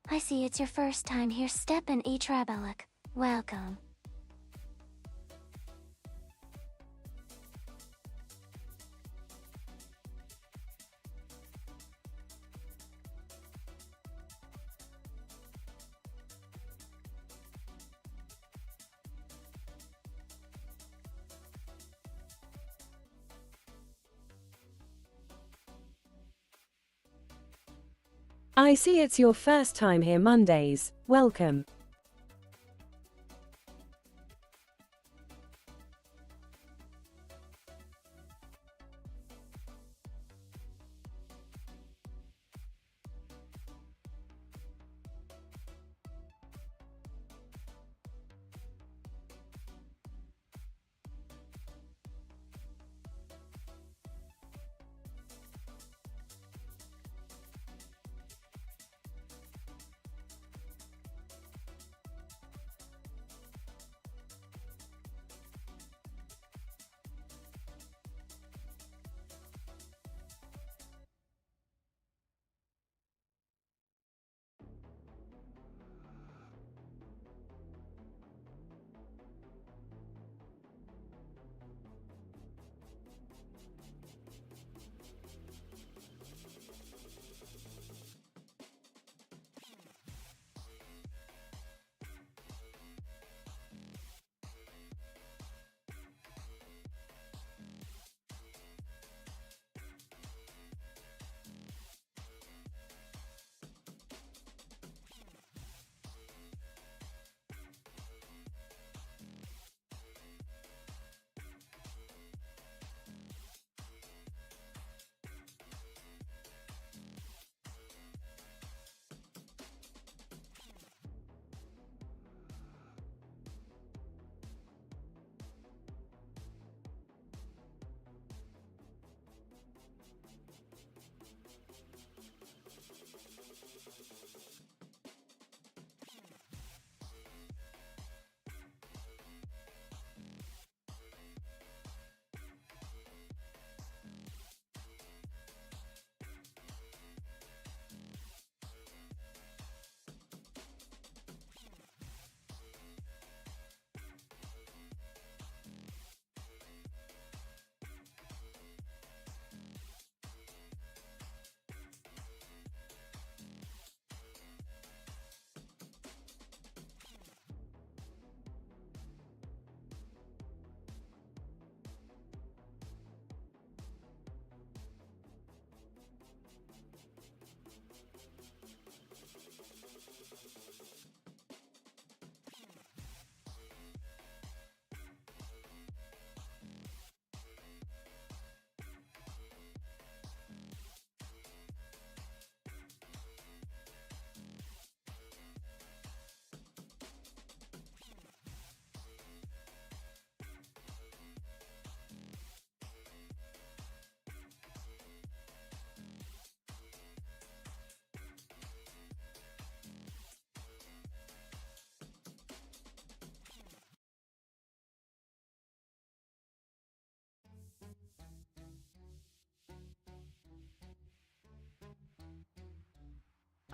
I see it's your first time here. Step in, Trabelek. Welcome. I see it's your first time here Mondays. Welcome.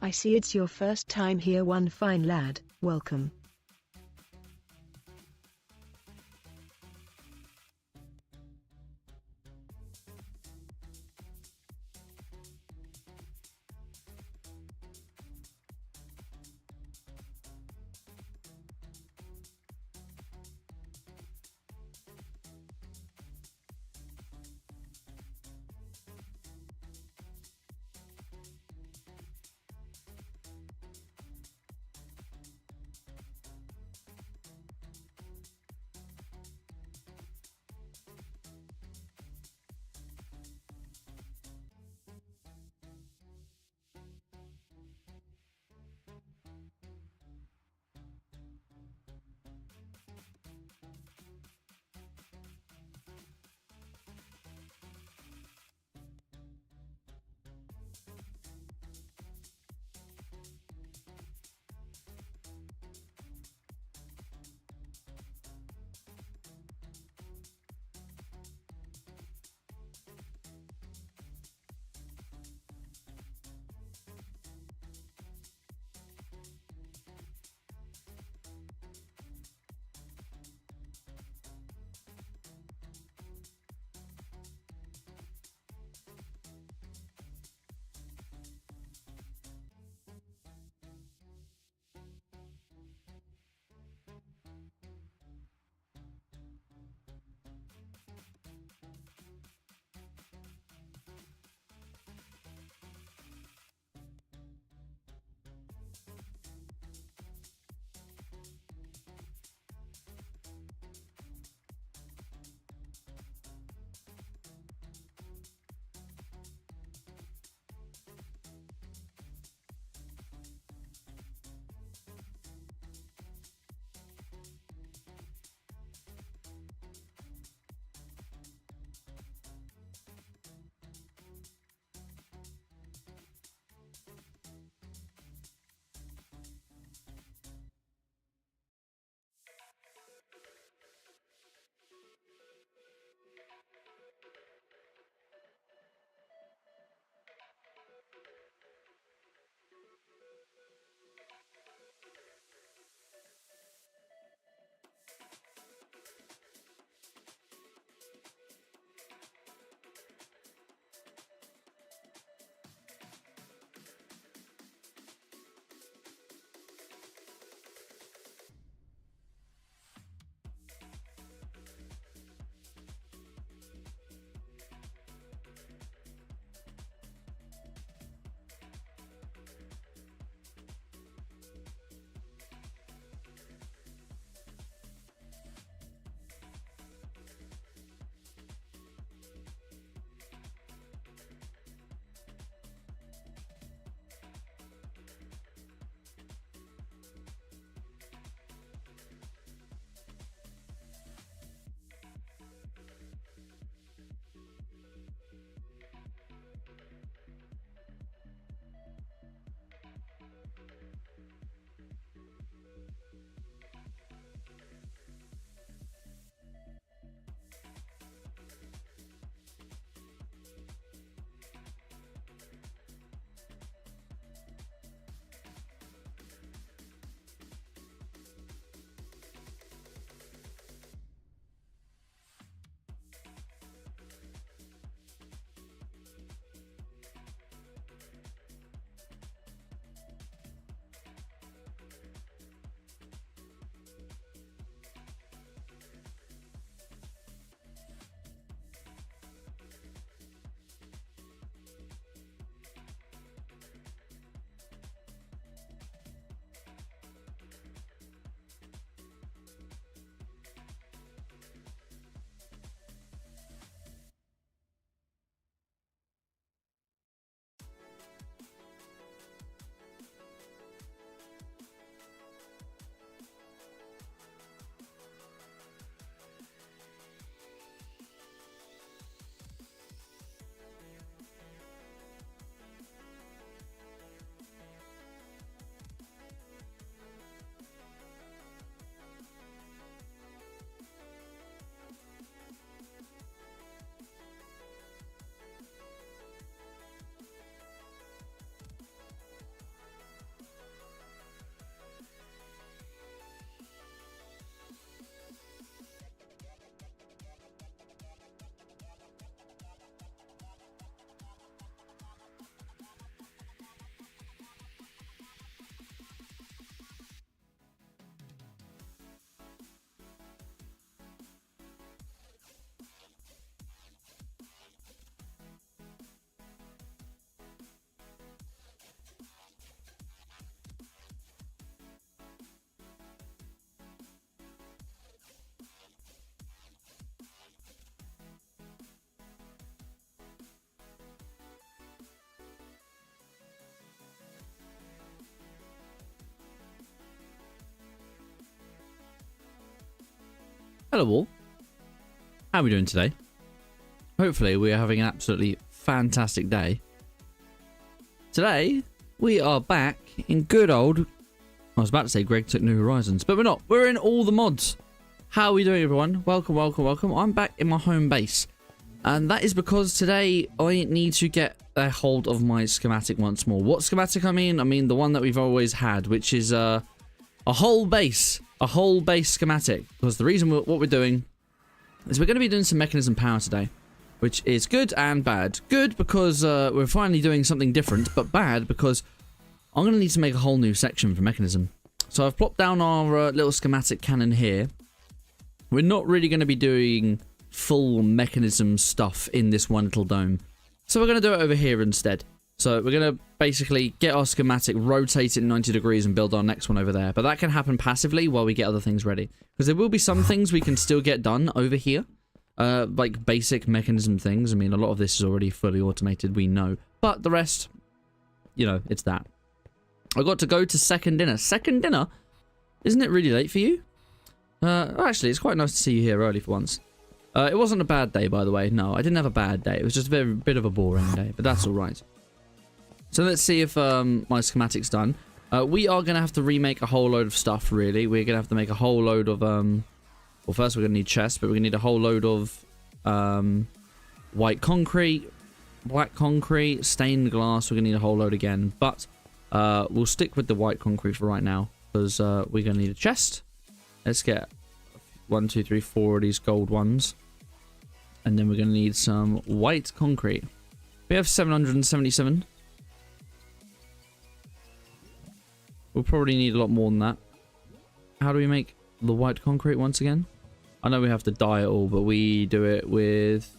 I see it's your first time here, one fine lad. Welcome. Hello all. How are we doing today? Hopefully we are having an absolutely fantastic day. Today we are back in good old... I was about to say Greg took New Horizons, but we're not. We're in all the mods. How are we doing, everyone? Welcome, welcome, welcome. I'm back in my home base. And that is because today I need to get a hold of my schematic once more. What schematic I mean? I mean the one that we've always had, which is a whole base. A whole base schematic. Because the reason what we're doing is we're going to be doing some Mekanism Power today. Which is good and bad. Good because we're finally doing something different, but bad because I'm going to need to make a whole new section for Mekanism. So I've plopped down our little schematic cannon here. We're not really going to be doing full Mekanism stuff in this one little dome. So we're going to do it over here instead. So we're going to basically get our schematic, rotate it 90 degrees and build our next one over there. But that can happen passively while we get other things ready. Because there will be some things we can still get done over here. Like basic Mekanism things. I mean, a lot of this is already fully automated, we know. But the rest, you know, it's that. I got to go to second dinner. Second dinner? Isn't it really late for you? Actually, it's quite nice to see you here early for once. It wasn't a bad day, by the way. No, I didn't have a bad day. It was just a bit of a boring day, but that's all right. So let's see if my schematic's done. We are going to have to remake a whole load of stuff, really. We're going to have to make a whole load of... well, first we're going to need chests, but we're going to need a whole load of white concrete, black concrete, stained glass. We're going to need a whole load again, but we'll stick with the white concrete for right now, because we're going to need a chest. Let's get 1, 2, 3, 4 of these gold ones. And then we're going to need some white concrete. We have 777. We'll probably need a lot more than that. How do we make the white concrete once again? I know we have to dye it all, but we do it with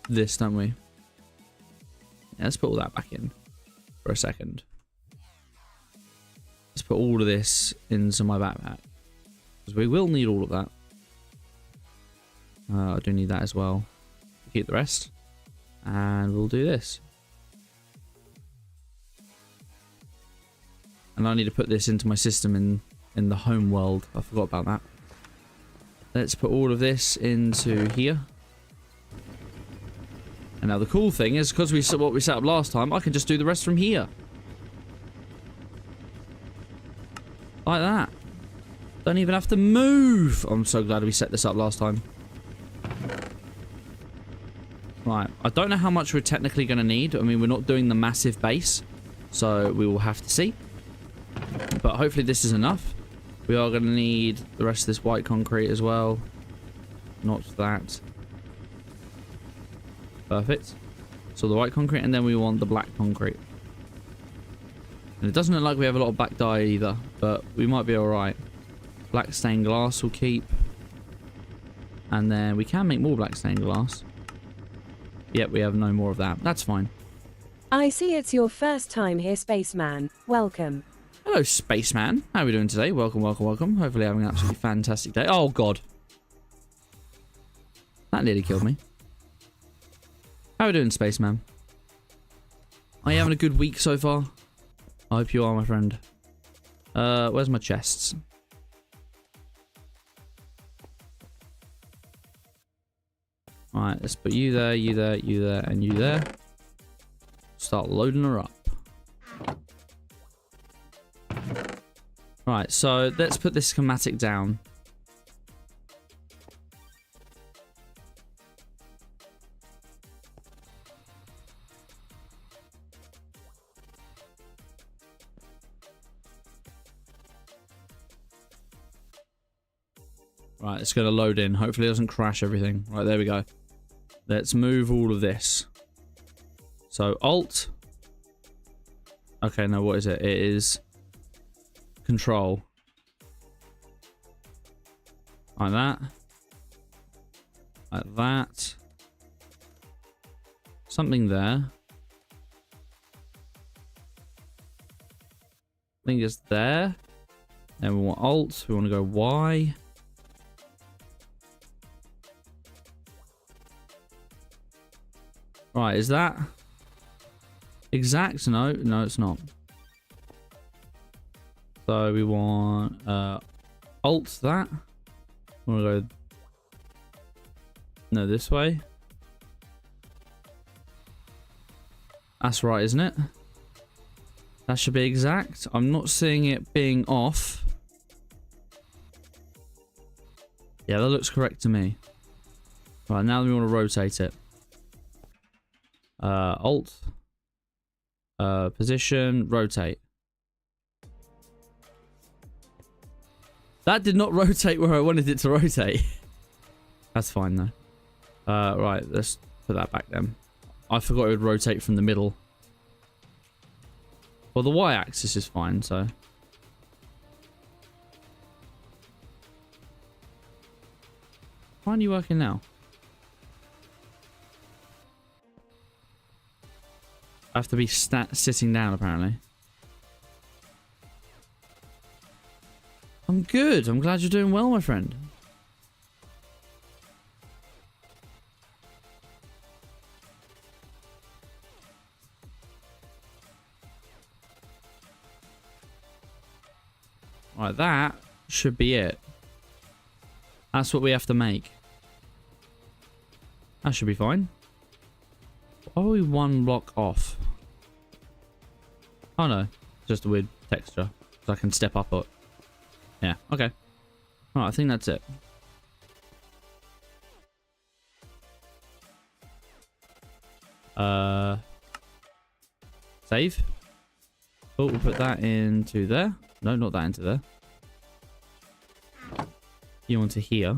this, don't we? Yeah, let's put all that back in for a second. Let's put all of this into my backpack. Because we will need all of that. I do need that as well. Keep the rest. And we'll do this. And I need to put this into my system in the home world. I forgot about that. Let's put all of this into here. And now the cool thing is, because we what we set up last time, I can just do the rest from here. Like that. Don't even have to move. I'm so glad we set this up last time. Right. I don't know how much we're technically going to need. I mean, we're not doing the massive base. So we will have to see. But hopefully this is enough. We are going to need the rest of this white concrete as well. Not that. Perfect. So the white concrete, and then we want the black concrete. And it doesn't look like we have a lot of black dye either, but we might be alright. Black stained glass will keep. And then we can make more black stained glass. Yep, we have no more of that. That's fine. I see it's your first time here, Spaceman. Welcome. Hello, Spaceman. How are we doing today? Welcome, welcome, welcome. Hopefully having an absolutely fantastic day. Oh, God. That nearly killed me. How are we doing, Spaceman? Are you having a good week so far? I hope you are, my friend. Where's my chests? Alright, let's put you there, you there, you there, and you there. Start loading her up. Right, so let's put this schematic down. Right, it's going to load in. Hopefully it doesn't crash everything. Right, there we go. Let's move all of this. So, Alt. Okay, no, what is it? It is Control. Like that. Like that. Something there. I think it's there. Then we want Alt. We want to go Y. Right, is that exact? No, no, it's not. So we want Alt that. We want to go No, this way. That's right, isn't it? That should be exact. I'm not seeing it being off. Yeah, that looks correct to me. Right, now we want to rotate it. Alt. Position, rotate. That did not rotate where I wanted it to rotate. That's fine though. Right, let's put that back then. I forgot it would rotate from the middle. Well, the y-axis is fine, so. Why aren't you working now? I have to be sitting down, apparently. I'm good. I'm glad you're doing well, my friend. Right, that should be it. That's what we have to make. That should be fine. Why are we one block off? Oh no, just a weird texture. So I can step up it. Yeah, okay. Alright, I think that's it. Save. Oh, we'll put that into there. No, not that into there. You onto here.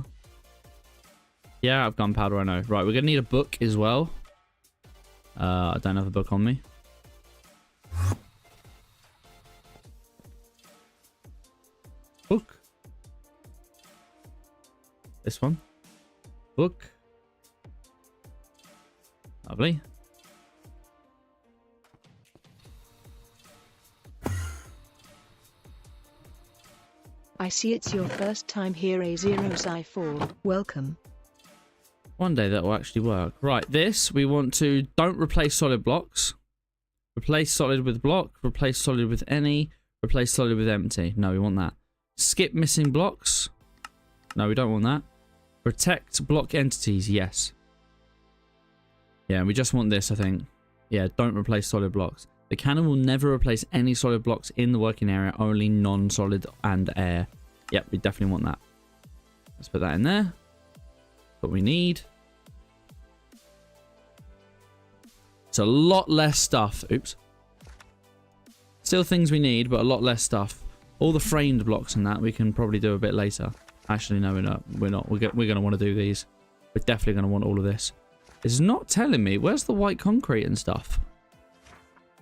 Yeah, I've gunpowder, I know. Right, we're gonna need a book as well. I don't have a book on me. Book. This one. Book. Lovely. I see it's your first time here, A0Xi4. Welcome. One day that will actually work. Right, this, we want to, don't replace solid blocks. Replace solid with block. Replace solid with any. Replace solid with empty. No, we want that. Skip missing blocks. No, we don't want that. Protect block entities. Yes. Yeah, we just want this, I think. Yeah, don't replace solid blocks. The cannon will never replace any solid blocks in the working area, only non-solid and air. Yep, we definitely want that. Let's put that in there. What we need. It's a lot less stuff. Oops. Still things we need, but a lot less stuff. All the framed blocks and that we can probably do a bit later. Actually, no, we're not. We're not. We're going to want to do these. We're definitely going to want all of this. It's not telling me. Where's the white concrete and stuff?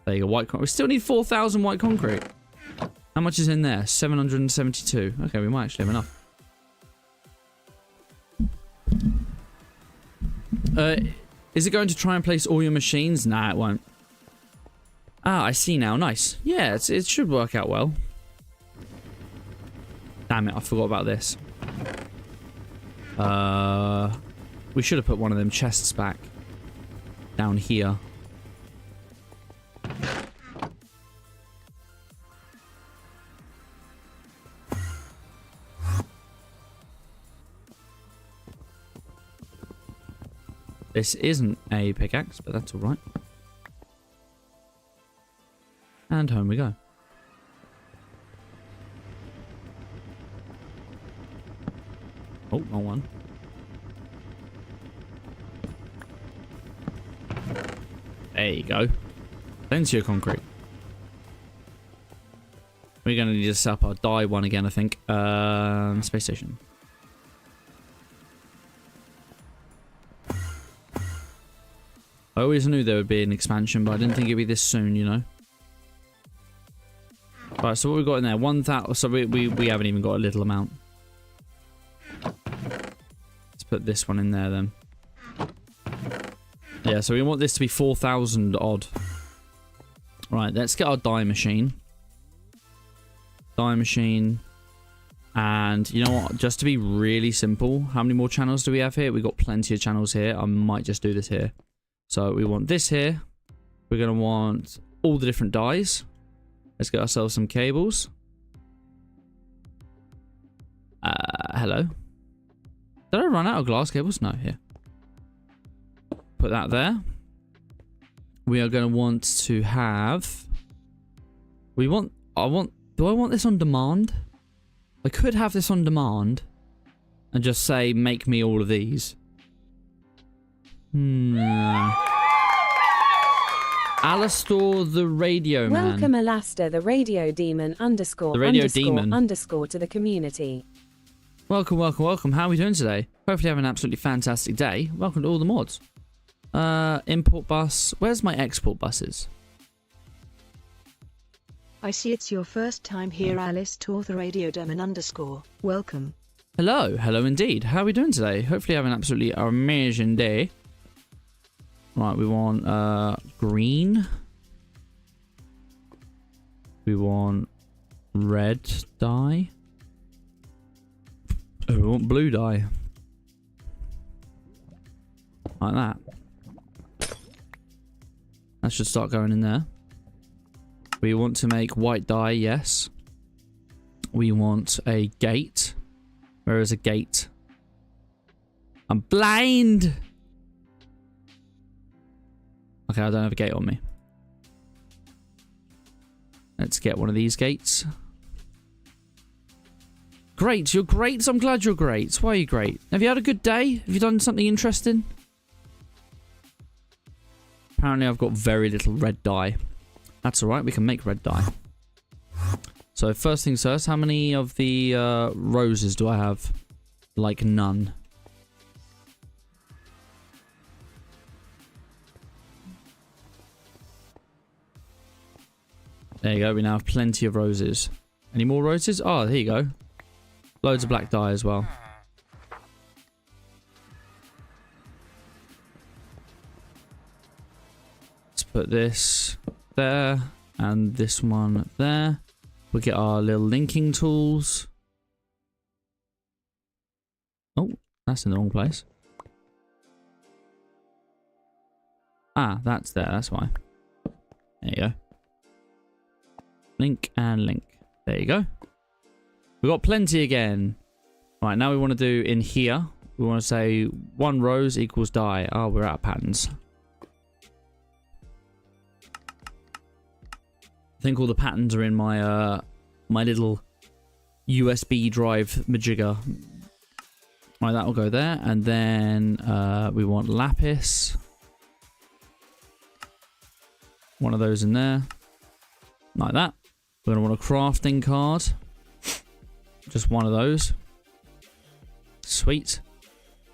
There you go, white concrete. We still need 4,000 white concrete. How much is in there? 772. Okay, we might actually have enough. Is it going to try and place all your machines? Nah, it won't. Ah, I see now. Nice. Yeah, it should work out well. Damn it, I forgot about this. We should have put one of them chests back. Down here. This isn't a pickaxe, but that's alright. And home we go. Oh, wrong one. There you go. Plenty of concrete. We're going to need to set up our dye one again, I think. Space station. I always knew there would be an expansion, but I didn't think it'd be this soon, you know. Right, so what we've got in there, 1,000. So we haven't even got a little amount. Let's put this one in there then. Yeah, so we want this to be 4,000 odd. Right, let's get our dye machine. Dye machine. And you know what? Just to be really simple, how many more channels do we have here? We've got plenty of channels here. I might just do this here. So we want this here. We're going to want all the different dyes. Let's get ourselves some cables. Hello. Did I run out of glass cables? No, here. Put that there. We are going to want to have... Do I want this on demand? I could have this on demand and just say, make me all of these. Alastor the Radio Man. Welcome, Alastair, the Radio Demon __ The Radio Demon. _ to the community. Welcome, welcome, welcome. How are we doing today? Hopefully having an absolutely fantastic day. Welcome to all the mods. Import bus. Where's my export buses? I see it's your first time here, Alice Tor the Radio Demon _ welcome. Hello, hello indeed. How are we doing today? Hopefully having an absolutely amazing day. Right, we want green. We want red dye. Oh, we want blue dye. Like that. That should start going in there. We want to make white dye, yes. We want a gate. Where is a gate? I'm blind! Okay, I don't have a gate on me. Let's get one of these gates. Great, you're great. I'm glad you're great. Why are you great? Have you had a good day? Have you done something interesting? Apparently I've got very little red dye. That's alright, we can make red dye. So first things first, how many of the roses do I have? Like none. There you go, we now have plenty of roses. Any more roses? Oh, here you go. Loads of black dye as well. Let's put this there and this one there. We'll get our little linking tools. Oh, that's in the wrong place. Ah, that's there, that's why. There you go. Link and link. There you go. We've got plenty again. Right, now we want to do in here. We want to say 1 rose equals dye. Oh, we're out of patterns. I think all the patterns are in my my little USB drive majigger. Right, that will go there. And then we want lapis. One of those in there. Like that. We're going to want a crafting card. Just one of those. Sweet.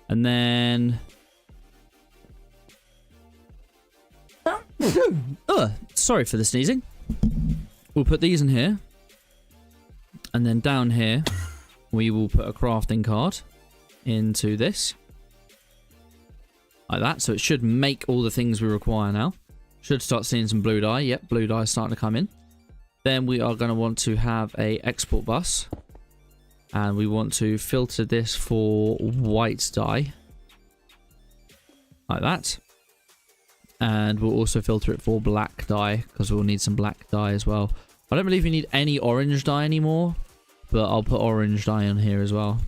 And then... sorry for the sneezing. We'll put these in here. And then down here, we will put a crafting card into this. Like that. So it should make all the things we require now. Should start seeing some blue dye. Yep, blue dye is starting to come in. Then we are going to want to have a export bus. And we want to filter this for white dye. Like that. And we'll also filter it for black dye, because we'll need some black dye as well. I don't believe you need any orange dye anymore, but I'll put orange dye on here as well.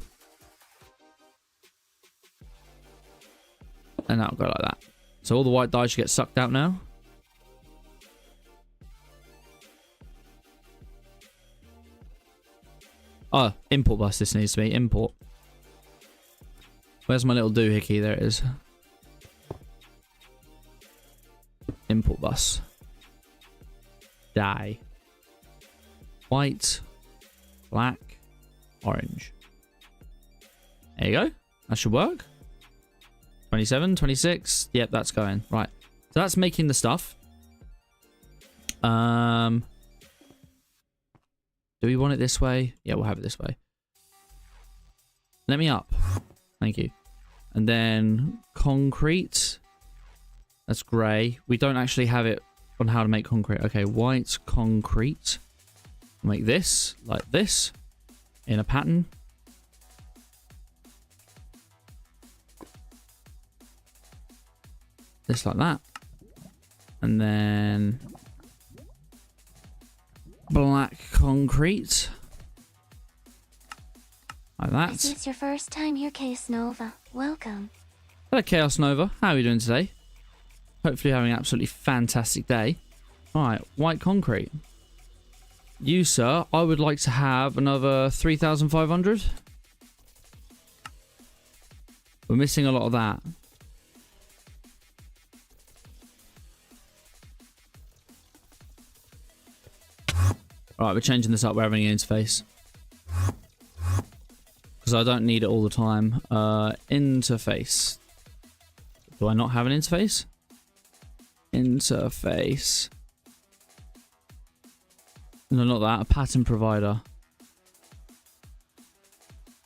And that'll go like that. So all the white dye should get sucked out now. Oh, import bus this needs to be. Import. Where's my little doohickey? There it is. Import bus. Dye. White. Black. Orange. There you go. That should work. 27, 26. Yep, that's going. Right. So that's making the stuff. Do we want it this way? Yeah, we'll have it this way. Let me up. Thank you. And then concrete. That's grey. We don't actually have it on how to make concrete. Okay, white concrete. Make this like this in a pattern. This like that. And then black concrete. Like I that. see it's your first time here, Case Nova. Welcome. Hello, Chaos Nova. How are you doing today? Hopefully having an absolutely fantastic day. Alright, white concrete. You, sir, I would like to have another 3,500. We're missing a lot of that. Alright, we're changing this up. We're having an interface. Because I don't need it all the time. Interface. Do I not have an interface? Interface. No, not that. A pattern provider.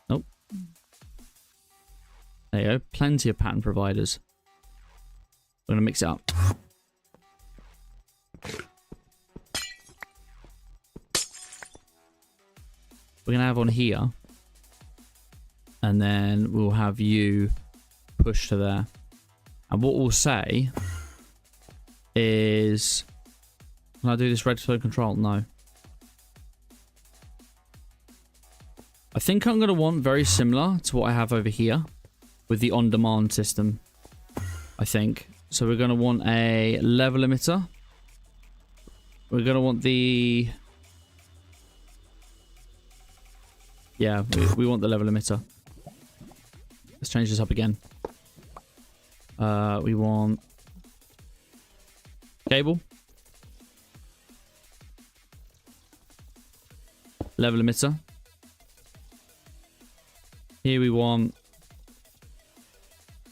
Nope. There you go. Plenty of pattern providers. We're going to mix it up. We're going to have on here. And then we'll have you push to there. And what we'll say is... Can I do this redstone control? No. I think I'm going to want very similar to what I have over here with the on-demand system, I think. So we're going to want a level emitter. We're going to want the... Yeah, we want the level emitter. Let's change this up again. We want... Cable. Level emitter. Here we want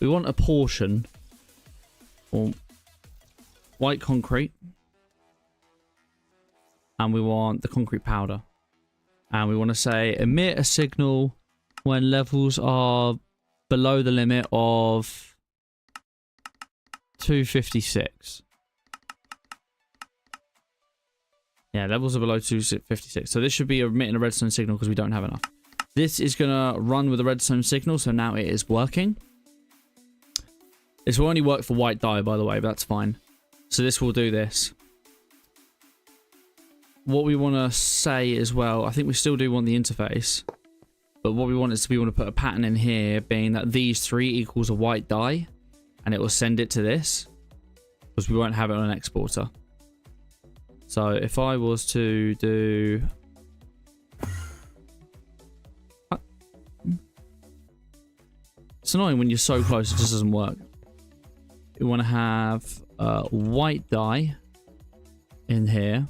a portion or white concrete, and we want the concrete powder, and we want to say emit a signal when levels are below the limit of 256. Yeah, levels are below 256. So this should be emitting a redstone signal because we don't have enough. This is going to run with a redstone signal, so now it is working. This will only work for white dye, by the way, but that's fine. So this will do this. What we want to say as well, I think we still do want the interface. But what we want is we want to put a pattern in here, being that these 3 equals a white dye. And it will send it to this. Because we won't have it on an exporter. So if I was to do... It's annoying when you're so close, it just doesn't work. We want to have white dye in here.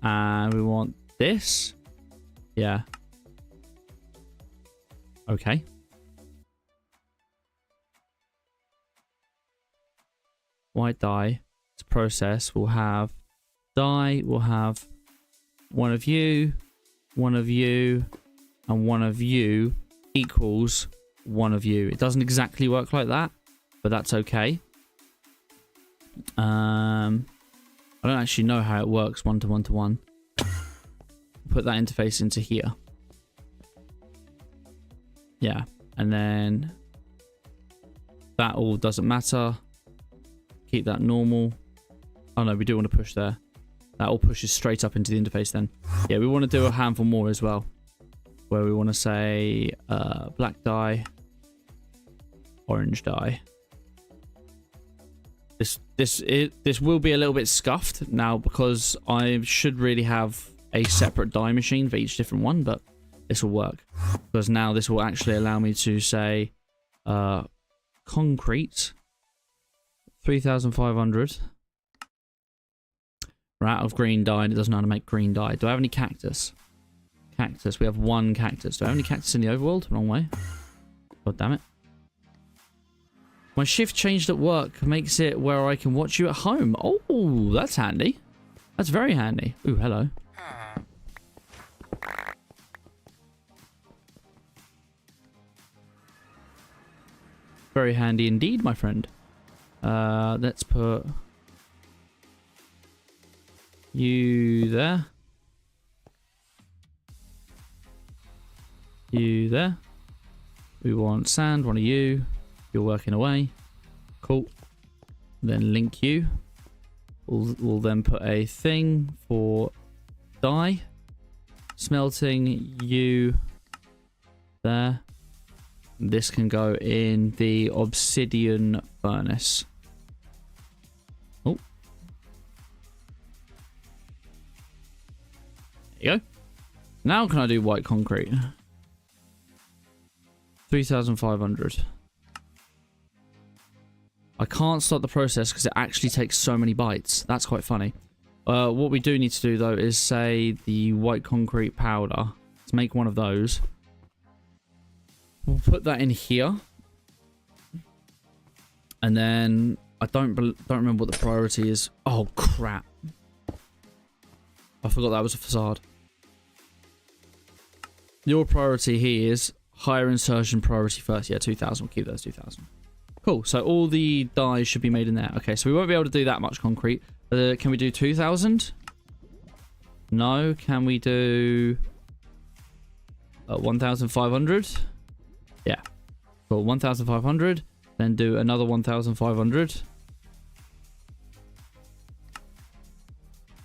And we want this. Yeah. Okay. White dye to process. We'll have dye. We'll have one of you, and one of you equals one of you. It doesn't exactly work like that, but that's okay. I don't actually know how it works one to one. Put that interface into here. Yeah, and then that all doesn't matter. Keep that normal. Oh no, we do want to push there. That all pushes straight up into the interface then. Yeah, we want to do a handful more as well. Where we want to say black dye, orange dye. This will be a little bit scuffed now because I should really have a separate dye machine for each different one, but this will work because now this will actually allow me to say concrete 3,500. We're out of green dye and it doesn't know how to make green dye. Do I have any cactus? Cactus. We have 1 cactus. Do I have any cactus in the overworld? Wrong way. God damn it. My shift changed at work makes it where I can watch you at home. Oh, that's handy. That's very handy. Ooh, hello. Very handy indeed, my friend. Let's put you there. You there. We want sand, one of you. You're working away. Cool. Then link you. We'll then put a thing for dye. Smelting you there. This can go in the obsidian furnace. There you go. Now can I do white concrete? 3,500. I can't start the process because it actually takes so many bytes. That's quite funny. What we do need to do, though, is say the white concrete powder. Let's make one of those. We'll put that in here. And then I don't remember what the priority is. Oh, crap. I forgot that was a facade. Your priority here is higher insertion priority first. Yeah, 2,000. We'll keep those 2,000. Cool. So all the dyes should be made in there. Okay, so we won't be able to do that much concrete. Can we do 2,000? No. Can we do 1,500? Yeah. Cool. 1,500. Then do another 1,500.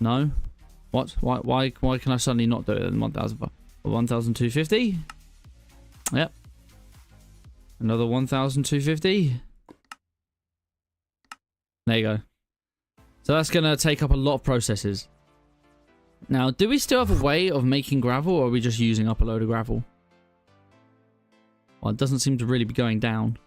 No. What? Why can I suddenly not do it in 1,500? 1,250. Yep. Another 1,250. There you go. So that's going to take up a lot of processes. Now, do we still have a way of making gravel, or are we just using up a load of gravel? Well, it doesn't seem to really be going down.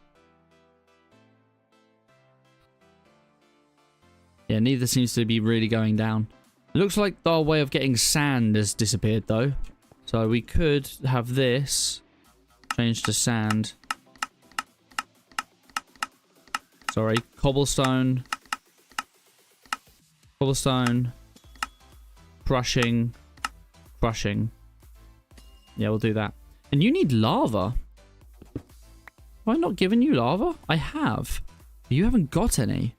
Yeah, neither seems to be really going down. It looks like our way of getting sand has disappeared, though. So we could have this change to sand. Sorry, cobblestone. Cobblestone. Crushing. Crushing. Yeah, we'll do that. And you need lava. Have I not given you lava? I have. But you haven't got any.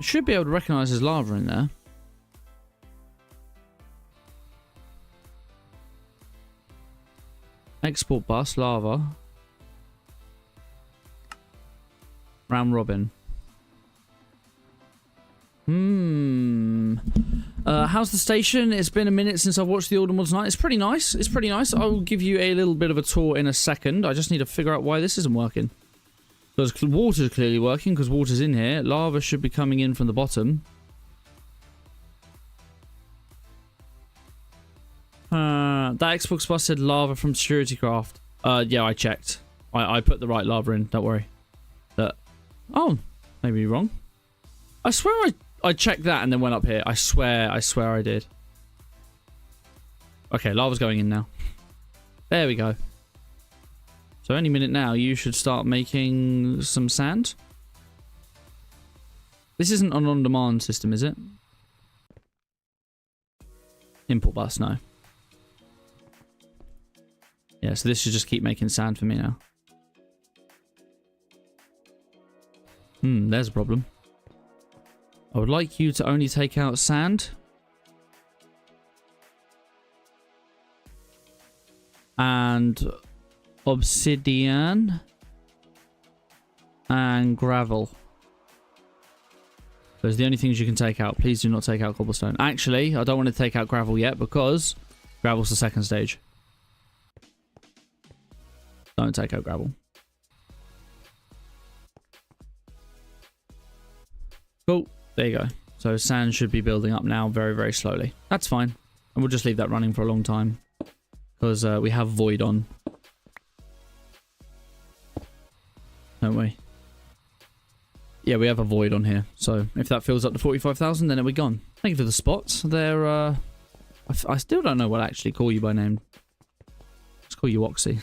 Should be able to recognize there's lava in there. Export bus, lava. Round robin. How's the station? It's been a minute since I've watched the Audible tonight. It's pretty nice. It's pretty nice. I will give you a little bit of a tour in a second. I just need to figure out why this isn't working. Because water's clearly working, because water's in here. Lava should be coming in from the bottom. That Xbox bus said lava from security craft. Yeah, I checked. I put the right lava in, don't worry. Oh, maybe wrong. I swear I checked that and then went up here. I swear I did. Okay, lava's going in now. There we go. So any minute now, you should start making some sand. This isn't an on-demand system, is it? Import bus, no. Yeah, so this should just keep making sand for me now. There's a problem. I would like you to only take out sand. And obsidian. And gravel. Those are the only things you can take out. Please do not take out cobblestone. Actually, I don't want to take out gravel yet because gravel's the second stage. Don't take out gravel. Cool. There you go. So sand should be building up now very, very slowly. That's fine. And we'll just leave that running for a long time. Because we have void on. Don't we? Yeah, we have a void on here. So if that fills up to 45,000, then it'll be gone. Thank you for the spots. They're, I still don't know what to actually call you by name. Let's call you Oxy.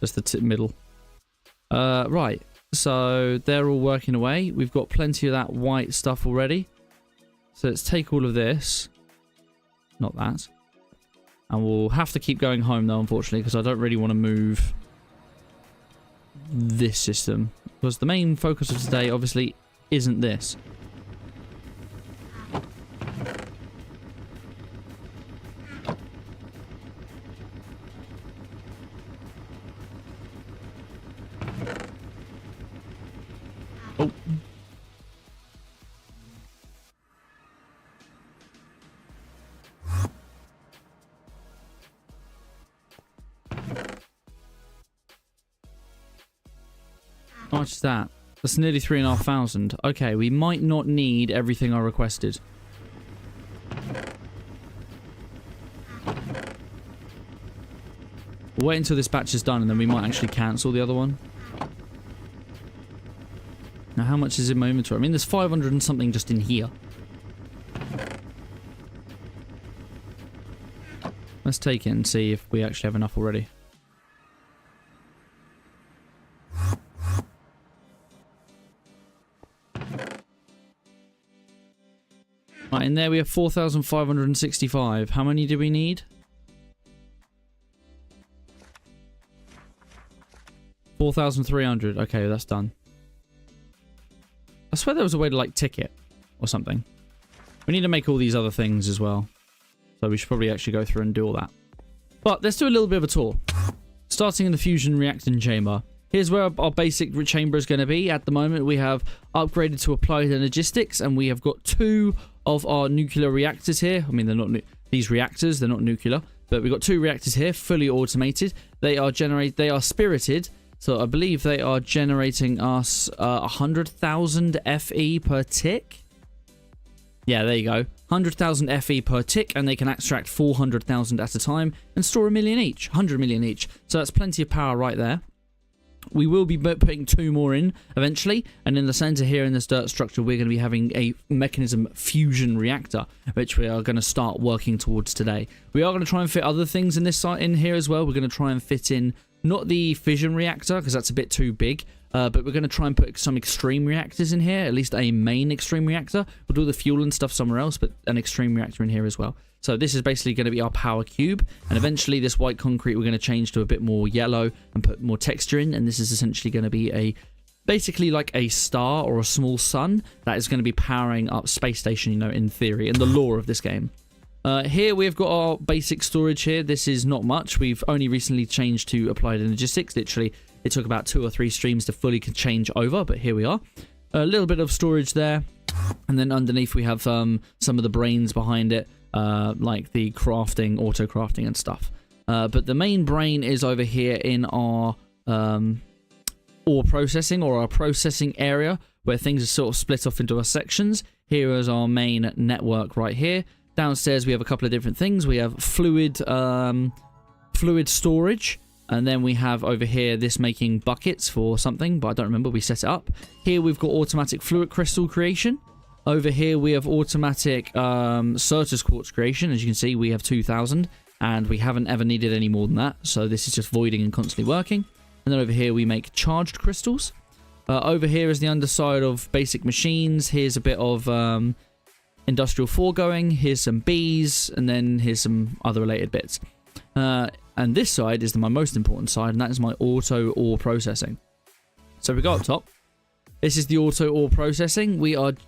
Just the middle. Right. So they're all working away. We've got plenty of that white stuff already. So let's take all of this. Not that. And we'll have to keep going home though, unfortunately, because I don't really want to move this system. Because the main focus of today, obviously, isn't this. Oh. How much is that? That's nearly 3,500. Okay, we might not need everything I requested. We'll wait until this batch is done and then we might actually cancel the other one. Now, how much is in my inventory? I mean, there's 500 and something just in here. Let's take it and see if we actually have enough already. Right, in there we have 4,565. How many do we need? 4,300. Okay, that's done. I swear there was a way to, like, tick it or something. We need to make all these other things as well. So we should probably actually go through and do all that. But let's do a little bit of a tour. Starting in the fusion reactant chamber. Here's where our basic chamber is going to be. At the moment, we have upgraded to applied energistics, and we have got 2 of our nuclear reactors here. I mean, they're not these reactors, they're not nuclear, but we've got 2 reactors here, fully automated. They are spirited, so I believe they are generating us 100,000 FE per tick. Yeah, there you go. 100,000 FE per tick, and they can extract 400,000 at a time and store 1 million each, 100 million each. So that's plenty of power right there. We will be putting 2 more in eventually, and in the center here in this dirt structure, we're going to be having a Mekanism fusion reactor, which we are going to start working towards today. We are going to try and fit other things in this site in here as well. We're going to try and fit in not the fission reactor because that's a bit too big, but we're going to try and put some extreme reactors in here, at least a main extreme reactor. We'll do the fuel and stuff somewhere else, but an extreme reactor in here as well. So this is basically going to be our power cube, and eventually this white concrete we're going to change to a bit more yellow and put more texture in, and this is essentially going to be basically like a star or a small sun that is going to be powering up space station, you know, in theory, in the lore of this game. Here we've got our basic storage here. This is not much. We've only recently changed to applied energistics. Literally, it took about 2 or 3 streams to fully change over, but here we are. A little bit of storage there, and then underneath we have some of the brains behind it. Like the crafting, auto crafting and stuff. But the main brain is over here in our ore processing, or our processing area, where things are sort of split off into our sections. Here is our main network right here. Downstairs we have a couple of different things. We have fluid storage, and then we have over here this making buckets for something, but I don't remember. We set it up. Here we've got automatic fluid crystal creation. Over here, we have automatic Certus quartz creation. As you can see, we have 2,000, and we haven't ever needed any more than that. So this is just voiding and constantly working. And then over here, we make charged crystals. Over here is the underside of basic machines. Here's a bit of industrial foregoing. Here's some bees, and then here's some other related bits. And this side is my most important side, and that is my auto ore processing. So we go up top. This is the auto ore processing.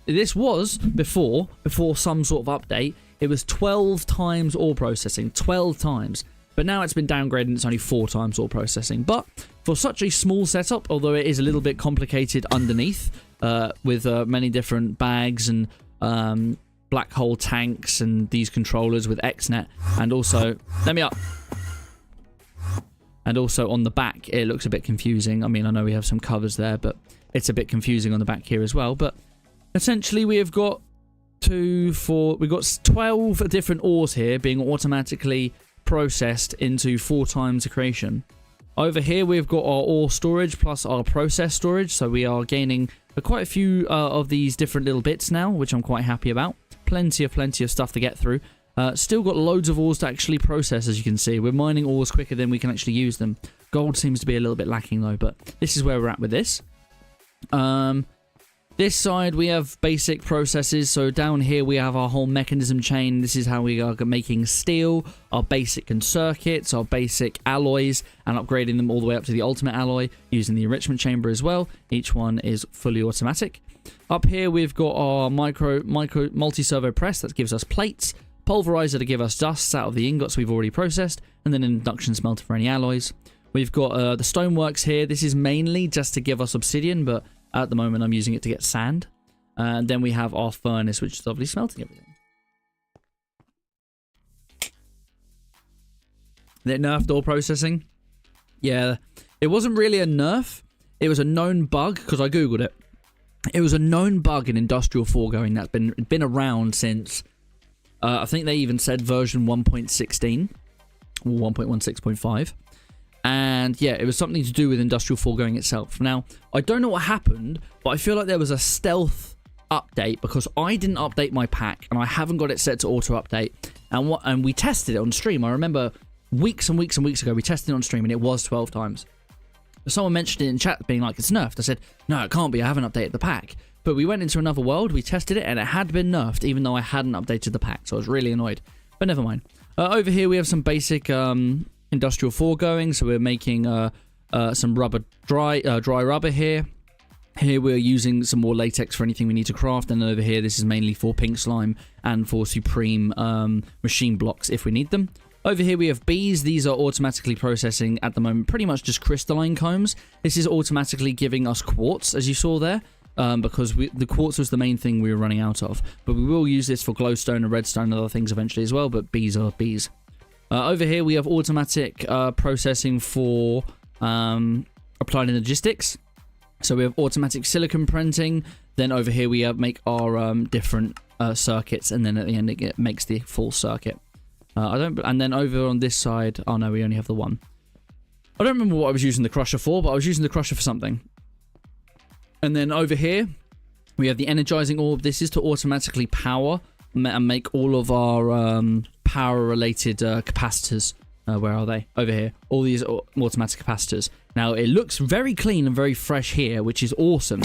This was before some sort of update. It was 12 times ore processing, 12 times. But now it's been downgraded and it's only 4 times ore processing. But for such a small setup, although it is a little bit complicated underneath, with many different bags and black hole tanks and these controllers with XNet, and also, let me up. And also on the back, it looks a bit confusing. I mean, I know we have some covers there, but it's a bit confusing on the back here as well. But essentially, we have got we've got 12 different ores here being automatically processed into 4 times the creation. Over here, we've got our ore storage plus our process storage. So we are gaining quite a few of these different little bits now, which I'm quite happy about. Plenty of stuff to get through. Still got loads of ores to actually process, as you can see. We're mining ores quicker than we can actually use them. Gold seems to be a little bit lacking though, but this is where we're at with this. This side we have basic processes. So down here we have our whole mechanism chain. This is how we are making steel, our basic circuits, our basic alloys, and upgrading them all the way up to the ultimate alloy using the enrichment chamber as well. Each one is fully automatic. Up here we've got our multi-servo press that gives us plates, pulverizer to give us dusts out of the ingots we've already processed, and then an induction smelter for any alloys. We've got the stoneworks here. This is mainly just to give us obsidian, but at the moment I'm using it to get sand. And then we have our furnace, which is obviously smelting everything. They nerfed ore processing. Yeah, it wasn't really a nerf. It was a known bug, because I googled it. It was a known bug in industrial foregoing that's been around since, I think they even said version 1.16, or 1.16.5. And yeah, it was something to do with industrial foregoing itself. Now, I don't know what happened, but I feel like there was a stealth update because I didn't update my pack and I haven't got it set to auto update. And we tested it on stream. I remember weeks and weeks and weeks ago, we tested it on stream and it was 12 times. Someone mentioned it in chat being like, it's nerfed. I said, no, it can't be. I haven't updated the pack. But we went into another world, we tested it, and it had been nerfed, even though I hadn't updated the pack. So I was really annoyed. But never mind. Over here, we have some basic industrial foregoing. So we're making some dry rubber here. Here we're using some more latex for anything we need to craft. And over here, this is mainly for pink slime and for supreme machine blocks if we need them. Over here we have bees. These are automatically processing at the moment pretty much just crystalline combs. This is automatically giving us quartz, as you saw there, because the quartz was the main thing we were running out of. But we will use this for glowstone and redstone and other things eventually as well, but bees are bees. Over here we have automatic processing for applied logistics. So we have automatic silicon printing. Then over here we make our different circuits, and then at the end it makes the full circuit. And then over on this side, oh no, we only have the one. I don't remember what I was using the crusher for, but I was using the crusher for something. And then over here, we have the energizing orb. This is to automatically power and make all of our power-related capacitors. Where are they? Over here. All these automatic capacitors. Now, it looks very clean and very fresh here, which is awesome.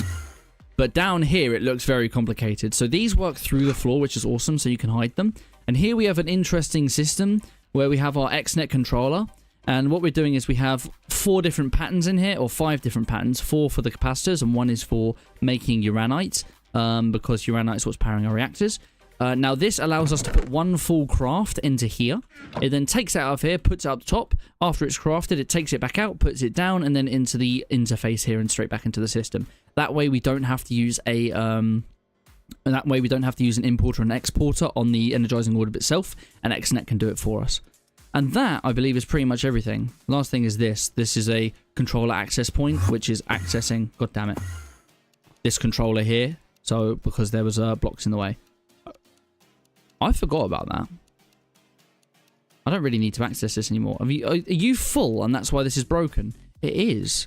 But down here, it looks very complicated. So these work through the floor, which is awesome, so you can hide them. And here we have an interesting system where we have our XNet controller. And what we're doing is we have 4 different patterns in here, or 5 different patterns. 4 for the capacitors, and 1 is for making uranite, because uranite is what's powering our reactors. Now, this allows us to put 1 full craft into here. It then takes it out of here, puts it up the top. After it's crafted, it takes it back out, puts it down, and then into the interface here and straight back into the system. That way, we don't have to use an importer and exporter on the energizing orb itself, and XNet can do it for us. And that, I believe, is pretty much everything. Last thing is this. This is a controller access point, which is accessing, god damn it, this controller here. So, because there was blocks in the way. I forgot about that. I don't really need to access this anymore. Are you full and that's why this is broken? It is.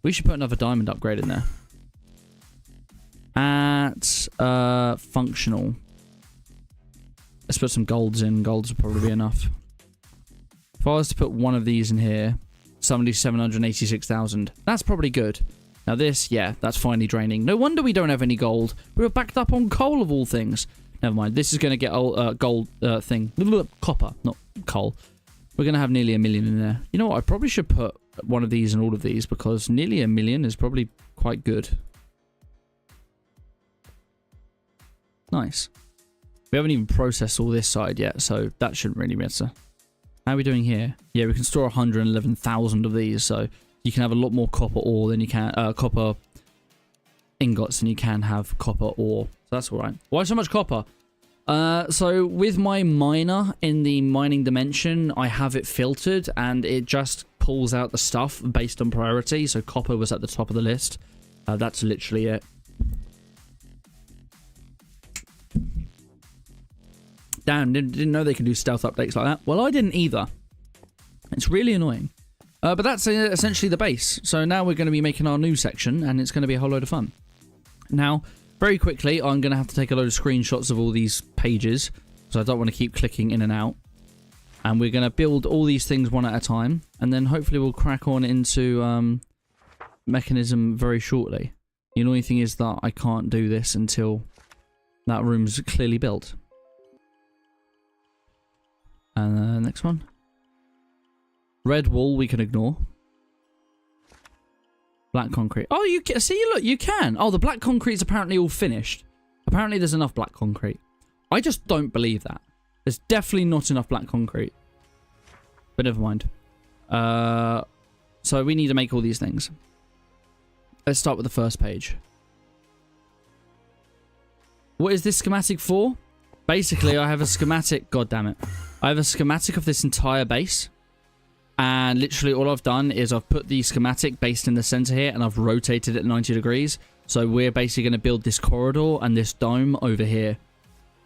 We should put another diamond upgrade in there. At functional. Let's put some golds in. Golds will probably be enough. If I was to put one of these in here, 786,000. That's probably good. Now this, yeah, that's finally draining. No wonder we don't have any gold. We were backed up on coal of all things. Never mind. This is going to get gold copper, not coal. We're going to have nearly 1 million in there. You know what? I probably should put one of these in all of these because nearly 1 million is probably quite good. Nice. We haven't even processed all this side yet, so that shouldn't really matter. How are we doing here? Yeah, we can store 111,000 of these, so you can have a lot more copper ore than you can copper ingots than you can have copper ore. So that's all right. Why so much copper? So with my miner in the mining dimension, I have it filtered and it just pulls out the stuff based on priority. So copper was at the top of the list. That's literally it. Damn, didn't know they could do stealth updates like that. Well, I didn't either. It's really annoying. But that's essentially the base. So now we're going to be making our new section, and it's going to be a whole load of fun. Now, very quickly, I'm going to have to take a load of screenshots of all these pages, so I don't want to keep clicking in and out. And we're going to build all these things one at a time, and then hopefully we'll crack on into Mekanism very shortly. The annoying thing is that I can't do this until that room's clearly built. And next one. Red wall we can ignore. Black concrete. Oh, you can see. Look, you can. Oh, the black concrete's apparently all finished. Apparently, there's enough black concrete. I just don't believe that. There's definitely not enough black concrete. But never mind. So we need to make all these things. Let's start with the first page. What is this schematic for? Basically, I have a schematic. God damn it! I have a schematic of this entire base. And literally all I've done is I've put the schematic based in the center here, and I've rotated it 90 degrees. So we're basically going to build this corridor and this dome over here.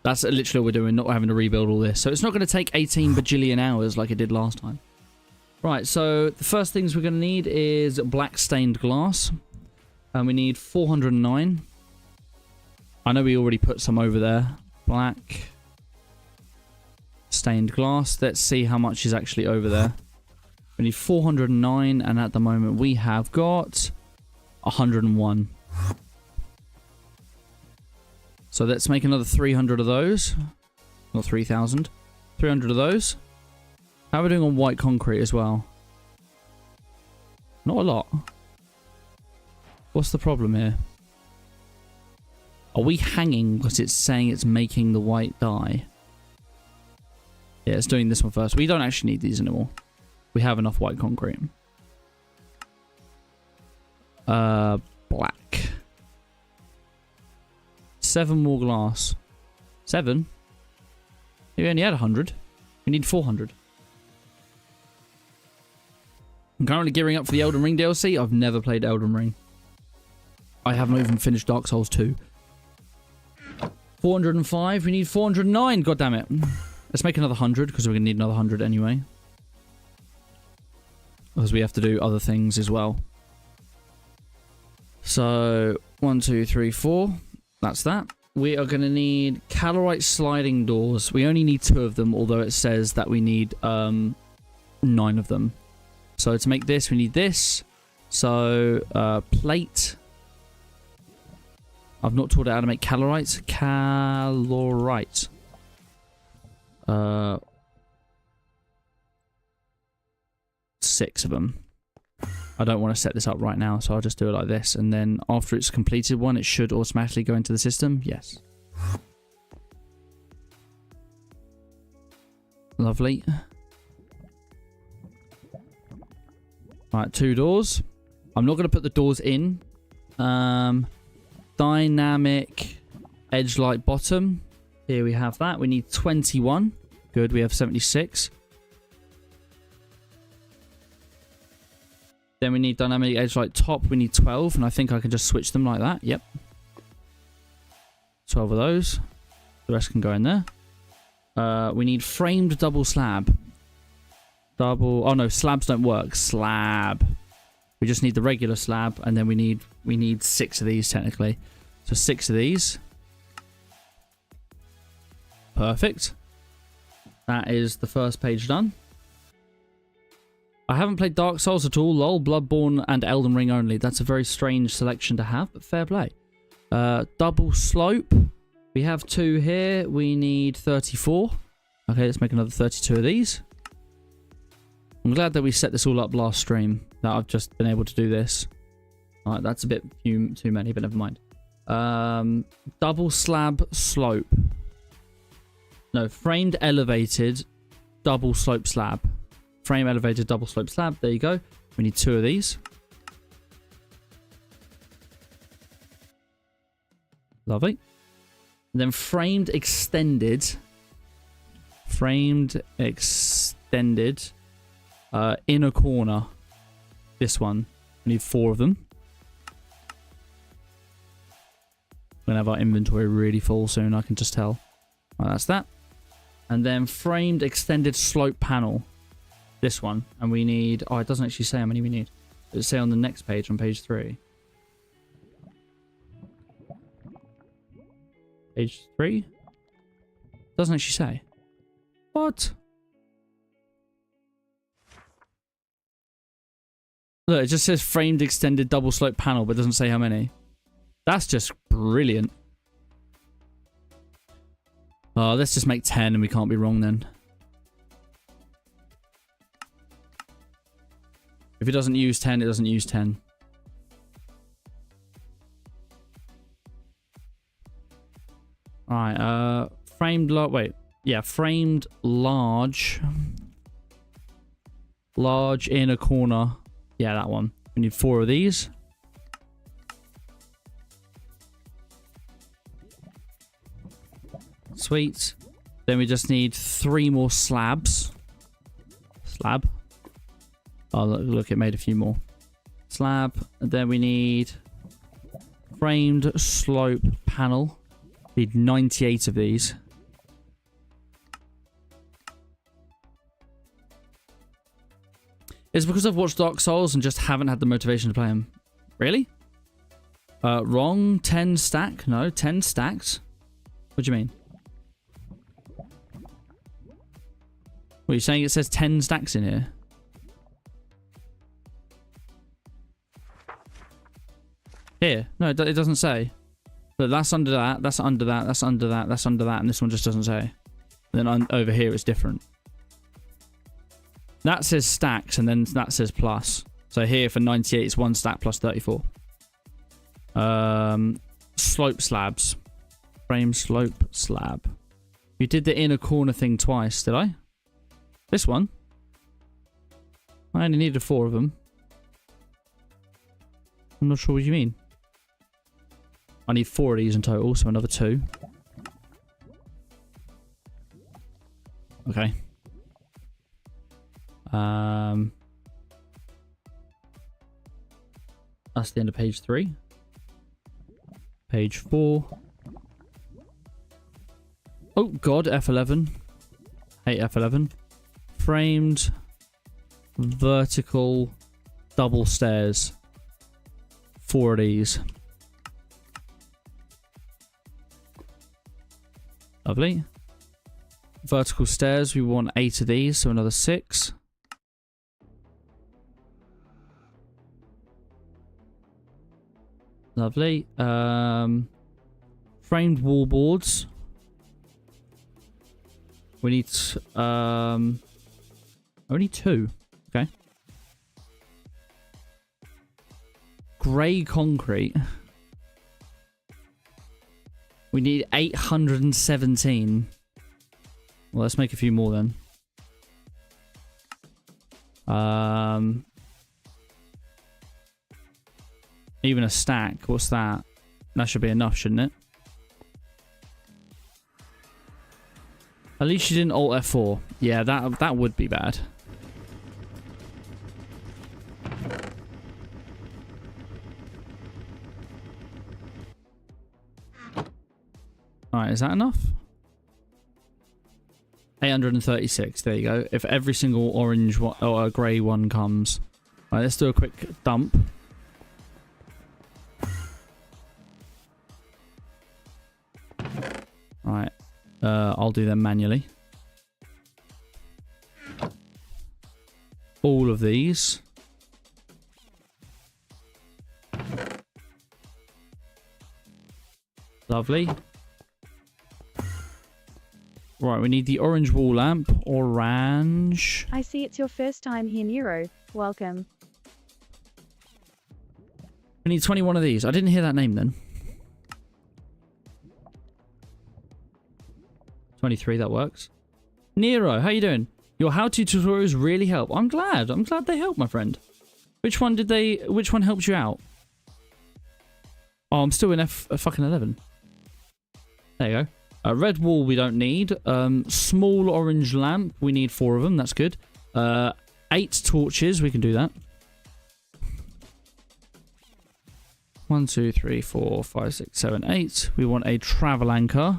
That's literally what we're doing, not having to rebuild all this. So it's not going to take 18 bajillion hours like it did last time. Right, so the first things we're going to need is black stained glass. And we need 409. I know we already put some over there. Black stained glass. Let's see how much is actually over there. We need 409, and at the moment we have got 101. So let's make another 300 of those. Not 3,000. 300 of those. How are we doing on white concrete as well? Not a lot. What's the problem here? Are we hanging because it's saying it's making the white dye? Yeah, it's doing this one first. We don't actually need these anymore. We have enough white concrete. Black. 7 more glass. 7? We only had 100. We need 400. I'm currently gearing up for the Elden Ring DLC. I've never played Elden Ring. I haven't even finished Dark Souls 2. 405. We need 409. God damn it. Let's make another 100 because we're going to need another 100 anyway. Because we have to do other things as well. So, 1, 2, 3, 4. That's that. We are going to need calorite sliding doors. We only need 2 of them, although it says that we need 9 of them. So to make this, we need this. So, plate. I've not taught it how to make calorite. Calorite. 6 of them. I don't want to set this up right now, so I'll just do it like this. And then after it's completed one, it should automatically go into the system. Yes. Lovely. Right, 2 doors. I'm not going to put the doors in. Dynamic edge light bottom. Here we have that. We need 21. Good, we have 76. Then we need dynamic edge light top. We need 12, and I think I can just switch them like that. Yep. 12 of those. The rest can go in there. We need framed double slab. Oh no, slabs don't work. Slab. We just need the regular slab, and then we need 6 of these technically. So 6 of these. Perfect. That is the first page done. I haven't played Dark Souls at all. LOL, Bloodborne, and Elden Ring only. That's a very strange selection to have, but fair play. Double slope. We have 2 here. We need 34. Okay, let's make another 32 of these. I'm glad that we set this all up last stream, that I've just been able to do this. Alright, that's a bit too many, but never mind. Double slab slope. No, framed elevated double slope slab. Frame elevated double slope slab. There you go. We need 2 of these. Lovely. And then framed extended. Framed extended. Inner corner. This one. We need 4 of them. We're going to have our inventory really full soon, I can just tell. Right, that's that. And then framed extended slope panel. This one. And we need... Oh, it doesn't actually say how many we need. Does it say on the next page, on page 3? Page 3? Doesn't actually say. What? Look, it just says framed extended double slope panel, but doesn't say how many. That's just brilliant. Oh, let's just make 10 and we can't be wrong then. If it doesn't use 10, it doesn't use 10. Alright, framed framed large inner corner. Yeah, that one. We need 4 of these. Sweet. Then we just need 3 more slabs. Slab. Oh, look, it made a few more. Slab. And then we need framed slope panel. Need 98 of these. It's because I've watched Dark Souls and just haven't had the motivation to play them. Really? Wrong. 10 stack? No, 10 stacks. What do you mean? What are you saying? It says 10 stacks in here. Here. No, it doesn't say. But that's under that, that's under that, that's under that, that's under that, and this one just doesn't say. And then over here it's different. That says stacks, and then that says plus. So here for 98, it's 1 stack plus 34. Slope slabs. Frame slope slab. You did the inner corner thing twice, did I? This one? I only needed 4 of them. I'm not sure what you mean. I need 4 of these in total, so another 2. Okay. That's the end of page 3. Page 4. Oh god, F11. Hate F11. Framed vertical double stairs. 4 of these. Lovely. Vertical stairs, we want 8 of these, so another 6. Lovely. Framed wall boards. We need only 2. Okay. Grey concrete. We need 817. Well, let's make a few more then. Even a stack. What's that? That should be enough, shouldn't it? At least you didn't Alt F4. Yeah, that would be bad. Alright, is that enough? 836. There you go. If every single orange one, or a grey one comes. Alright, let's do a quick dump. Alright. I'll do them manually. All of these. Lovely. Right, we need the orange wall lamp. Orange. I see it's your first time here, Nero. Welcome. We need 21 of these. I didn't hear that name then. 23, that works. Nero, how you doing? Your how-to tutorials really help. I'm glad. I'm glad they helped, my friend. Which one helped you out? Oh, I'm still in fucking 11. There you go. Red wall we don't need. Small orange lamp. We need 4 of them. That's good. 8 torches. We can do that. 1, 2, 3, 4, 5, 6, 7, 8. We want a travel anchor.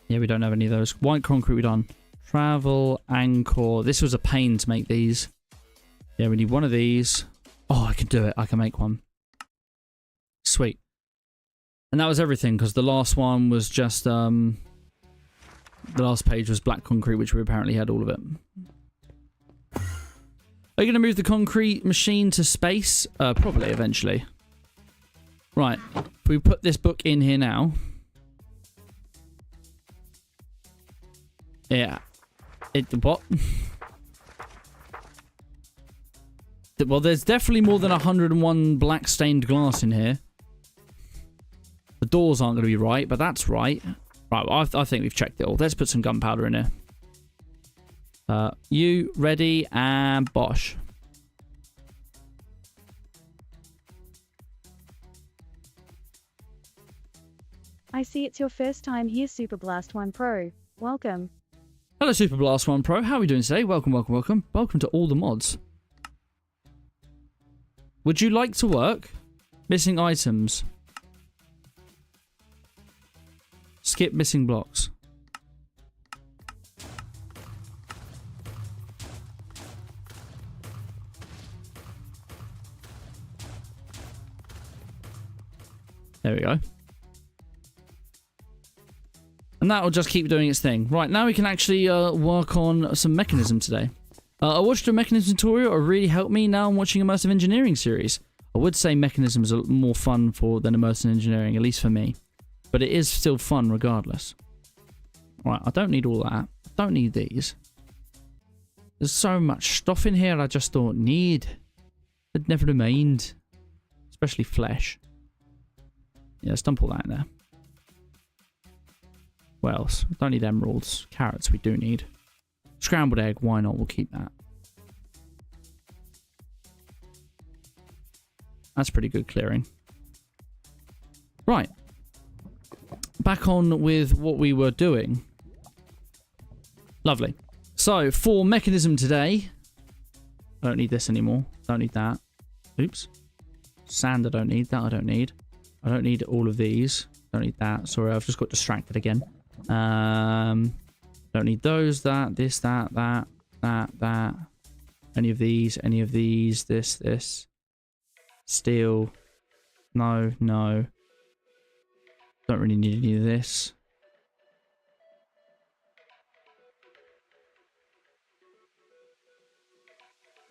Yeah, we don't have any of those. White concrete we done. Travel anchor. This was a pain to make these. Yeah, we need 1 of these. Oh, I can do it. I can make one. Sweet. And that was everything, because the last one was just, the last page was black concrete, which we apparently had all of it. Are you going to move the concrete machine to space? Probably, eventually. Right. If we put this book in here now. Yeah. What? Well, there's definitely more than 101 black stained glass in here. The doors aren't going to be right, but that's right. Right, well, I think we've checked it all. Let's put some gunpowder in here. You, ready, and bosh. I see it's your first time here, Super Blast 1 Pro. Welcome. Hello, Super Blast One Pro. How are we doing today? Welcome, welcome, welcome. Welcome to all the mods. Would you like to work? Missing items. Skip missing blocks. There we go. And that will just keep doing its thing. Right, now we can actually work on some mechanism today. I watched a mechanism tutorial. It really helped me. Now I'm watching immersive engineering series. I would say mechanism is more fun than immersive engineering, at least for me. But it is still fun regardless. Right, I don't need all that. I don't need these. There's so much stuff in here I just don't need. But never mind. Especially flesh. Yeah, let's dump all that in there. What else? Don't need emeralds. Carrots we do need. Scrambled egg, why not? We'll keep that. That's pretty good clearing. Right. Back on with what we were doing. Lovely. So, for mechanism today... I don't need this anymore. Don't need that. Oops. Sand I don't need. That I don't need. I don't need all of these. Don't need that. Sorry, I've just got distracted again. Don't need those, that, this, that. Any of these, this. Steel. No. Don't really need any of this.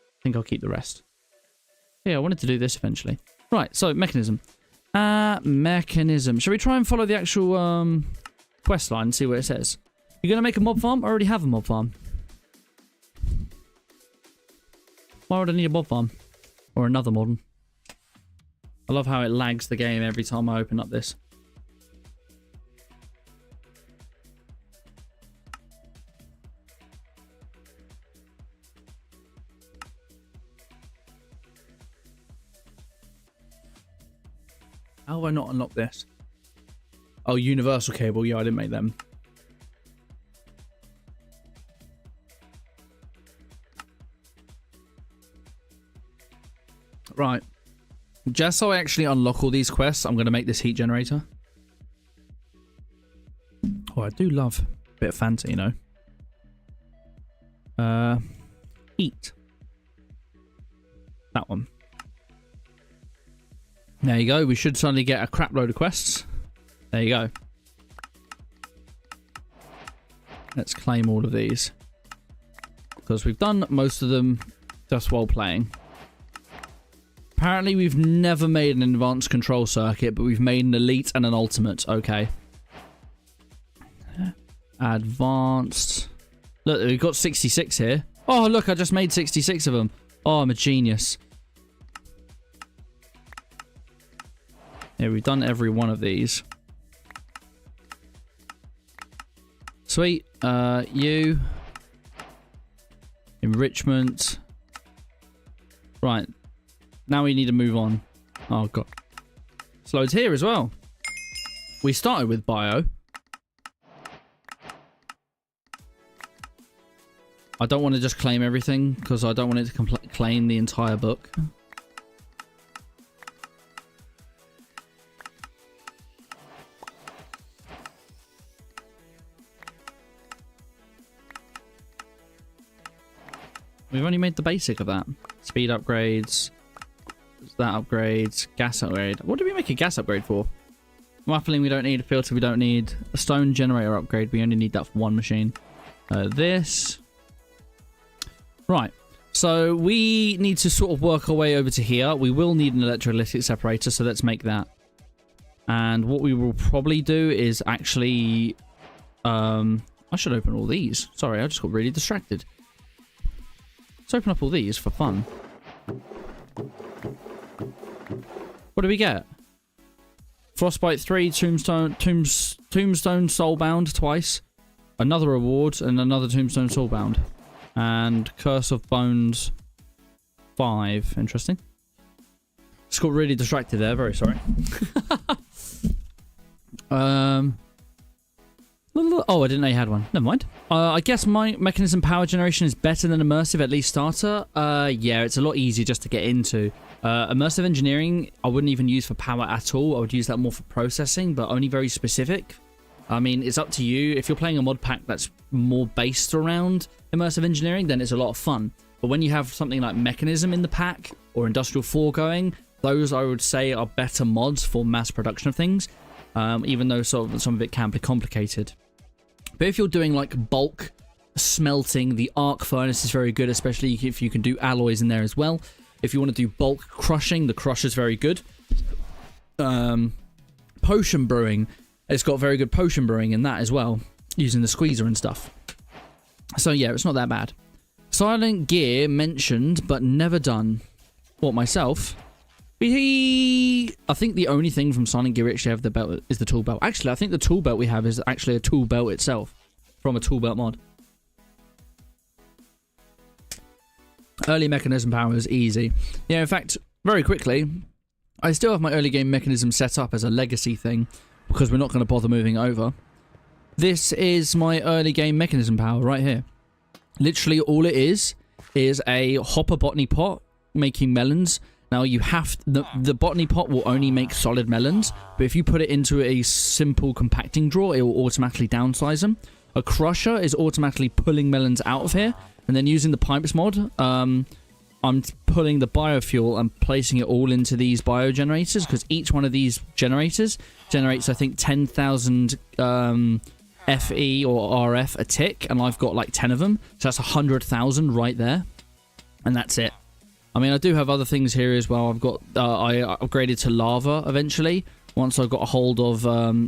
I think I'll keep the rest. Yeah, I wanted to do this eventually. Right, so mechanism. Mechanism. Shall we try and follow the actual quest line and see what it says? You're going to make a mob farm? I already have a mob farm. Why would I need a mob farm? Or another modern? I love how it lags the game every time I open up this. How have I not unlocked this? Oh, universal cable. Yeah, I didn't make them. Right. Just so I actually unlock all these quests, I'm going to make this heat generator. Oh, I do love a bit of Fanta, you know. Heat. That one. There you go. We should suddenly get a crap load of quests. There you go. Let's claim all of these. Because we've done most of them just while playing. Apparently we've never made an advanced control circuit, but we've made an elite and an ultimate. Okay. Advanced. Look, we've got 66 here. Oh, look, I just made 66 of them. Oh, I'm a genius. Yeah, we've done every one of these. Sweet. You. Enrichment. Right. Now we need to move on. Oh, God. It's loads here as well. We started with bio. I don't want to just claim everything because I don't want it to claim the entire book. We've only made the basic of that. Speed upgrades. That upgrades. Gas upgrade. What did we make a gas upgrade for? Muffling we don't need. A filter we don't need. A stone generator upgrade. We only need that for one machine. This. Right. So we need to sort of work our way over to here. We will need an electrolytic separator. So let's make that. And what we will probably do is actually... I should open all these. Sorry, I just got really distracted. Let's open up all these for fun. What do we get? Frostbite 3, Tombstone Soulbound twice. Another reward and another Tombstone Soulbound. And Curse of Bones 5. Interesting. Just got really distracted there. Very sorry. Oh, I didn't know you had one. Never mind. I guess my Mechanism Power generation is better than Immersive, at least starter. Yeah, it's a lot easier just to get into. Immersive engineering, I wouldn't even use for power at all. I would use that more for processing, but only very specific. I mean, it's up to you. If you're playing a mod pack that's more based around immersive engineering, then it's a lot of fun. But when you have something like Mechanism in the pack or Industrial 4 going, those I would say are better mods for mass production of things, even though some of it can be complicated. But if you're doing like bulk smelting, the arc furnace is very good, especially if you can do alloys in there as well. If you want to do bulk crushing, the crusher is very good. Potion brewing, it's got very good potion brewing in that as well, using the squeezer and stuff. So yeah, it's not that bad. Silent gear mentioned, but never done. What, myself? I think the only thing from Silent Gear we actually have the belt is the tool belt. Actually, I think the tool belt we have is actually a tool belt itself from a tool belt mod. Early Mechanism Power is easy. Yeah, in fact, very quickly, I still have my early game mechanism set up as a legacy thing because we're not going to bother moving over. This is my early game Mechanism Power right here. Literally all it is a hopper botany pot making melons. Now you have the botany pot will only make solid melons, but if you put it into a simple compacting drawer, it will automatically downsize them. A crusher is automatically pulling melons out of here, and then using the pipes mod, I'm pulling the biofuel and placing it all into these biogenerators, because each one of these generators generates, I think, 10,000 FE or RF a tick, and I've got like 10 of them, so that's 100,000 right there, and that's it. I mean, I do have other things here as well. I've got I upgraded to lava eventually. Once I got a hold of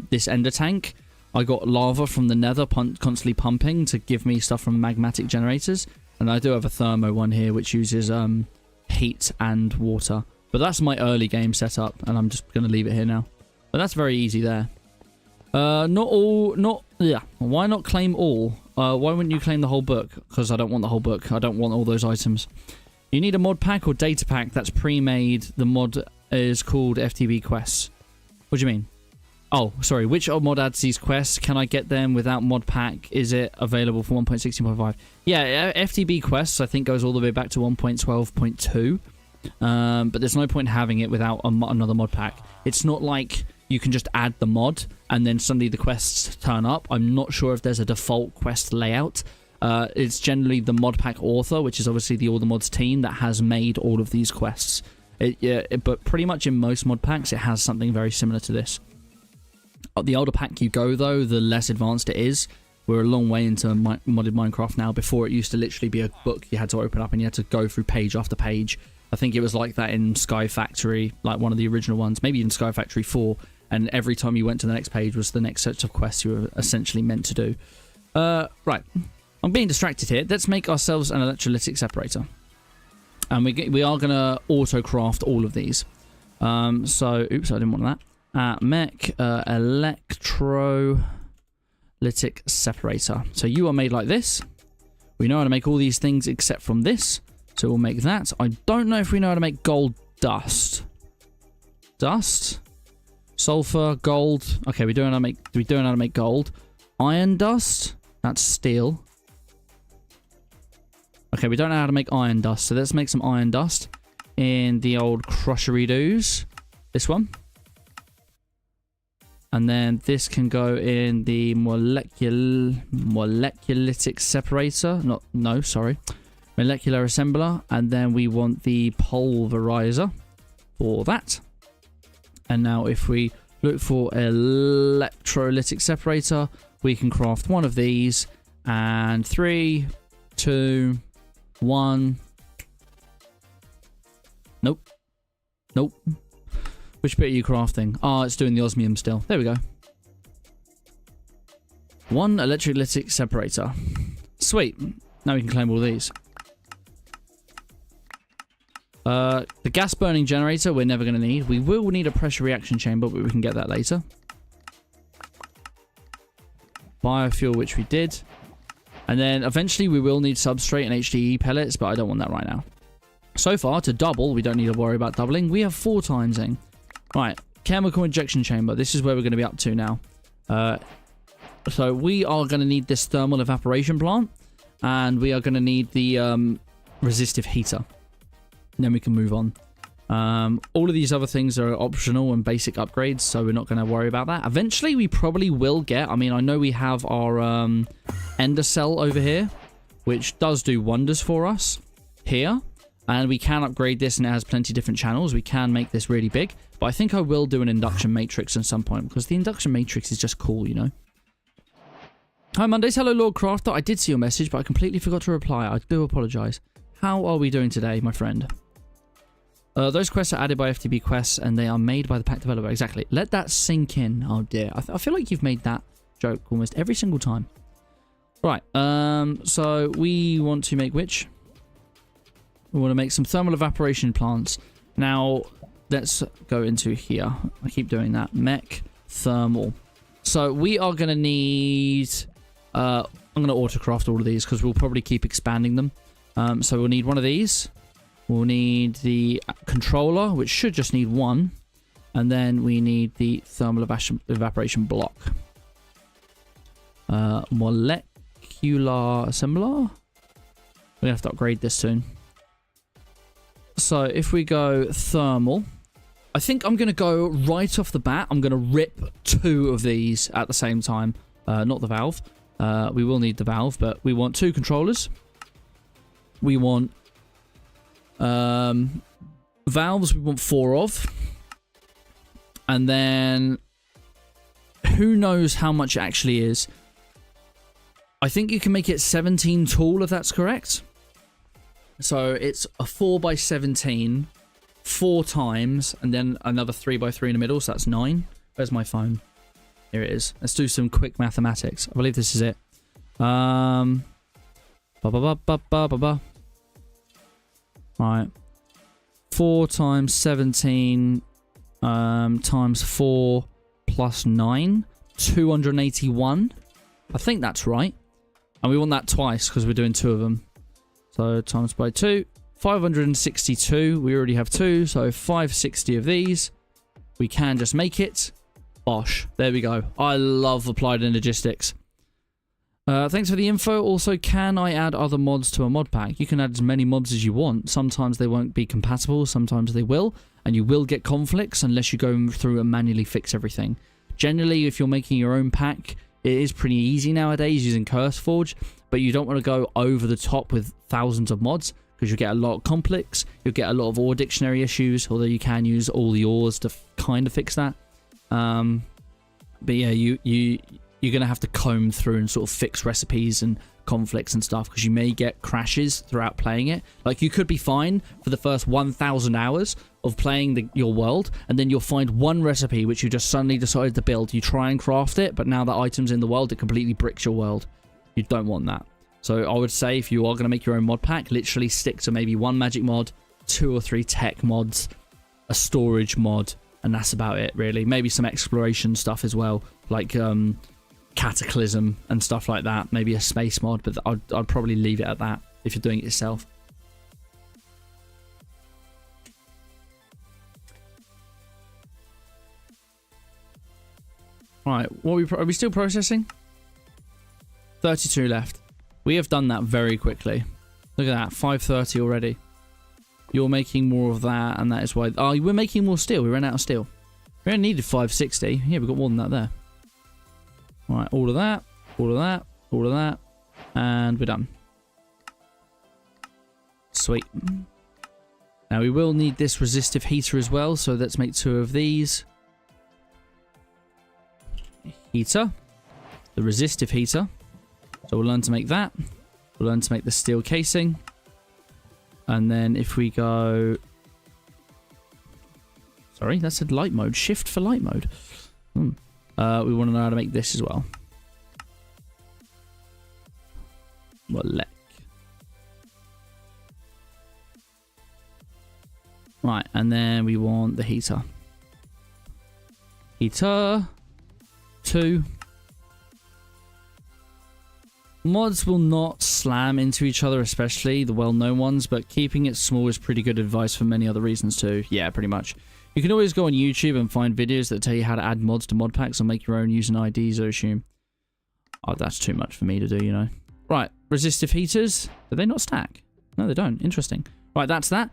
this ender tank, I got lava from the nether constantly pumping to give me stuff from magmatic generators. And I do have a thermo one here which uses heat and water. But that's my early game setup, and I'm just going to leave it here now. But that's very easy there. Why not claim all? Why wouldn't you claim the whole book? Because I don't want the whole book. I don't want all those items. You need a mod pack or data pack that's pre-made. The mod is called FTB quests. What do you mean? Oh, sorry. Which mod adds these quests? Can I get them without mod pack? Is it available for 1.16.5? Yeah, FTB quests I think goes all the way back to 1.12.2. But there's no point having it without another mod pack. It's not like you can just add the mod and then suddenly the quests turn up. I'm not sure if there's a default quest layout. It's generally the mod pack author, which is obviously the All the Mods team that has made all of these quests. But pretty much in most mod packs, it has something very similar to this. The older pack you go, though, the less advanced it is. We're a long way into modded Minecraft now. Before, it used to literally be a book you had to open up and you had to go through page after page. I think it was like that in Sky Factory, like one of the original ones, maybe in Sky Factory 4. And every time you went to the next page was the next set of quests you were essentially meant to do. Right. I'm being distracted here. Let's make ourselves an electrolytic separator. And we are going to auto-craft all of these. Oops, I didn't want that. Electrolytic separator. So you are made like this. We know how to make all these things except from this. So we'll make that. I don't know if we know how to make gold dust. Dust? Sulfur, gold. Okay, we don't know how to make gold. Iron dust. That's steel. Okay, we don't know how to make iron dust, so let's make some iron dust in the old crushery-doos. This one. And then this can go in the moleculytic separator. Molecular assembler. And then we want the pulverizer for that. And now if we look for electrolytic separator, we can craft one of these. And 3, 2... 1. Nope. Which bit are you crafting? It's doing the osmium still. There we go. 1 electrolytic separator. Sweet. Now we can claim all these. The gas burning generator we're never going to need. We will need a pressure reaction chamber, but we can get that later. Biofuel, which we did. And then eventually we will need substrate and HDE pellets, but I don't want that right now. So far, to double, we don't need to worry about doubling. We have 4 timesing. Right, chemical injection chamber. This is where we're going to be up to now. So we are going to need this thermal evaporation plant, and we are going to need the resistive heater. And then we can move on. All of these other things are optional and basic upgrades, so we're not going to worry about that. Eventually, we probably will get... I mean, I know we have our ender cell over here, which does do wonders for us here. And we can upgrade this, and it has plenty of different channels. We can make this really big. But I think I will do an induction matrix at some point, because the induction matrix is just cool, you know. Hi, Mondays. Hello, Lord Crafter. I did see your message, but I completely forgot to reply. I do apologize. How are we doing today, my friend? Those quests are added by FTB quests, and they are made by the pack developer. Exactly. Let that sink in. Oh, dear. I feel like you've made that joke almost every single time. Right. So we want to make which? We want to make some thermal evaporation plants. Now, let's go into here. I keep doing that. Mech thermal. So we are going to need... I'm going to autocraft all of these because we'll probably keep expanding them. So we'll need one of these. We'll need the controller, which should just need one. And then we need the thermal evaporation block. Molecular assembler. We have to upgrade this soon. So if we go thermal, I think I'm going to go right off the bat. I'm going to rip 2 of these at the same time. Not the valve. We will need the valve, but we want 2 controllers. We want valves. We want 4 of. And then who knows how much it actually is. I think you can make it 17 tall if that's correct. So it's a 4x17, 4 times, and then another 3x3 in the middle, so that's 9. Where's my phone? Here it is. Let's do some quick mathematics. I believe this is it. Right. 4 times 17 times 4 plus 9, 281. I think that's right. And we want that twice because we're doing 2 of them. So times by 2, 562. We already have 2, so 560 of these. We can just make it. Bosh. There we go. I love applied energistics. Thanks for the info. Also, can I add other mods to a mod pack? You can add as many mods as you want. Sometimes they won't be compatible, sometimes they will. And you will get conflicts unless you go through and manually fix everything. Generally, if you're making your own pack, it is pretty easy nowadays using CurseForge, but you don't want to go over the top with thousands of mods because you'll get a lot of conflicts, you'll get a lot of ore dictionary issues, although you can use all the ores to kind of fix that. But yeah, you're going to have to comb through and sort of fix recipes and conflicts and stuff because you may get crashes throughout playing it. Like, you could be fine for the first 1,000 hours of playing your world, and then you'll find one recipe which you just suddenly decided to build. You try and craft it, but now that item's in the world, it completely bricks your world. You don't want that. So I would say if you are going to make your own mod pack, literally stick to maybe 1 magic mod, 2 or 3 tech mods, a storage mod, and that's about it, really. Maybe some exploration stuff as well, like Cataclysm and stuff like that. Maybe a space mod, but I'd probably leave it at that if you're doing it yourself. Right, are we still processing? 32 left. We have done that very quickly. Look at that, 530 already. You're making more of that, and that is why... Oh, we're making more steel. We ran out of steel. We only needed 560. Yeah, we've got more than that there. Right, all of that, all of that, all of that, and we're done. Sweet. Now, we will need this resistive heater as well, so let's make 2 of these. Heater. The resistive heater. So we'll learn to make that. We'll learn to make the steel casing. And then if we go... Sorry, that said light mode. Shift for light mode. We want to know how to make this as well. Right, and then we want the heater. Heater. 2. Mods will not slam into each other, especially the well-known ones, but keeping it small is pretty good advice for many other reasons too. Yeah, pretty much. You can always go on YouTube and find videos that tell you how to add mods to mod packs or make your own using IDs, I assume. Oh, that's too much for me to do, you know. Right, resistive heaters. Do they not stack? No, they don't. Interesting. Right, that's that.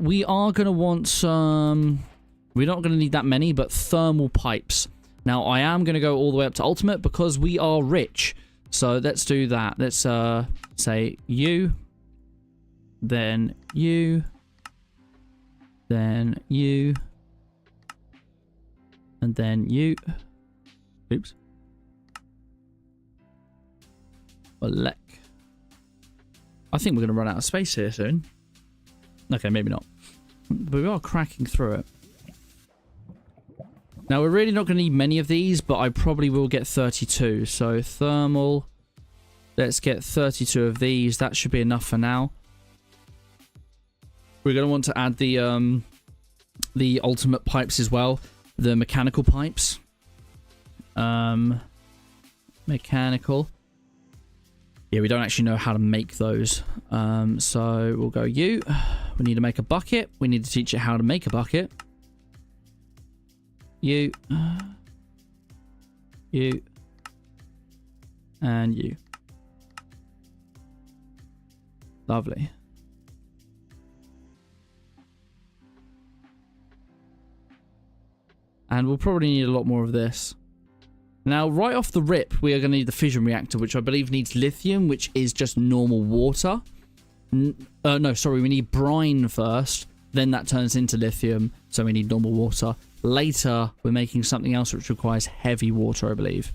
We are going to want some... We're not going to need that many, but thermal pipes. Now, I am going to go all the way up to ultimate because we are rich. So let's do that. Let's say you, then you, then you, and then you. Oops. Elec. I think we're going to run out of space here soon. Okay, maybe not. But we are cracking through it. Now, we're really not going to need many of these, but I probably will get 32. So, thermal. Let's get 32 of these. That should be enough for now. We're going to want to add the ultimate pipes as well. The mechanical pipes. Mechanical. Yeah, we don't actually know how to make those. So, we'll go you. We need to make a bucket. We need to teach it how to make a bucket. You, and you. Lovely. And we'll probably need a lot more of this. Now, right off the rip, we are going to need the fission reactor, which I believe needs lithium, which is just normal water. No, sorry, we need brine first. Then that turns into lithium, so we need normal water. Later, we're making something else which requires heavy water, I believe.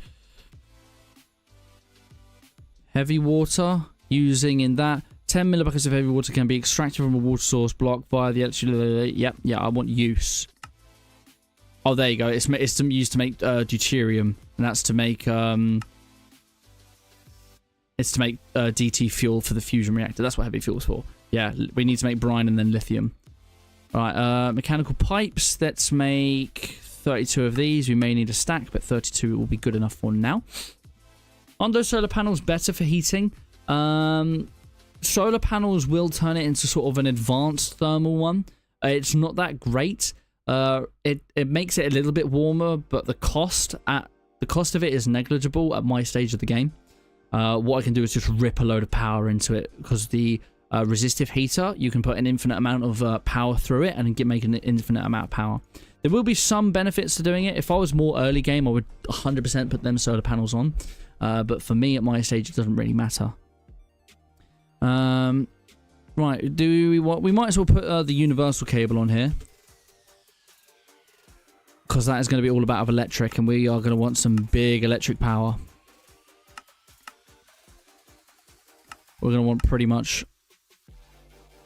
Heavy water, using in that 10 millibuckets of heavy water can be extracted from a water source block via the electric... Yep, yeah, I want use. Oh, there you go. It's used to make deuterium, and that's to make... It's to make DT fuel for the fusion reactor. That's what heavy fuel's for. Yeah, we need to make brine and then lithium. Alright, mechanical pipes. Let's make 32 of these. We may need a stack, but 32 will be good enough for now. Are those solar panels better for heating? Solar panels will turn it into sort of an advanced thermal one. It's not that great. It makes it a little bit warmer, but the cost of it is negligible at my stage of the game. What I can do is just rip a load of power into it, because the resistive heater, you can put an infinite amount of power through it and make an infinite amount of power. There will be some benefits to doing it. If I was more early game, I would 100% put them solar panels on. But for me, at my stage, it doesn't really matter. Right, we might as well put the universal cable on here, because that is going to be all about electric, and we are going to want some big electric power. We're going to want pretty much...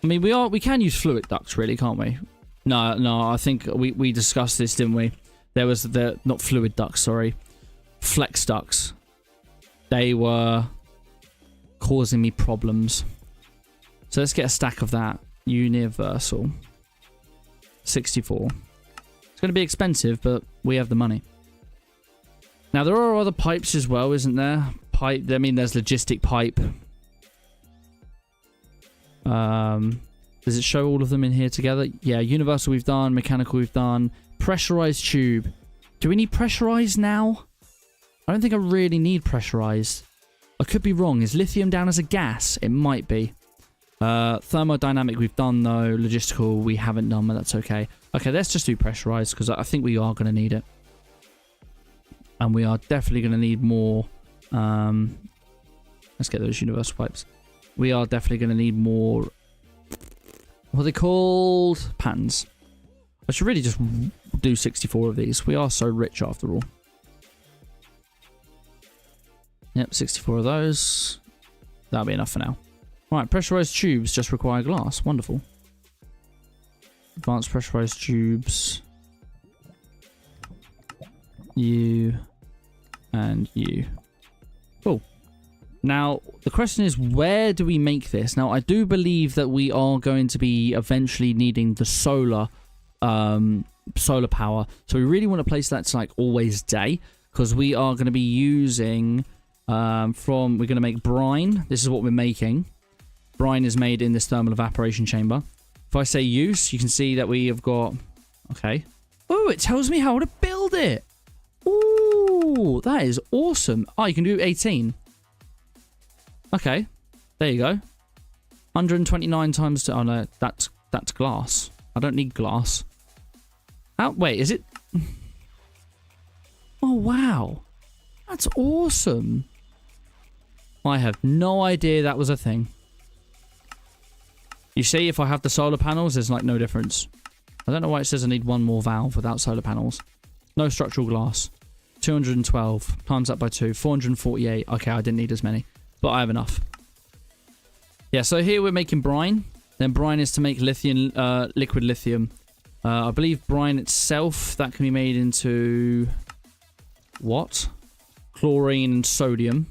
I mean, we can use fluid ducts, really, can't we? No, I think we discussed this, didn't we? There was not fluid ducts, sorry. Flex ducts. They were causing me problems. So let's get a stack of that. Universal. 64. It's going to be expensive, but we have the money. Now, there are other pipes as well, isn't there? I mean, there's logistic pipe. Does it show all of them in here together? Yeah, universal we've done, mechanical we've done, pressurized tube. Do we need pressurized now? I don't think I really need pressurized. I could be wrong. Is lithium down as a gas? It might be. Thermodynamic we've done though. Logistical we haven't done, but that's okay. Okay, let's just do pressurized, because I think we are going to need it. And we are definitely going to need more. Let's get those universal pipes. We are definitely going to need more... What are they called? Patterns. I should really just do 64 of these. We are so rich after all. Yep, 64 of those. That'll be enough for now. Right, pressurized tubes just require glass. Wonderful. Advanced pressurized tubes. You. And you. Cool. Now, the question is, where do we make this? Now, I do believe that we are going to be eventually needing the solar power. So we really want a place that's like always day, because we are going to be using we're going to make brine. This is what we're making. Brine is made in this thermal evaporation chamber. If I say use, you can see that we have got... Okay. Oh, it tells me how to build it. Ooh. Oh, that is awesome. Oh, you can do 18. Okay. There you go. 129 times... Oh, no. That's glass. I don't need glass. Oh, wait. Is it... Oh, wow. That's awesome. I have no idea that was a thing. You see, if I have the solar panels, there's like no difference. I don't know why it says I need one more valve without solar panels. No structural glass. 212 times that by 2. 448. Okay, I didn't need as many, but I have enough. Yeah, so here we're making brine. Then brine is to make lithium, liquid lithium. I believe brine itself, that can be made into... What? Chlorine and sodium.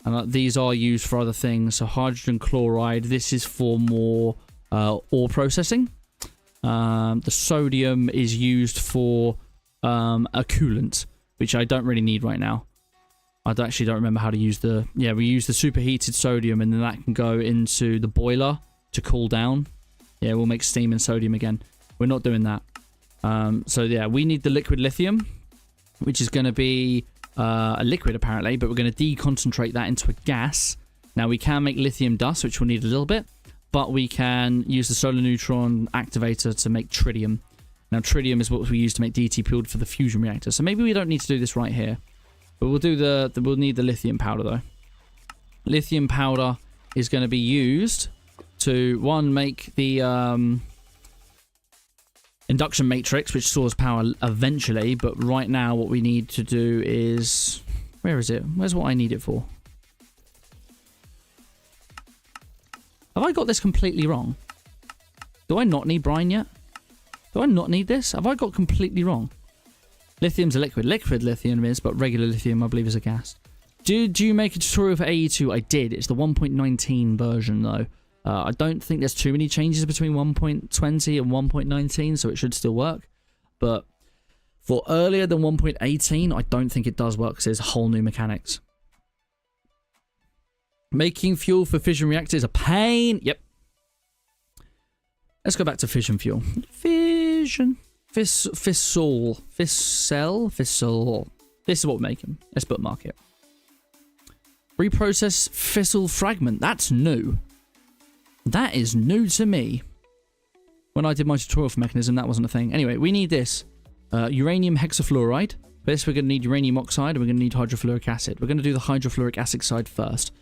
And these are used for other things. So hydrogen chloride, this is for more ore processing. The sodium is used for a coolant, which I don't really need right now. I actually don't remember how to use the... Yeah, we use the superheated sodium, and then that can go into the boiler to cool down. Yeah, we'll make steam and sodium again. We're not doing that. So yeah, we need the liquid lithium, which is going to be a liquid apparently, but we're going to deconcentrate that into a gas. Now we can make lithium dust, which we'll need a little bit, but we can use the solar neutron activator to make tritium. Now tritium is what we use to make DT fuel for the fusion reactor. So maybe we don't need to do this right here, but we'll do we'll need the lithium powder though. Lithium powder is going to be used to make the induction matrix, which stores power eventually, but right now what we need to do is... Where is it? Where's what I need it for? Have I got this completely wrong? Do I not need brine yet? Do I not need this? Have I got completely wrong? Lithium's a liquid. Liquid lithium is, but regular lithium I believe is a gas. Did you make a tutorial for AE2? I did. It's the 1.19 version though. I don't think there's too many changes between 1.20 and 1.19, so it should still work. But for earlier than 1.18, I don't think it does work because there's whole new mechanics. Making fuel for fission reactors is a pain. Yep. Let's go back to fission fuel. Fission. Fissile. Fissile. This is what we're making. Let's bookmark it. Reprocess fissile fragment. That's new. That is new to me. When I did my tutorial for Mekanism, that wasn't a thing. Anyway, we need this. Uranium hexafluoride. For this, we're going to need uranium oxide, and we're going to need hydrofluoric acid. We're going to do the hydrofluoric acid side first.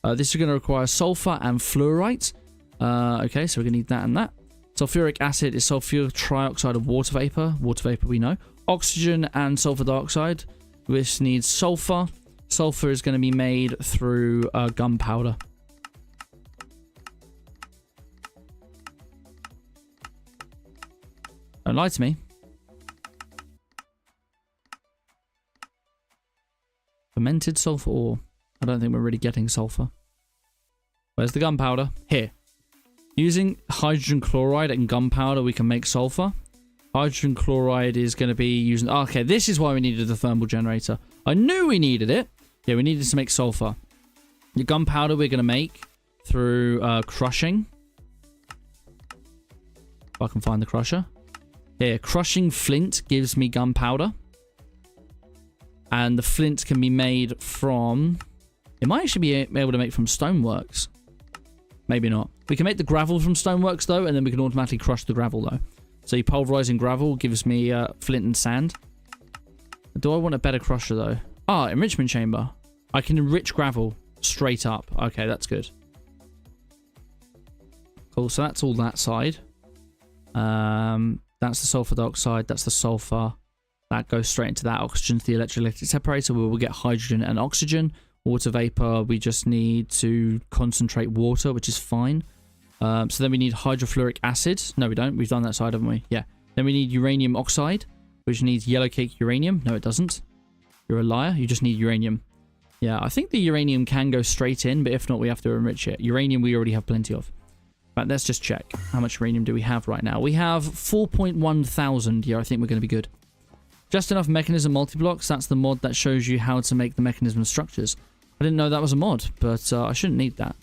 This is going to require sulfur and fluorite. Okay, so we're going to need that and that. Sulfuric acid is sulfur trioxide of water vapor. Water vapor, we know. Oxygen and sulfur dioxide. This needs sulfur. Sulfur is going to be made through gunpowder. Don't lie to me. Fermented sulfur ore. I don't think we're really getting sulfur. Where's the gunpowder? Here. Using hydrogen chloride and gunpowder, we can make sulfur. Hydrogen chloride is going to be using... Okay, this is why we needed the thermal generator. I knew we needed it. Yeah, we needed to make sulfur. The gunpowder we're going to make through crushing. If I can find the crusher. Here, crushing flint gives me gunpowder. And the flint can be made from... It might actually be able to make from stoneworks. Maybe not. We can make the gravel from stoneworks, though, and then we can automatically crush the gravel, though. So pulverizing gravel gives me flint and sand. Do I want a better crusher, though? Ah, enrichment chamber. I can enrich gravel straight up. Okay, that's good. Cool, so that's all that side. That's the sulfur dioxide. That's the sulfur. That goes straight into that. Oxygen to the electrolytic separator where we'll get hydrogen and oxygen. Water vapor, we just need to concentrate water, which is fine. So then we need hydrofluoric acid. No, we don't. We've done that side, haven't we? Yeah. Then we need uranium oxide, which needs yellow cake uranium. No, it doesn't. You're a liar. You just need uranium. Yeah, I think the uranium can go straight in, but if not, we have to enrich it. Uranium we already have plenty of. But let's just check. How much uranium do we have right now? We have 4.1 thousand. Yeah, I think we're going to be good. Just enough mechanism multi-blocks. That's the mod that shows you how to make the mechanism structures. I didn't know that was a mod, but I shouldn't need that.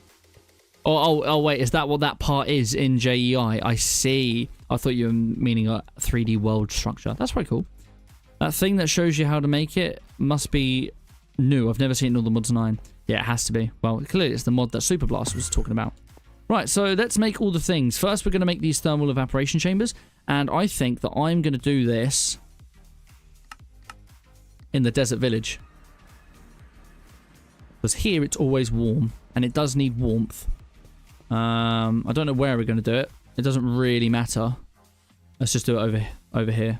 Oh, wait. Is that what that part is in JEI? I see. I thought you were meaning a 3D world structure. That's pretty cool. That thing that shows you how to make it must be new. I've never seen it in all the mods 9. Yeah, it has to be. Well, clearly it's the mod that Super Blast was talking about. Right, so let's make all the things. First, we're going to make these thermal evaporation chambers. And I think that I'm going to do this in the desert village. Because here it's always warm. And it does need warmth. I don't know where we're going to do it. It doesn't really matter. Let's just do it over here.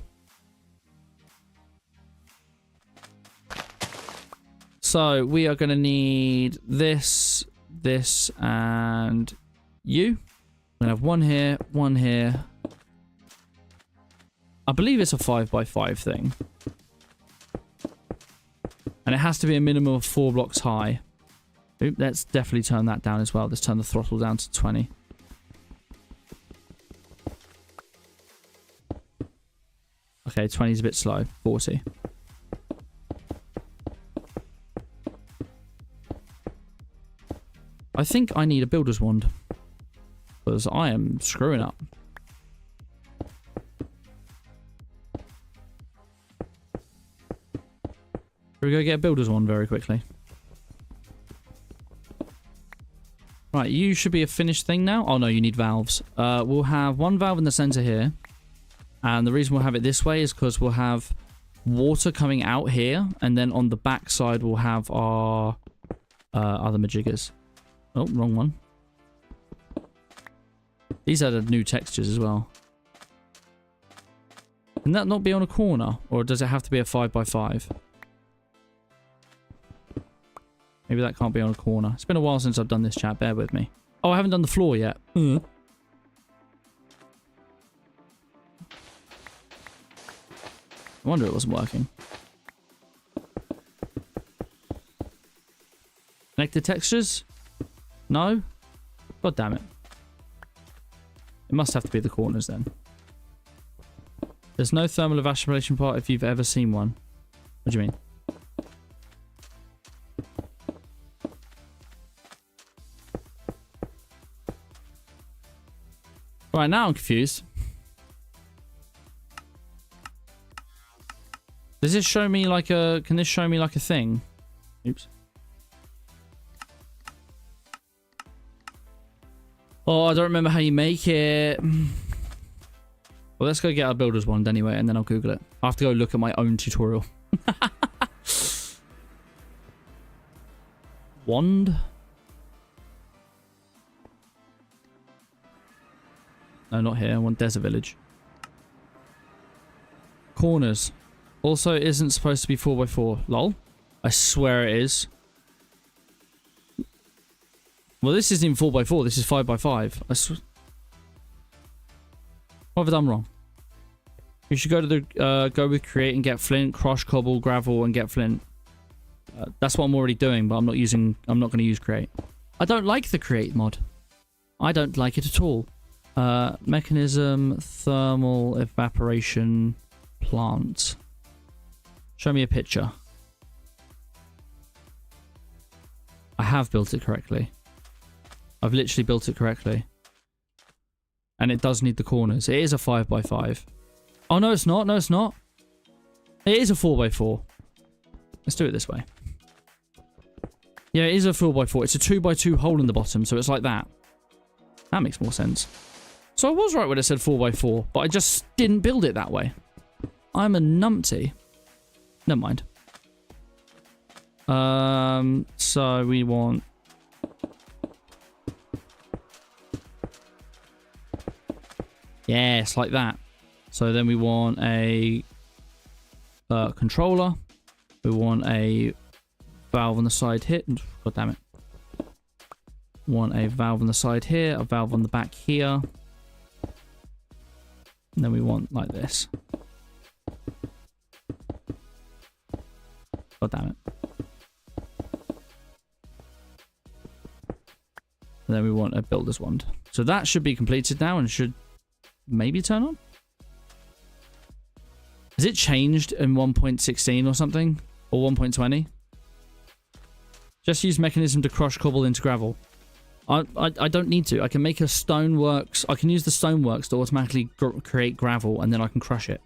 So we are going to need this, and you. We're going to have one here, one here. I believe it's a 5x5 thing. And it has to be a minimum of 4 blocks high. Oop, let's definitely turn that down as well. Let's turn the throttle down to 20. Okay, 20 is a bit slow. 40. I think I need a builder's wand. Because I am screwing up. Should we go get a builder's wand very quickly? Right, you should be a finished thing now. Oh no, you need valves. We'll have one valve in the center here. And the reason we'll have it this way is because we'll have water coming out here. And then on the back side, we'll have our other majiggers. Oh, wrong one. These are the new textures as well. Can that not be on a corner? Or does it have to be a 5x5? Maybe that can't be on a corner. It's been a while since I've done this, chat. Bear with me. Oh, I haven't done the floor yet. I wonder it wasn't working. Connected textures? No? God damn it. It must have to be the corners then. There's no thermal evaporation part if you've ever seen one. What do you mean? Right, now I'm confused. Does this show me like a... Can this show me like a thing? Oops. Oh, I don't remember how you make it. Well, let's go get our builder's wand anyway, and then I'll Google it. I have to go look at my own tutorial. Wand? No, not here. I want Desert Village. Corners. Also, it isn't supposed to be 4x4. Lol. I swear it is. Well, this isn't even 4x4. This is 5x5. What have I done wrong? You should go to the go with create and get flint, crush, cobble, gravel, and get flint. That's what I'm already doing, but I'm not going to use create. I don't like the create mod. I don't like it at all. Mechanism thermal evaporation plant. Show me a picture. I have built it correctly. I've literally built it correctly. And it does need the corners. It is a 5x5. Oh, no, it's not. No, it's not. It is a 4x4. Let's do it this way. Yeah, it is a 4x4. It's a 2x2 hole in the bottom, so it's like that. That makes more sense. So I was right when I said 4x4, but I just didn't build it that way. I'm a numpty. Never mind. So we want... Yes, like that. So then we want a controller. We want a valve on the side here. God damn it. Want a valve on the side here, a valve on the back here. And then we want like this. God damn it. And then we want a builder's wand. So that should be completed now and should maybe turn on. Has it changed in 1.16 or something? Or 1.20? Just use mechanism to crush cobble into gravel. I don't need to. I can make a stoneworks. I can use the stoneworks to automatically create gravel and then I can crush it.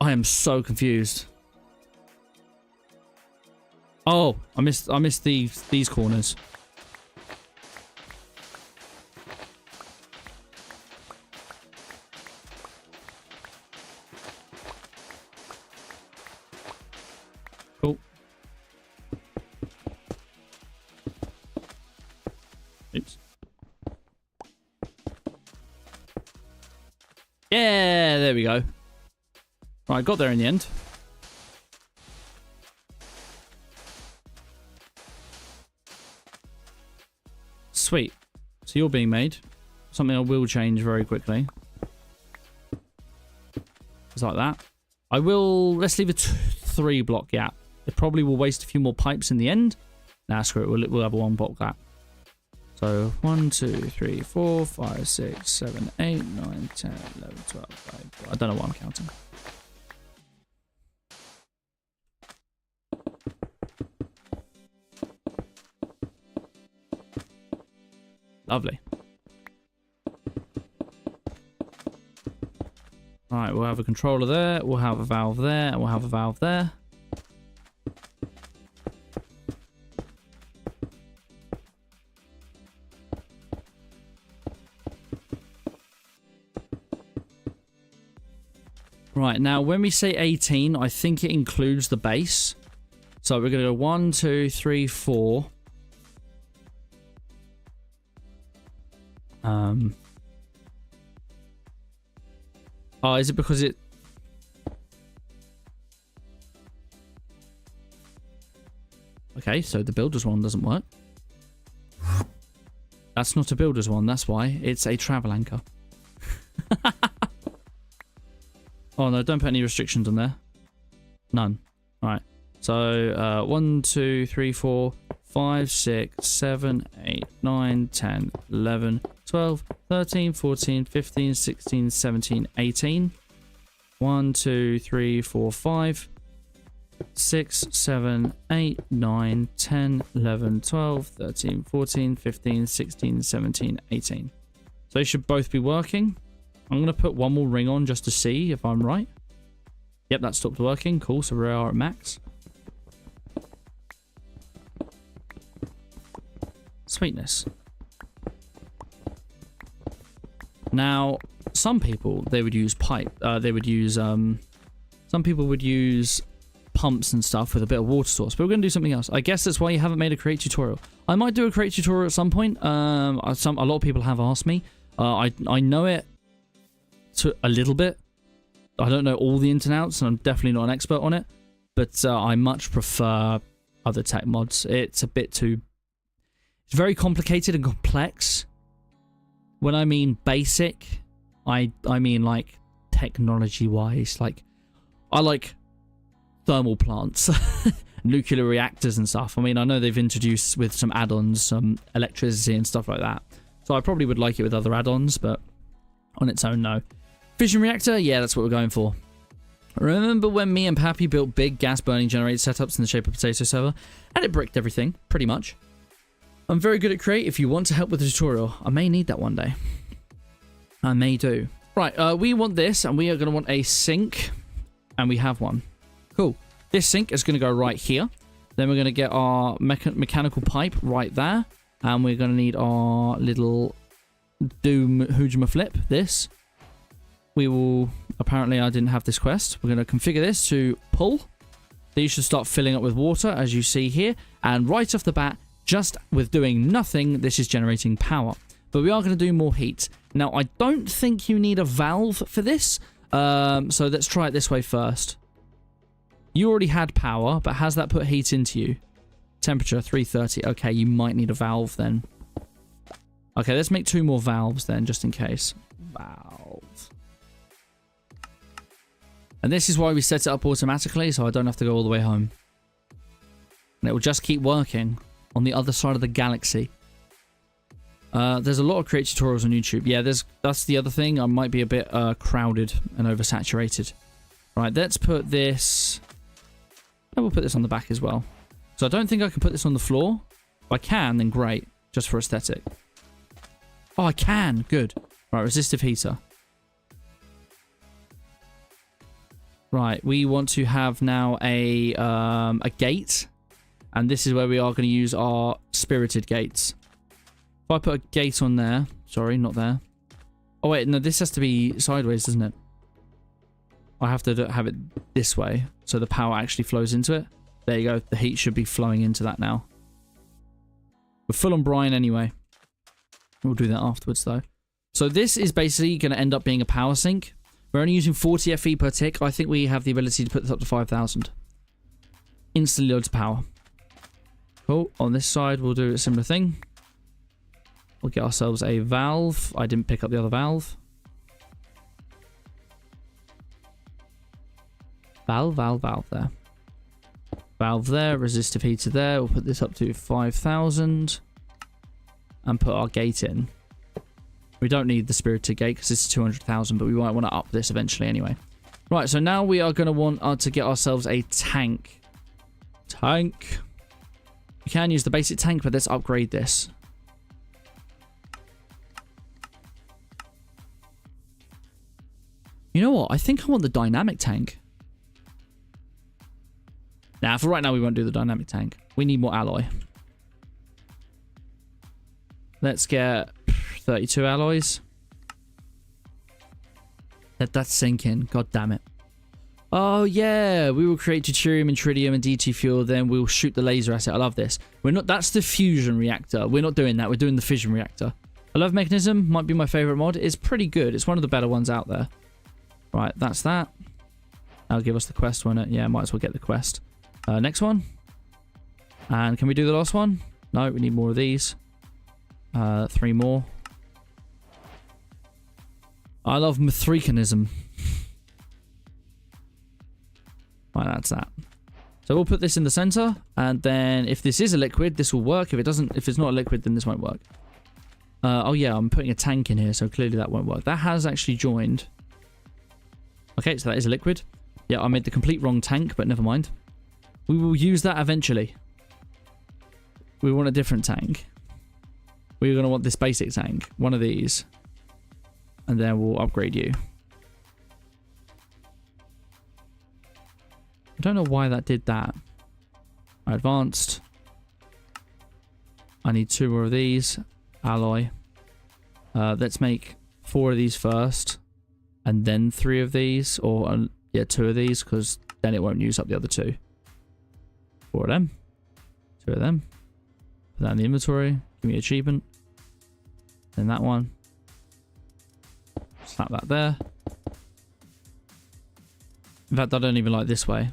I am so confused. Oh, I missed these corners. Cool. Oops. Yeah, there we go. Right, got there in the end. Sweet. So you're being made. Something I will change very quickly. Just like that. I will... Let's leave a 3 block gap. It probably will waste a few more pipes in the end. Nah, screw it. We'll have a 1 block gap. So 1, 2, 3, 4, 5, 6, 7, 8, 9, 10, 11, 12, 13. I don't know what I'm counting. Lovely. Alright, we'll have a controller there, we'll have a valve there, and we'll have a valve there. Right, now when we say 18, I think it includes the base. So we're going to go 1, 2, 3, 4. Oh, is it because it... Okay, so the builder's one doesn't work. That's not a builder's one, that's why. It's a travel anchor. Oh no, don't put any restrictions on there. None. Alright. So, 1, 2, 3, 4, 5, 6, 7, 8, 9, 10, 11, 12, 13, 14, 15, 16, 17, 18. 1, 2, 3, 4, 5, 6, 7, 8, 9, 10, 11, 12, 13, 14, 15, 16, 17, 18. So they should both be working. I'm going to put one more ring on just to see if I'm right. Yep, that stopped working. Cool, so we are at max. Sweetness. Now, some people, they would use pipe. Some people would use pumps and stuff with a bit of water source, but we're going to do something else. I guess that's why you haven't made a create tutorial. I might do a create tutorial at some point. A lot of people have asked me. I know it to a little bit. I don't know all the ins and outs, and I'm definitely not an expert on it, but I much prefer other tech mods. It's a bit too... It's very complicated and complex. When I mean basic, I mean like technology-wise. Like, I like thermal plants, nuclear reactors and stuff. I mean, I know they've introduced with some add-ons, some electricity and stuff like that. So I probably would like it with other add-ons, but on its own, no. Fission reactor? Yeah, that's what we're going for. Remember when me and Pappy built big gas-burning generator setups in the shape of potato server? And it bricked everything, pretty much. I'm very good at create. If you want to help with the tutorial, I may need that one day. I may do. Right, we want this, and we are going to want a sink, and we have one. Cool. This sink is going to go right here. Then we're going to get our mechanical pipe right there, and we're going to need our little Doom Hoojima flip, this. We will... Apparently, I didn't have this quest. We're going to configure this to pull. These should start filling up with water, as you see here. And right off the bat, just with doing nothing, this is generating power. But we are going to do more heat. Now, I don't think you need a valve for this. So let's try it this way first. You already had power, but has that put heat into you? Temperature, 330. Okay, you might need a valve then. Okay, let's make 2 more valves then, just in case. Valve. And this is why we set it up automatically, so I don't have to go all the way home. And it will just keep working on the other side of the galaxy. There's a lot of create tutorials on YouTube. Yeah, that's the other thing. I might be a bit crowded and oversaturated. Right, let's put this... I will put this on the back as well. So I don't think I can put this on the floor. If I can, then great. Just for aesthetic. Oh, I can. Good. Right, resistive heater. Right, we want to have now a gate. And this is where we are going to use our spirited gates. If I put a gate on there... Sorry, not there. Oh, wait, no, this has to be sideways, doesn't it? I have to have it this way, so the power actually flows into it. There you go. The heat should be flowing into that now. We're full on brine anyway. We'll do that afterwards, though. So this is basically going to end up being a power sink. We're only using 40 FE per tick. I think we have the ability to put this up to 5,000. Instantly loads of power. Cool. On this side, we'll do a similar thing. We'll get ourselves a valve. I didn't pick up the other valve. Valve there. Valve there. Resistive heater there. We'll put this up to 5,000. And put our gate in. We don't need the spirited gate because this is 200,000, but we might want to up this eventually anyway. Right, so now we are going to want to get ourselves a tank. We can use the basic tank, but let's upgrade this. You know what? I think I want the dynamic tank. Nah, for right now, we won't do the dynamic tank. We need more alloy. Let's get 32 alloys. Let that sink in. God damn it. Oh, yeah. We will create deuterium and tritium and DT fuel. Then we'll shoot the laser at it. I love this. We're not... That's the fusion reactor. We're not doing that. We're doing the fission reactor. I love Mechanism. Might be my favorite mod. It's pretty good. It's one of the better ones out there. Right, that's that. That'll give us the quest, won't it? Yeah, might as well get the quest. Next one. And can we do the last one? No, we need more of these. 3 more. I love Mekanism. Right, that's that. So we'll put this in the center, and then if this is a liquid, this will work. If it doesn't, if it's not a liquid, then this won't work. Oh yeah, I'm putting a tank in here, so clearly that won't work. That has actually joined. Okay, so that is a liquid. Yeah, I made the complete wrong tank, but never mind. We will use that eventually. We want a different tank. We're going to want this basic tank. One of these. And then we'll upgrade you. I don't know why that did that. Advanced. I need 2 more of these. Alloy. Let's make 4 of these first. And then 3 of these. Or, yeah, 2 of these. Because then it won't use up the other 2. 4 of them. 2 of them. Put that in the inventory. Give me achievement. Then that one. Slap that there. In fact, I don't even like this way.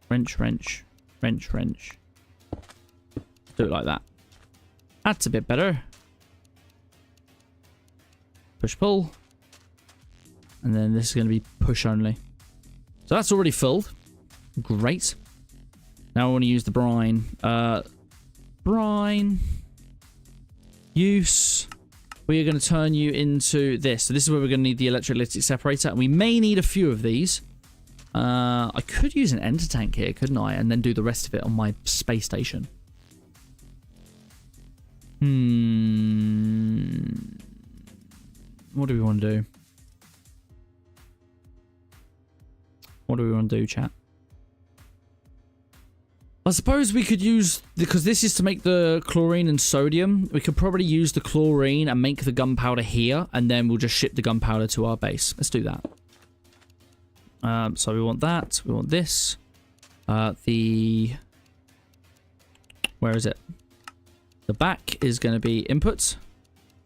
Wrench, wrench. Wrench, wrench. Do it like that. That's a bit better. Push, pull. And then this is going to be push only. So that's already filled. Great. Now I want to use the brine. Brine. Use. We are going to turn you into this. So this is where we're going to need the electrolytic separator. And we may need a few of these. I could use an ender tank here, couldn't I? And then do the rest of it on my space station. What do we want to do? What do we want to do, chat? I suppose we could use, because this is to make the chlorine and sodium, we could probably use the chlorine and make the gunpowder here, and then we'll just ship the gunpowder to our base. Let's do that. So we want that. We want this. Where is it? The back is going to be input.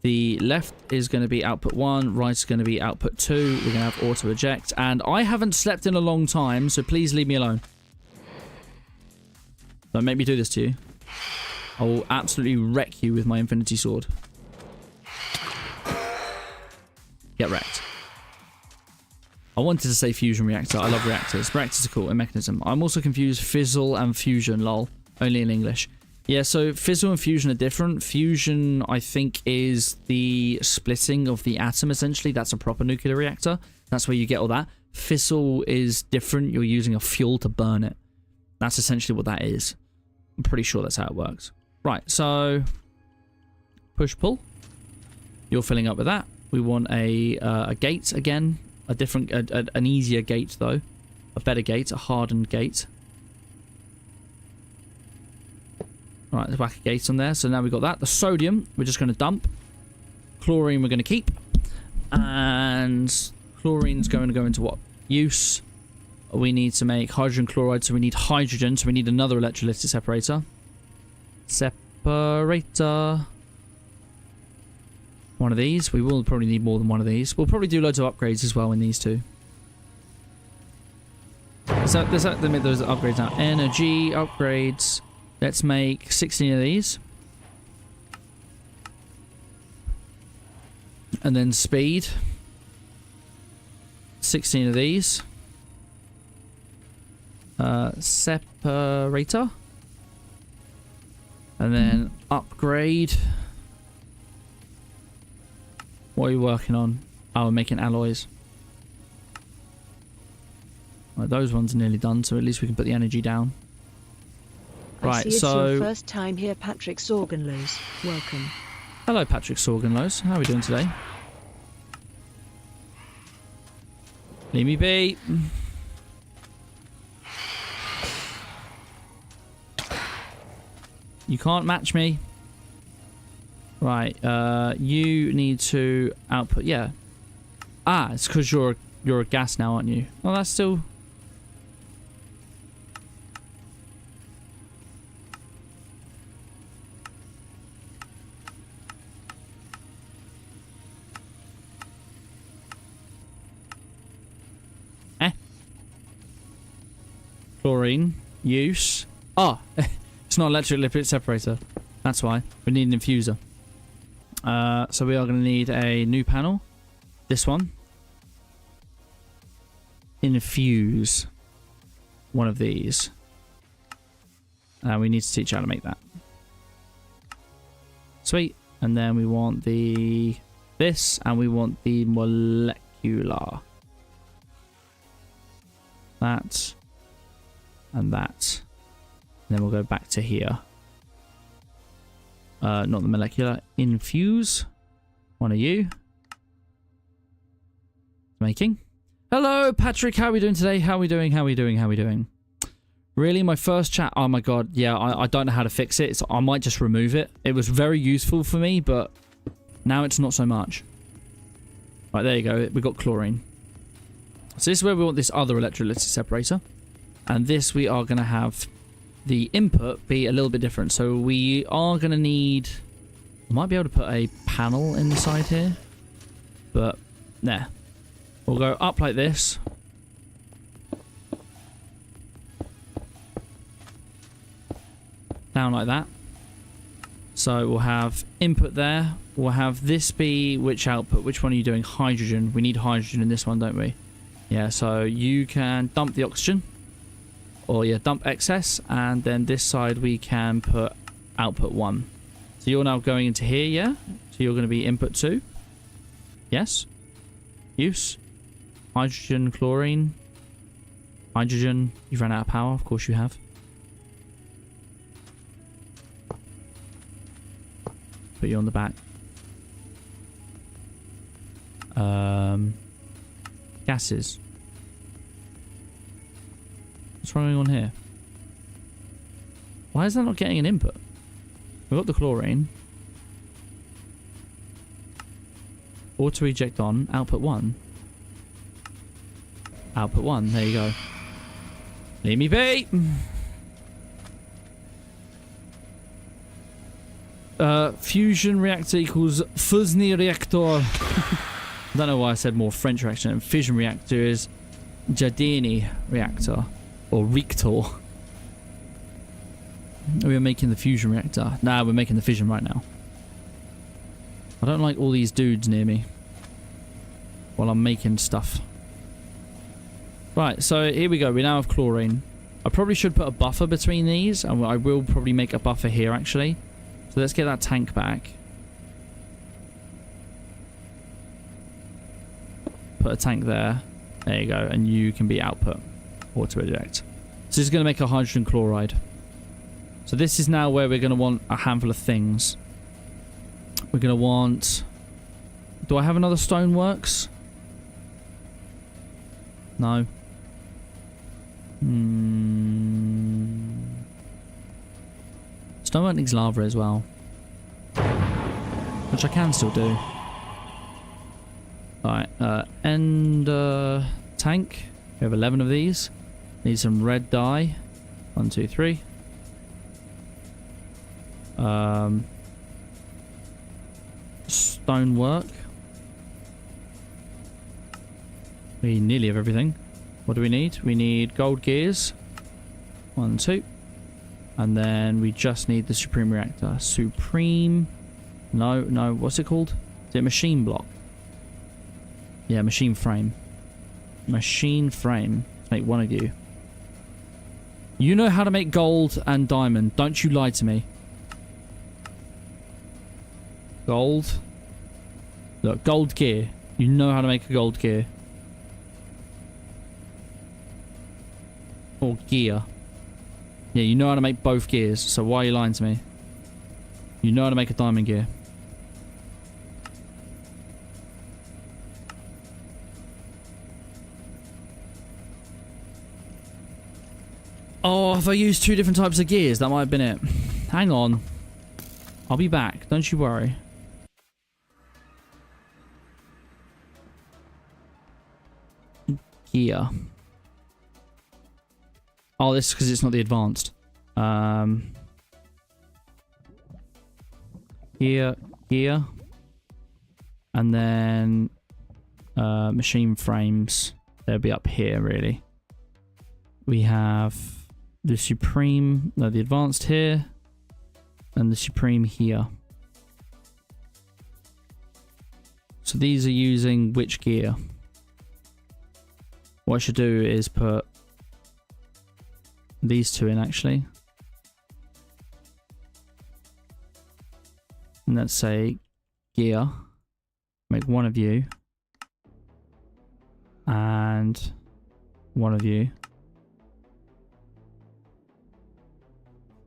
The left is going to be output 1. Right is going to be output 2. We're going to have auto eject. And I haven't slept in a long time, so please leave me alone. Don't make me do this to you. I will absolutely wreck you with my infinity sword. Get wrecked. I wanted to say fusion reactor. I love reactors. Reactors are cool in Mechanism. I'm also confused fizzle and fusion, lol. Only in English. Yeah, so fizzle and fusion are different. Fusion, I think, is the splitting of the atom, essentially. That's a proper nuclear reactor. That's where you get all that. Fissile is different. You're using a fuel to burn it. That's essentially what that is. I'm pretty sure that's how it works. Right, so push, pull. You're filling up with that. We want a gate again. A different, an easier gate though. A better gate, a hardened gate. Alright, there's whack a gate on there. So now we've got that. The sodium, we're just going to dump. Chlorine, we're going to keep. And chlorine's going to go into what? Use. We need to make hydrogen chloride, so we need hydrogen. So we need another electrolytic separator. Separator. One of these. We will probably need more than one of these. We'll probably do loads of upgrades as well in these two. So let's make those upgrades now. Energy upgrades. Let's make 16 of these. And then speed. 16 of these. Separator. And then upgrade. What are you working on? Oh, we're making alloys. Right, those ones are nearly done, so at least we can put the energy down. Right, I see it's so your first time here, Patrick Sorgenlows. Welcome. hello, Patrick Sorgenlows. How are we doing today? Leave me be. You can't match me. Right, you need to output, yeah. Ah, it's because you're a gas now, aren't you? Well, that's still... Chlorine, use. Ah, it's not electric lipid separator. That's why. We need an infuser. So we are going to need a new panel. This one. Infuse one of these. We need to teach you how to make that. Sweet. And then we want this, and we want the molecular. That. And that. And then we'll go back to here. Not the molecular. Infuse. One of you. Making. Hello, Patrick. How are we doing today? How are we doing? How are we doing? How are we doing? Really? My first chat? Oh my god. Yeah, I don't know how to fix it. I might just remove it. It was very useful for me, but now it's not so much. Right, there you go. We got chlorine. So this is where we want this other electrolytic separator. And this we are going to have the input be a little bit different. So we are going to need... I might be able to put a panel inside here. But, nah. We'll go up like this. Down like that. So we'll have input there. We'll have this be which output? Which one are you doing? Hydrogen. We need hydrogen in this one, don't we? Yeah, so you can dump the oxygen. Or yeah, dump excess. And then this side we can put output 1. So you're now going into here, yeah? So you're going to be input 2. Yes. Use. Hydrogen, chlorine. Hydrogen. You've run out of power. Of course you have. Put you on the back. Gases. What's going on here? Why is that not getting an input? We've got the chlorine. Auto eject on. Output 1. Output 1. There you go. Leave me be. Fusion reactor equals fusny reactor. I don't know why I said more French reaction. Fission reactor is Giardini reactor. Or Reactor. We are making the fusion reactor. Nah, we're making the fission right now. I don't like all these dudes near me while I'm making stuff. Right, so here we go. We now have chlorine. I probably should put a buffer between these, and I will probably make a buffer here actually. So let's get that tank back. Put a tank there. There you go, and you can be output. Auto eject. So this is going to make a hydrogen chloride. So this is now where we're going to want a handful of things. We're going to want Do I have another stoneworks? No. Stonework needs lava as well. Which I can still do. Alright, end tank. We have 11 of these. Need some red dye. 1, 2, 3. Stonework. We nearly have everything. What do we need? We need gold gears. 1, 2. And then we just need the Supreme Reactor. Supreme... No, what's it called? Is it machine block? Yeah, machine frame. Machine frame. Let's make one of you. You know how to make gold and diamond. Don't you lie to me. Gold. Look, gold gear. You know how to make a gold gear. Or gear. Yeah, you know how to make both gears, so why are you lying to me? You know how to make a diamond gear. Oh, if I used 2 different types of gears, that might have been it. Hang on. I'll be back, don't you worry. Gear. Oh, this is because it's not the advanced. Gear. And then machine frames. They'll be up here, really. We have the Supreme, no, the advanced here. And the Supreme here. So these are using which gear? What I should do is put these 2 in, actually. And let's say gear. Make one of you. And one of you.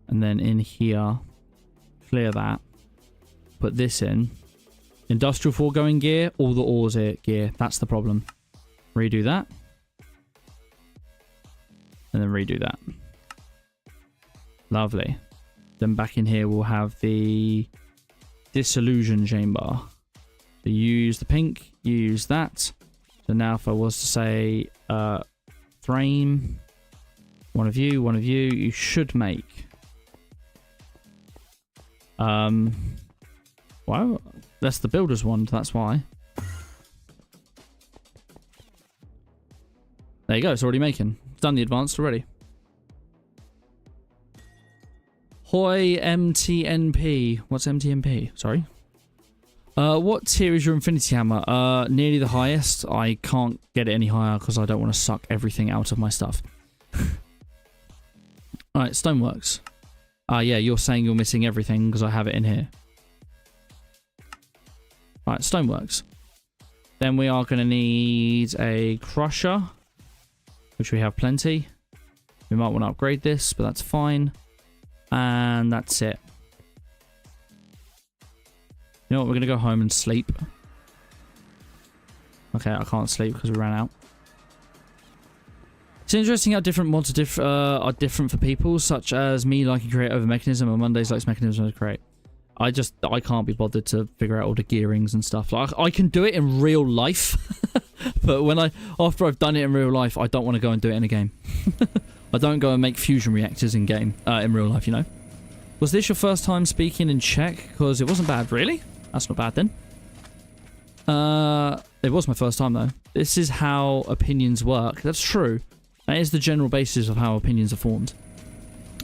And then in here, clear that. Put this in. Industrial foregoing gear, all the ores gear. That's the problem. Redo that. And then redo that. Lovely. Then back in here we'll have the dissolution chamber. So use the pink, use that. So now if I was to say frame, one of you, you should make. Well, that's the builder's wand, that's why. There you go, it's already making. It's done the advanced already. Hoi MTNP. What's MTNP? Sorry. What tier is your Infinity Hammer? Nearly the highest. I can't get it any higher because I don't want to suck everything out of my stuff. Alright, Stoneworks. Yeah, you're saying you're missing everything because I have it in here. Alright, Stoneworks. Then we are going to need a crusher, which we have plenty. We might want to upgrade this, but that's fine. And that's it. You know what? We're going to go home and sleep. Okay, I can't sleep because we ran out. It's interesting how different mods are different for people, such as me liking create over Mechanism, and Mondays likes Mechanism over create. I can't be bothered to figure out all the gearings and stuff. Like, I can do it in real life, but after I've done it in real life, I don't want to go and do it in a game. I don't go and make fusion reactors in game, in real life, you know. Was this your first time speaking in Czech? Because it wasn't bad, really. That's not bad then. It was my first time though. This is how opinions work. That's true. That is the general basis of how opinions are formed.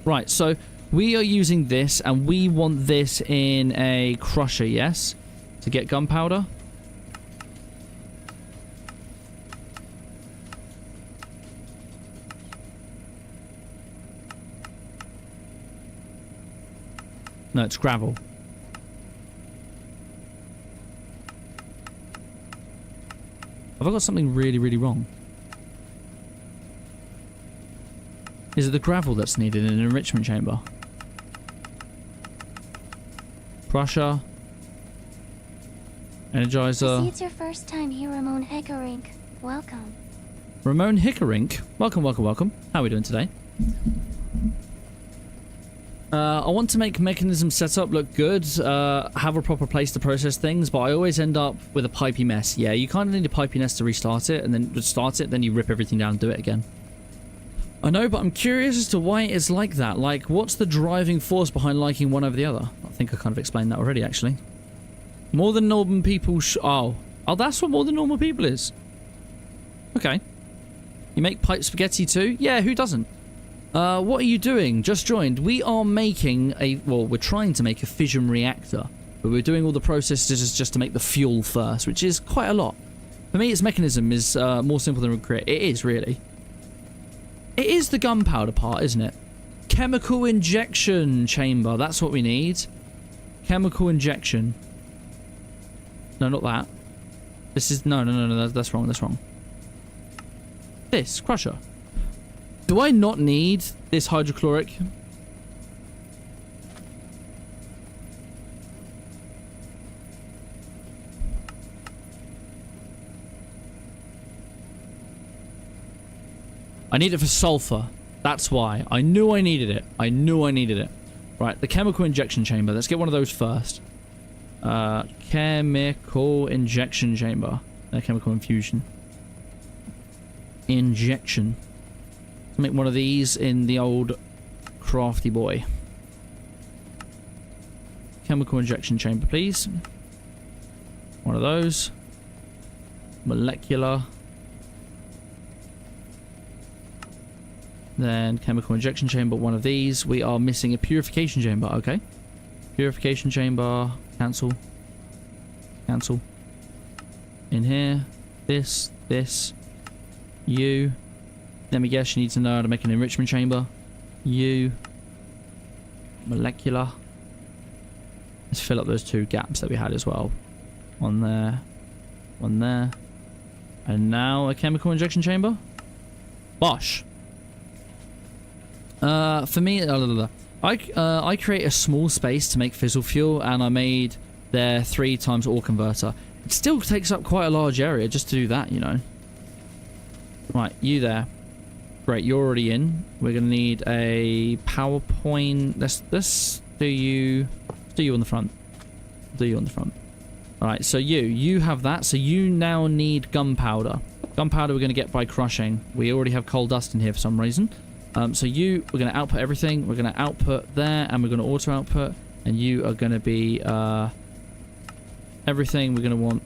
Right, so we are using this, and we want this in a crusher, yes? To get gunpowder. No, it's gravel. Have I got something really, really wrong? Is it the gravel that's needed in an enrichment chamber? Crusher. I see Energizer. it's your first time here, Ramon Heckerink. Welcome. Ramon Hickerink. Welcome, welcome, welcome. How are we doing today? I want to make Mechanism setup look good, have a proper place to process things, but I always end up with a pipey mess. Yeah, you kind of need a pipey mess to restart it, and then start it, then you rip everything down and do it again. I know, but I'm curious as to why it's like that. Like, what's the driving force behind liking one over the other? I think I kind of explained that already, actually. More than normal people oh, that's what more than normal people is. Okay. You make pipe spaghetti too? Yeah, who doesn't? What are you doing? Just joined. We are making well, we're trying to make a fission reactor, but we're doing all the processes just to make the fuel first, which is quite a lot. For me, its mechanism is more simple than create. It is, really. It is the gunpowder part, isn't it? Chemical injection chamber. That's what we need. Chemical injection. No, not that. This is... No, that's wrong, that's wrong. This, crusher. Do I not need this hydrochloric? I need it for sulfur. That's why. I knew I needed it. I knew I needed it. Right, the chemical injection chamber. Let's get one of those first. Chemical injection chamber. Chemical infusion. Injection. Make one of these in the old crafty boy. Chemical injection chamber, please. One of those. Molecular. Then chemical injection chamber, one of these. We are missing a purification chamber. Okay. Purification chamber. Cancel. Cancel. In here. This. You. Let me guess, you need to know how to make an enrichment chamber. You. Molecular. Let's fill up those two gaps that we had as well. One there. One there. And now a chemical injection chamber. Bosh. For me, I create a small space to make fizzle fuel, and I made their 3 times ore converter. It still takes up quite a large area just to do that, you know. Right, you there. Great, you're already in. We're gonna need a PowerPoint. Let's do you on the front. Do you on the front. Alright, so you have that, so you now need gunpowder. Gunpowder we're gonna get by crushing. We already have coal dust in here for some reason. So we're gonna output everything. We're gonna output there, and we're gonna auto output, and you are gonna be everything. We're gonna want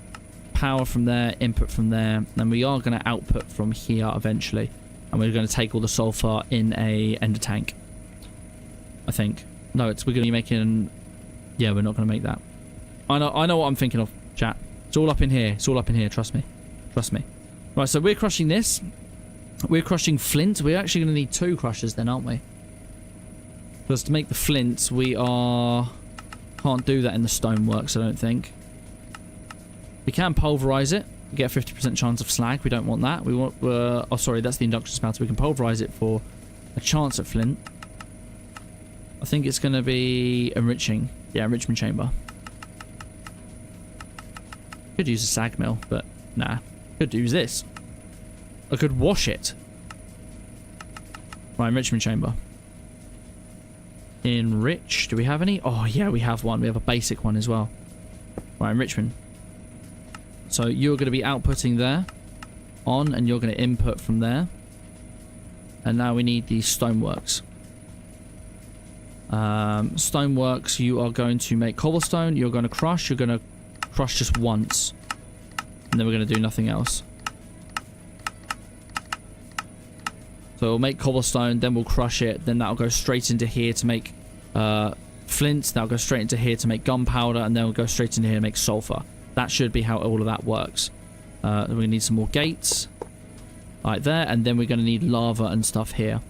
power from there, input from there, and we are gonna output from here eventually. And we're going to take all the sulfur in a ender tank. I think. No, we're going to be making... Yeah, we're not going to make that. I know what I'm thinking of, chat. It's all up in here. It's all up in here. Trust me. Trust me. Right, so we're crushing this. We're crushing flint. We're actually going to need 2 crushers then, aren't we? Because to make the flint, we are... Can't do that in the stoneworks, I don't think. We can pulverize it. We get a 50% chance of slag. We don't want that. We want... oh, sorry, that's the induction smelter. We can pulverize it for a chance at flint. I think it's going to be enriching. Yeah, enrichment chamber. Could use a sag mill, but nah. Could use this. I could wash it. Right, enrichment chamber. Enrich. Do we have any? Oh, yeah, we have one. We have a basic one as well. Right, enrichment. So you're going to be outputting there. On, and you're going to input from there. And now we need the stoneworks. Stoneworks, you are going to make cobblestone. You're going to crush. You're going to crush just once. And then we're going to do nothing else. So we'll make cobblestone, then we'll crush it. Then that'll go straight into here to make flint. That'll go straight into here to make gunpowder. And then we'll go straight into here to make sulfur. That should be how all of that works. We're going to need some more gates. Right there. And then we're going to need lava and stuff here.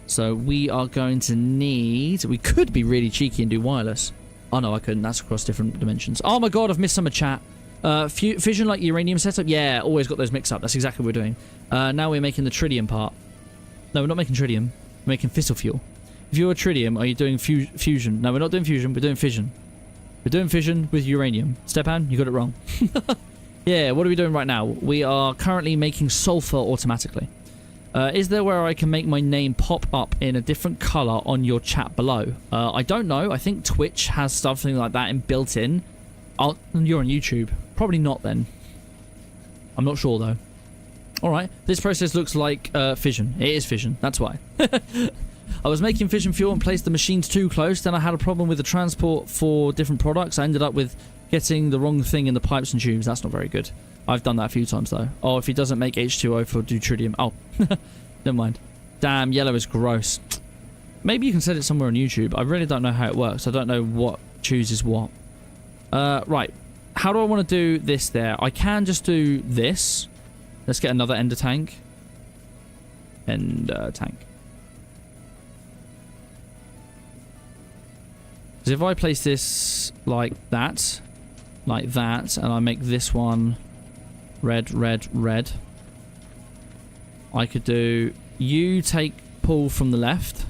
So we are going to need... We could be really cheeky and do wireless. Oh, no, I couldn't. That's across different dimensions. Oh, my God. I've missed some of chat. Fission like uranium setup? Yeah, always got those mixed up. That's exactly what we're doing. Now we're making the tritium part. No, we're not making tritium. We're making fissile fuel. If you're a tritium, are you doing fusion? No, we're not doing fusion. We're doing fission. We're doing fission with uranium. Stepan, you got it wrong. Yeah, what are we doing right now? We are currently making sulfur automatically. Is there where I can make my name pop up in a different color on your chat below? I don't know. I think Twitch has something like that built in. You're on YouTube. Probably not then. I'm not sure though. Alright, this process looks like fission. It is fission, that's why. I was making fission fuel and placed the machines too close. Then I had a problem with the transport for different products. I ended up with getting the wrong thing in the pipes and tubes. That's not very good. I've done that a few times though. Oh, if he doesn't make H2O for deuterium. Oh, never mind. Damn, yellow is gross. Maybe you can set it somewhere on YouTube. I really don't know how it works. I don't know what chooses what. Right. How do I want to do this there? I can just do this. Let's get another ender tank. Ender tank. Because if I place this like that, and I make this one red, red, red, I could do you pull from the left,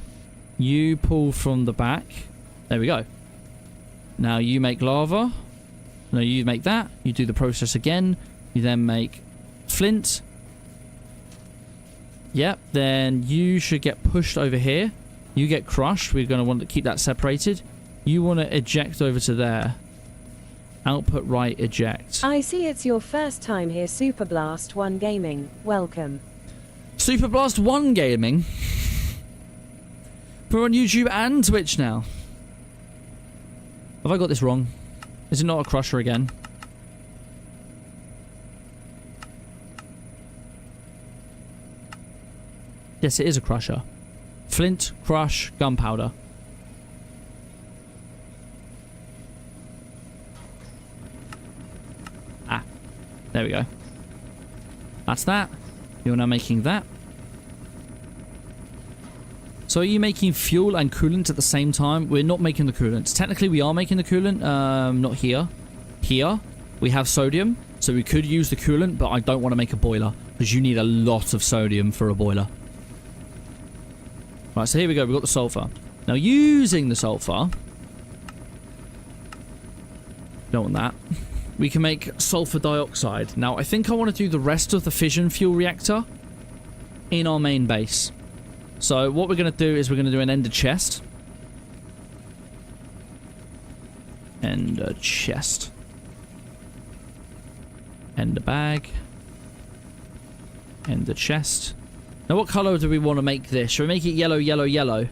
you pull from the back. There we go. Now you make lava. No, you make that. You do the process again. You then make flint. Yep, then you should get pushed over here. You get crushed. We're going to want to keep that separated. You want to eject over to there. Output right, eject. I see it's your first time here, Super Blast 1 Gaming. Welcome. Super Blast 1 Gaming? We're on YouTube and Twitch now. Have I got this wrong? Is it not a crusher again? Yes, it is a crusher. Flint, crush, gunpowder. Ah, there we go. That's that. You're now making that. So are you making fuel and coolant at the same time? We're not making the coolant. Technically, we are making the coolant. Not here. Here, we have sodium. So we could use the coolant, but I don't want to make a boiler. Because you need a lot of sodium for a boiler. Right, so here we go. We've got the sulfur. Now, using the sulfur... Don't want that. We can make sulfur dioxide. Now, I think I want to do the rest of the fission fuel reactor in our main base. So what we're going to do is we're going to do an ender chest. Ender chest. Ender bag. Ender chest. Now what colour do we want to make this? Should we make it yellow, yellow, yellow?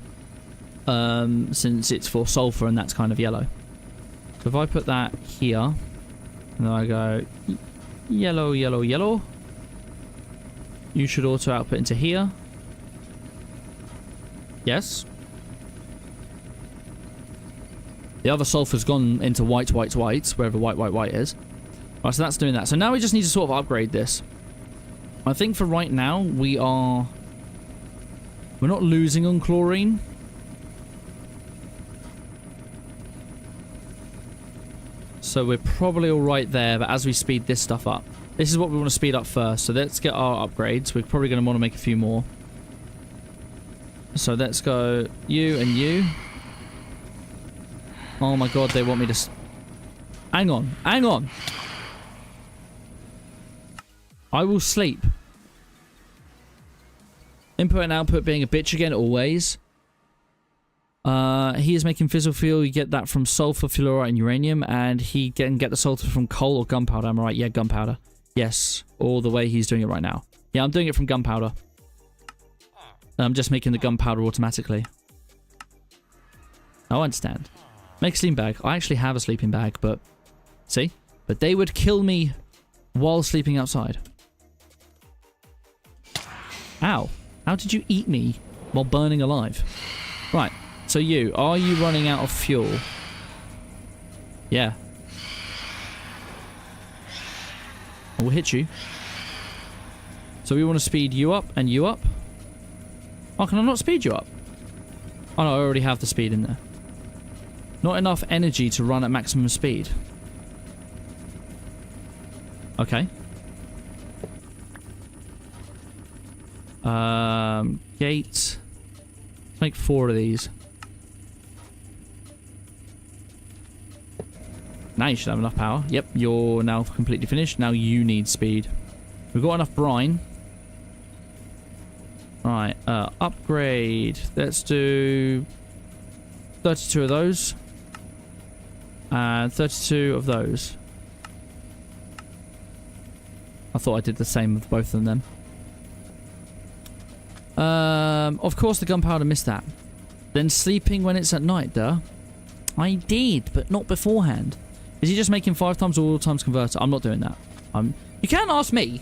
Since it's for sulfur and that's kind of yellow. So if I put that here, and then I go yellow, yellow, yellow. You should auto output into here. Yes. The other sulfur's gone into white, white, white, wherever white, white, white is. Right, so that's doing that. So now we just need to sort of upgrade this. I think for right now, we're not losing on chlorine. So we're probably all right there, but as we speed this stuff up. This is what we want to speed up first. So let's get our upgrades. We're probably going to want to make a few more. So let's go you and you. Oh my god, they want me to... Hang on, hang on. I will sleep. Input and output being a bitch again, always. He is making fissile fuel. You get that from sulfur, fluorite, and uranium. And he can get the sulfur from coal or gunpowder. Am I right? Yeah, gunpowder. Yes, all the way he's doing it right now. Yeah, I'm doing it from gunpowder. I'm just making the gunpowder automatically. I understand. Make a sleeping bag. I actually have a sleeping bag, but... See? But they would kill me while sleeping outside. Ow. How did you eat me while burning alive? Right. So you, are you running out of fuel? Yeah. I will hit you. So we want to speed you up and you up. Oh, can I not speed you up? Oh no, I already have the speed in there. Not enough energy to run at maximum speed. Okay. Gate. Let's make 4 of these. Now you should have enough power. Yep, you're now completely finished. Now you need speed. We've got enough brine. Right, upgrade. Let's do 32 of those. And 32 of those. I thought I did the same with both of them. Of course the gunpowder missed that. Then sleeping when it's at night, duh. I did, but not beforehand. Is he just making 5 times all times converter? I'm not doing that. You can't ask me.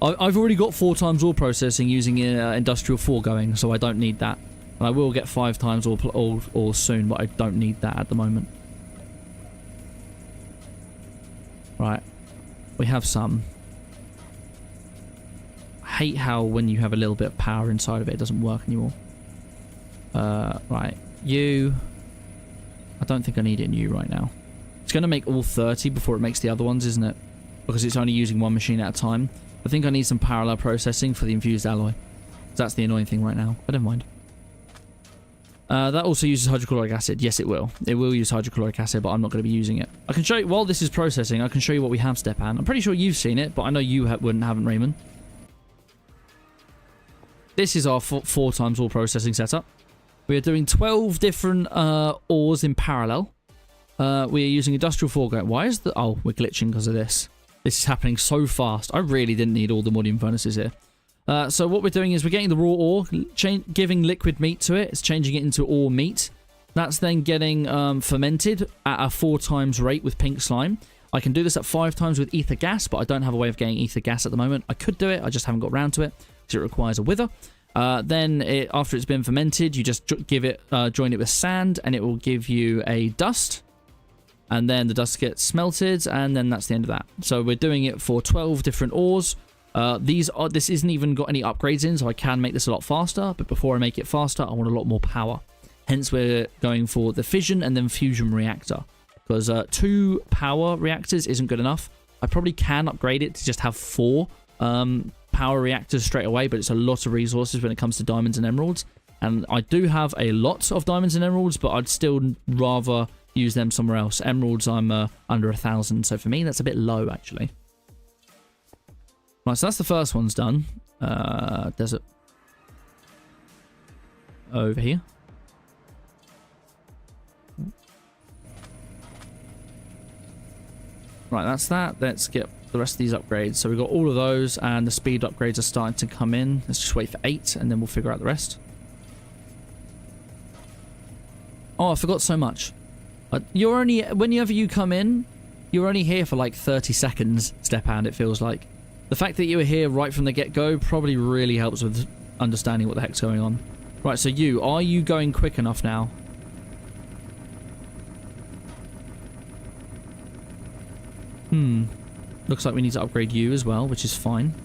I've already got 4 times ore processing using industrial 4 going, so I don't need that. And I will get 5 times ore soon, but I don't need that at the moment. Right. We have some. I hate how when you have a little bit of power inside of it, it doesn't work anymore. Right. You... I don't think I need it in you right now. It's going to make all 30 before it makes the other ones, isn't it? Because it's only using one machine at a time. I think I need some parallel processing for the infused alloy. That's the annoying thing right now, but never mind. That also uses hydrochloric acid. Yes, it will. It will use hydrochloric acid, but I'm not going to be using it. I can show you, while this is processing, I can show you what we have, Stepan. I'm pretty sure you've seen it, but I know you haven't, Raymond. This is our 4 times ore processing setup. We are doing 12 different ores in parallel. We are using industrial 4 going. Why is the... Oh, we're glitching because of this. This is happening so fast. I really didn't need all the Modium furnaces here. So what we're doing is we're getting the raw ore, giving liquid meat to it. It's changing it into ore meat. That's then getting fermented at a 4 times rate with pink slime. I can do this at 5 times with ether gas, but I don't have a way of getting ether gas at the moment. I could do it, I just haven't got around to it, because it requires a wither. Then, after it's been fermented, you just give it, join it with sand, and it will give you a dust. And then the dust gets smelted, and then that's the end of that. So we're doing it for 12 different ores. This isn't even got any upgrades in, so I can make this a lot faster. But before I make it faster, I want a lot more power. Hence, we're going for the fission and then fusion reactor. Because 2 power reactors isn't good enough. I probably can upgrade it to just have 4 power reactors straight away, but it's a lot of resources when it comes to diamonds and emeralds. And I do have a lot of diamonds and emeralds, but I'd still rather use them somewhere else. Emeralds, I'm under 1,000, so for me, that's a bit low, actually. Right, so that's the first one's done. Desert. Over here. Right, that's that. Let's get the rest of these upgrades. So we've got all of those, and the speed upgrades are starting to come in. Let's just wait for 8, and then we'll figure out the rest. Oh, I forgot so much. You're only... Whenever you come in, you're only here for like 30 seconds, Stepan, it feels like. The fact that you were here right from the get-go probably really helps with understanding what the heck's going on. Right, so are you going quick enough now? Looks like we need to upgrade you as well, which is fine.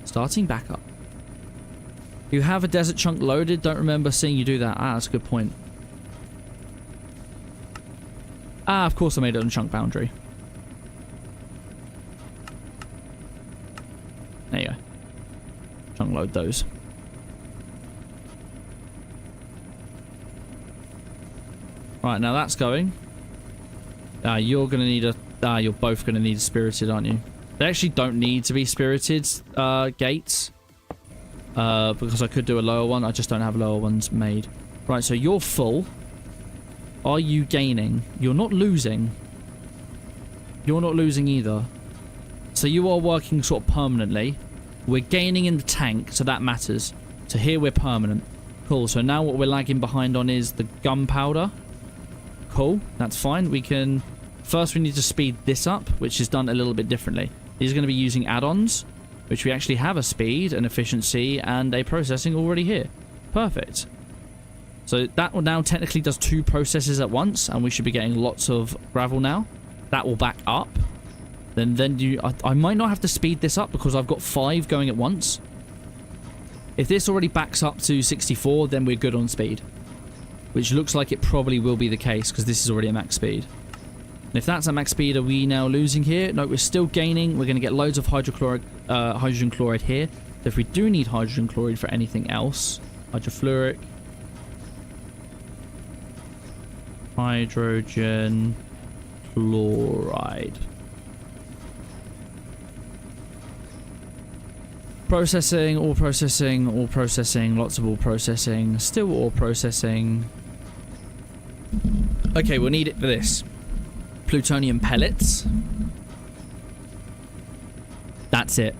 Starting back up. You have a desert chunk loaded. Don't remember seeing you do that. Ah, that's a good point. Ah, of course I made it on chunk boundary. There you go. Chunk load those. Right, now that's going. You're going to need a... you're both going to need a spirited, aren't you? They actually don't need to be spirited gates. Because I could do a lower one. I just don't have lower ones made. Right, so you're full. Are you gaining? You're not losing. You're not losing either. So you are working sort of permanently. We're gaining in the tank, so that matters. So here we're permanent. Cool, so now what we're lagging behind on is the gunpowder. Cool, that's fine. We can... First we need to speed this up, which is done a little bit differently. These are going to be using add-ons, which we actually have a speed, an efficiency, and a processing already here. Perfect. So that now technically does 2 processes at once, and we should be getting lots of gravel now. That will back up. I might not have to speed this up because I've got 5 going at once. If this already backs up to 64, then we're good on speed. Which looks like it probably will be the case because this is already a max speed. And if that's at max speed, are we now losing here? No, we're still gaining. We're going to get loads of hydrogen chloride here. So if we do need hydrogen chloride for anything else, Hydrofluoric. Hydrogen chloride. Processing, all processing, all processing, lots of all processing, still all processing. Okay, we'll need it for this. Plutonium pellets. That's it.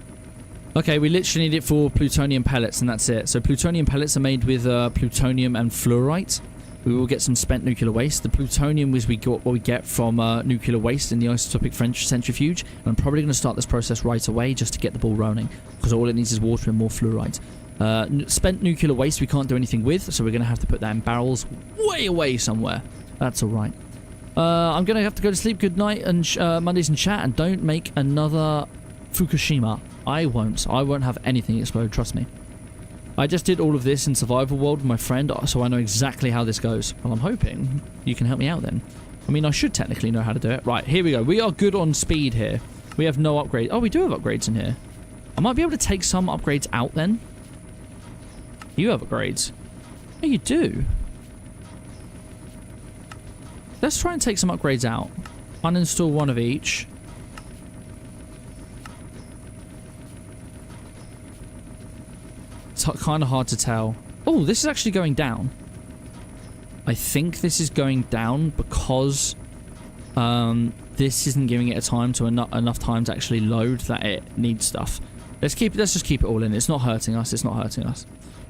Okay, we literally need it for plutonium pellets, and that's it. So plutonium pellets are made with plutonium and fluorite. We will get some spent nuclear waste. The plutonium is what we get from nuclear waste in the isotopic centrifuge. And I'm probably going to start this process right away just to get the ball rolling, because all it needs is water and more fluorite. Spent nuclear waste we can't do anything with, so we're going to have to put that in barrels way away somewhere. That's all right. I'm going to have to go to sleep. Good night, and Mondays in chat, and don't make another Fukushima. I won't have anything explode, trust me. I just did all of this in survival world with my friend, so I know exactly how this goes. Well, I'm hoping you can help me out then. I mean, I should technically know how to do it. Right, here we go. We are good on speed here. We have no upgrade. Oh, we do have upgrades in here. I might be able to take some upgrades out then. You have upgrades. Oh, you do. Let's try and take some upgrades out. Uninstall one of each. It's kind of hard to tell. Oh, this is actually going down. I think this is going down because this isn't giving it a time to enough time to actually load that it needs stuff. Let's just keep it all in. It's not hurting us. It's not hurting us.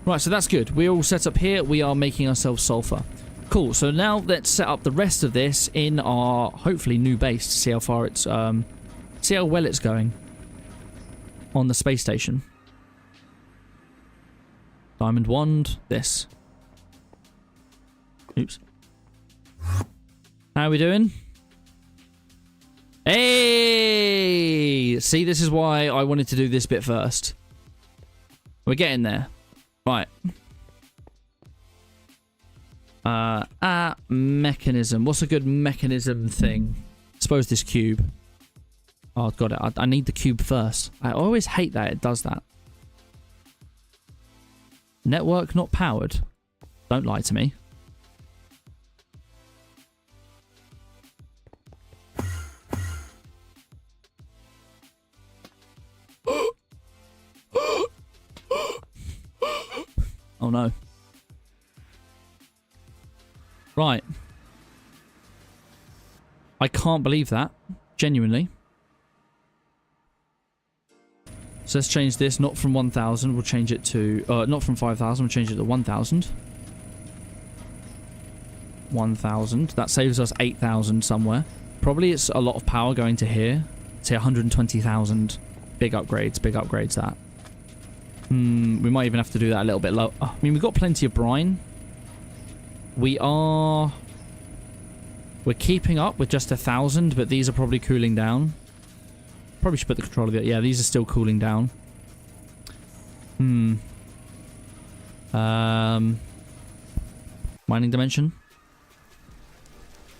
Right, so that's good. We're all set up here. We are making ourselves sulfur. Cool. So now let's set up the rest of this in our hopefully new base to see how far it's see how well it's going on the space station. Diamond wand, this. Oops. How are we doing? Hey! See, this is why I wanted to do this bit first. We're getting there. Right. Mechanism. What's a good mechanism thing? I suppose this cube. Oh, I've got it. I need the cube first. I always hate that it does that. Network not powered. Don't lie to me. Oh no. Right. I can't believe that. Genuinely. So let's change this, not from 1,000, we'll change it to, not from 5,000, we'll change it to 1,000. 1,000, that saves us 8,000 somewhere. Probably it's a lot of power going to here. Say 120,000. Big upgrades that. We might even have to do that a little bit low. I mean, we've got plenty of brine. We're keeping up with just 1,000, but these are probably cooling down. Probably should put the controller there. Yeah, these are still cooling down. Mining dimension.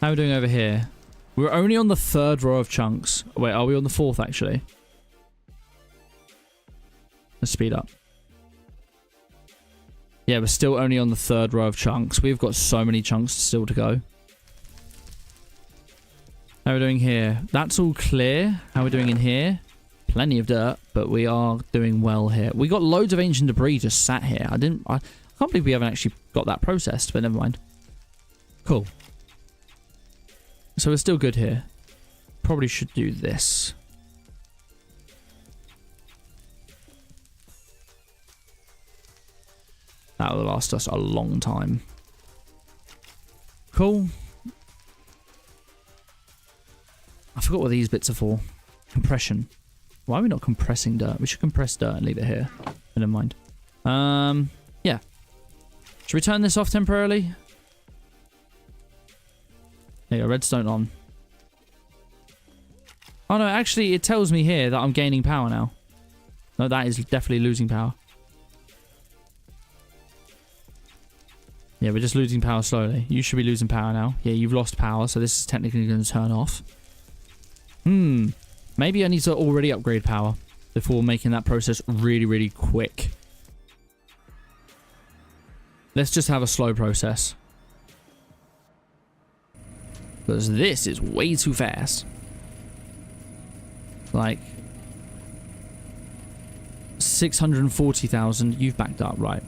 How are we doing over here? We're only on the 3rd row of chunks. Wait, are we on the 4th actually? Let's speed up. Yeah, we're still only on the 3rd row of chunks. We've got so many chunks still to go. How are we doing here? That's all clear. How are we doing in here? Plenty of dirt, but we are doing well here. We got loads of ancient debris just sat here. I can't believe we haven't actually got that processed, but never mind. Cool. So we're still good here. Probably should do this. That will last us a long time. Cool. I forgot what these bits are for. Compression. Why are we not compressing dirt? We should compress dirt and leave it here. But never mind. Yeah. Should we turn this off temporarily? There you go, redstone on. Oh no, actually it tells me here that I'm gaining power now. No, that is definitely losing power. Yeah, we're just losing power slowly. You should be losing power now. Yeah, you've lost power, so this is technically going to turn off. Maybe I need to already upgrade power before making that process really, really quick. Let's just have a slow process. Because this is way too fast. Like 640,000. You've backed up, right?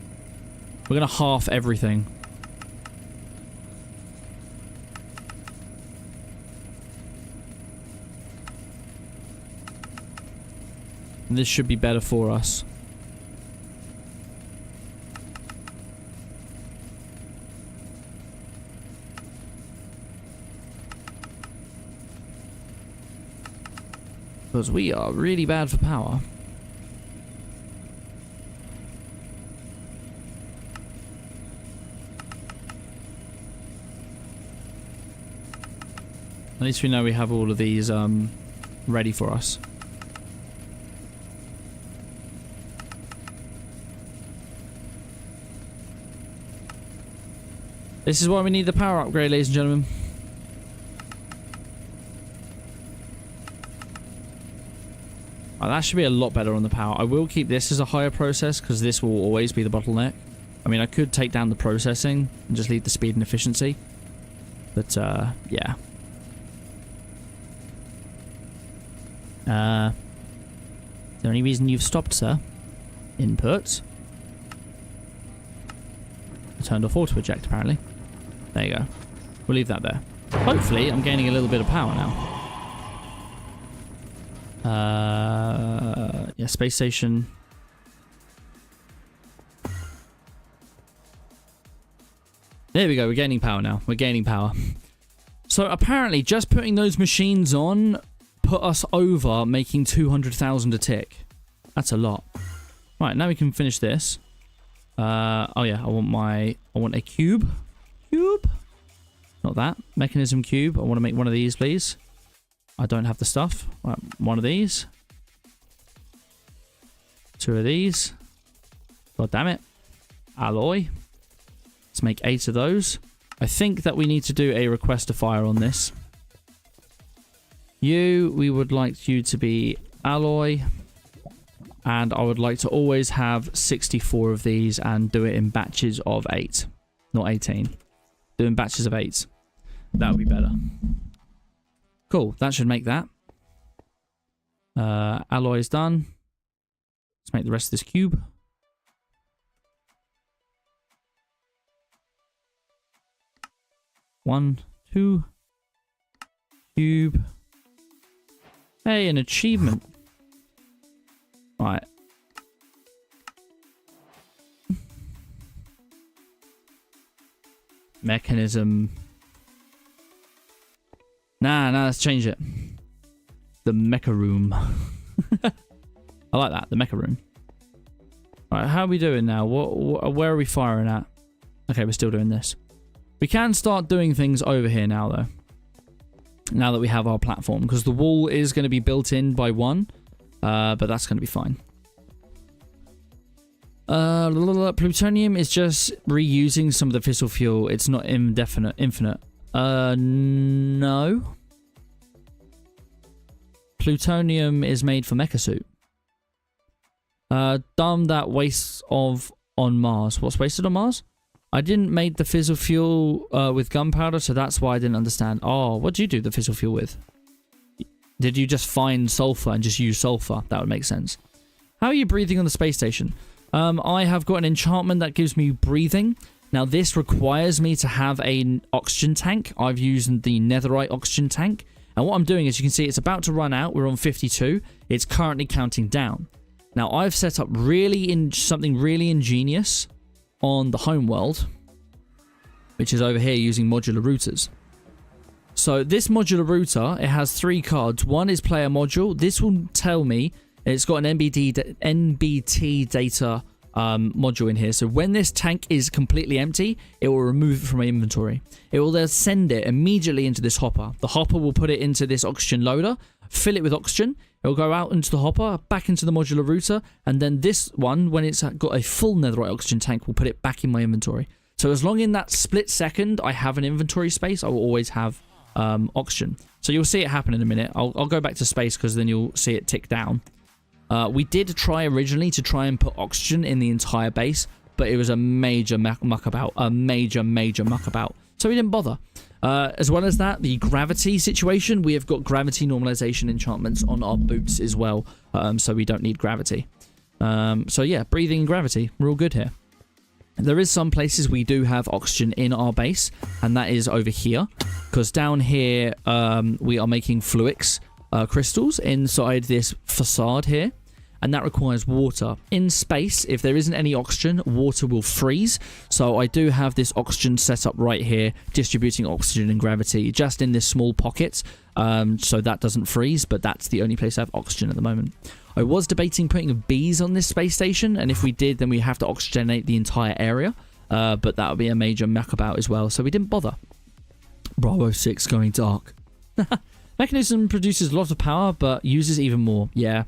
We're gonna half everything. And this should be better for us. Because we are really bad for power. At least we know we have all of these ready for us. This is why we need the power upgrade, ladies and gentlemen. Oh, that should be a lot better on the power. I will keep this as a higher process because this will always be the bottleneck. I mean, I could take down the processing and just leave the speed and efficiency. But, yeah. Is there any reason you've stopped, sir? Input. I turned off auto eject, apparently. There you go. We'll leave that there. Hopefully, I'm gaining a little bit of power now. Yeah, space station. There we go. We're gaining power now. We're gaining power. So apparently, just putting those machines on put us over making 200,000 a tick. That's a lot. Right, now we can finish this. Oh yeah, I want a cube. Cube? Not that. Mechanism cube. I want to make one of these, please. I don't have the stuff. Right, one of these. Two of these. God damn it. Alloy. Let's make 8 of those. I think that we need to do a request to fire on this. We would like you to be alloy. And I would like to always have 64 of these and do it in batches of 8. Not 18. Do in batches of 8. That would be better. Cool. That should make that. Alloy is done. Let's make the rest of this cube. One, two. Cube. Hey, an achievement. Right. Mechanism. Nah, let's change it. The mecha room. I like that, the mecha room. Alright, how are we doing now? Where are we firing at? Okay, we're still doing this. We can start doing things over here now, though. Now that we have our platform. Because the wall is going to be built in by 1. But that's going to be fine. Plutonium is just reusing some of the fissile fuel. It's not infinite. No. Plutonium is made for mecha suit. Dumb that waste of on Mars. What's wasted on Mars? I didn't make the fissile fuel with gunpowder, so that's why I didn't understand. Oh, what do you do the fissile fuel with? Did you just find sulfur and just use sulfur? That would make sense. How are you breathing on the space station? I have got an enchantment that gives me breathing. Now, this requires me to have an oxygen tank. I've used the netherite oxygen tank. And what I'm doing is, you can see it's about to run out. We're on 52. It's currently counting down. Now, I've set up something really ingenious on the home world, which is over here using modular routers. So this modular router, it has 3 cards. One is player module. This will tell me it's got an NBT data module in here. So when this tank is completely empty, it will remove it from my inventory. It will then send it immediately into this hopper. The hopper will put it into this oxygen loader, fill it with oxygen. It will go out into the hopper, back into the modular router, and then this one, when it's got a full netherite oxygen tank, will put it back in my inventory. So as long in that split second I have an inventory space, I will always have oxygen. So you'll see it happen in a minute. I'll go back to space because then you'll see it tick down. We did try originally to try and put oxygen in the entire base, but it was a major muckabout. A major muckabout. So we didn't bother. As well as that, the gravity situation, we have got gravity normalization enchantments on our boots as well, so we don't need gravity. So yeah, breathing and gravity, we're all good here. There is some places we do have oxygen in our base, and that is over here, because down here we are making fluix crystals inside this facade here, and that requires water. In space, if there isn't any oxygen, water will freeze. So I do have this oxygen set up right here, distributing oxygen and gravity just in this small pocket, so that doesn't freeze, but that's the only place I have oxygen at the moment. I was debating putting bees on this space station, and if we did, then we have to oxygenate the entire area, but that would be a major muckabout as well, so we didn't bother. Bravo 6 going dark. Mechanism produces a lot of power, but uses even more. Yeah.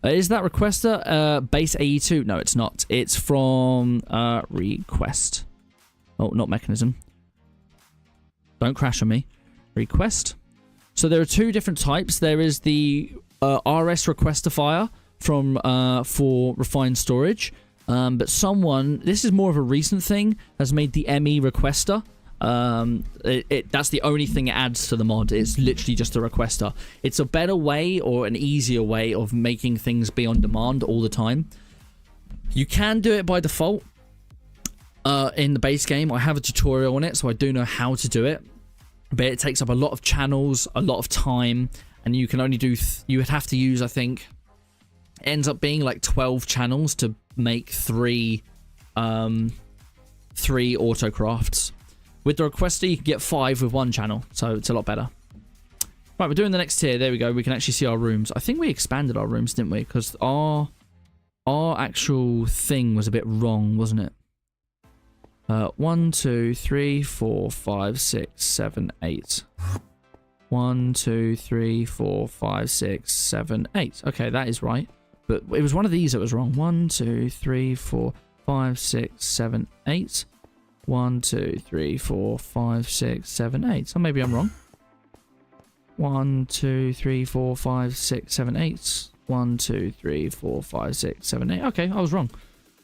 Is that requester base AE2? No, it's not. It's from request. Oh, not mechanism. Don't crash on me. Request. So there are two different types. There is the RS requestifier from for refined storage, but someone, this is more of a recent thing, has made the ME requester. That's the only thing it adds to the mod. It's literally just a requester. It's a better way or an easier way of making things be on demand all the time. You can do it by default in the base game. I have a tutorial on it, so I do know how to do it, but it takes up a lot of channels, a lot of time, and you can only do you would have to use, I think it ends up being like 12 channels to make three autocrafts. With the requester, you can get 5 with 1 channel, so it's a lot better. Right, we're doing the next tier. There we go. We can actually see our rooms. I think we expanded our rooms, didn't we? Because our actual thing was a bit wrong, wasn't it? 1, 2, 3, 4, 5, 6, 7, 8. 1, 2, 3, 4, 5, 6, 7, 8. Okay, that is right. But it was one of these that was wrong. 1, 2, 3, 4, 5, 6, 7, 8. 1, 2, 3, 4, 5, 6, 7, 8. So maybe I'm wrong. 1, 2, 3, 4, 5, 6, 7, 8. 1, 2, 3, 4, 5, 6, 7, 8. Okay, I was wrong.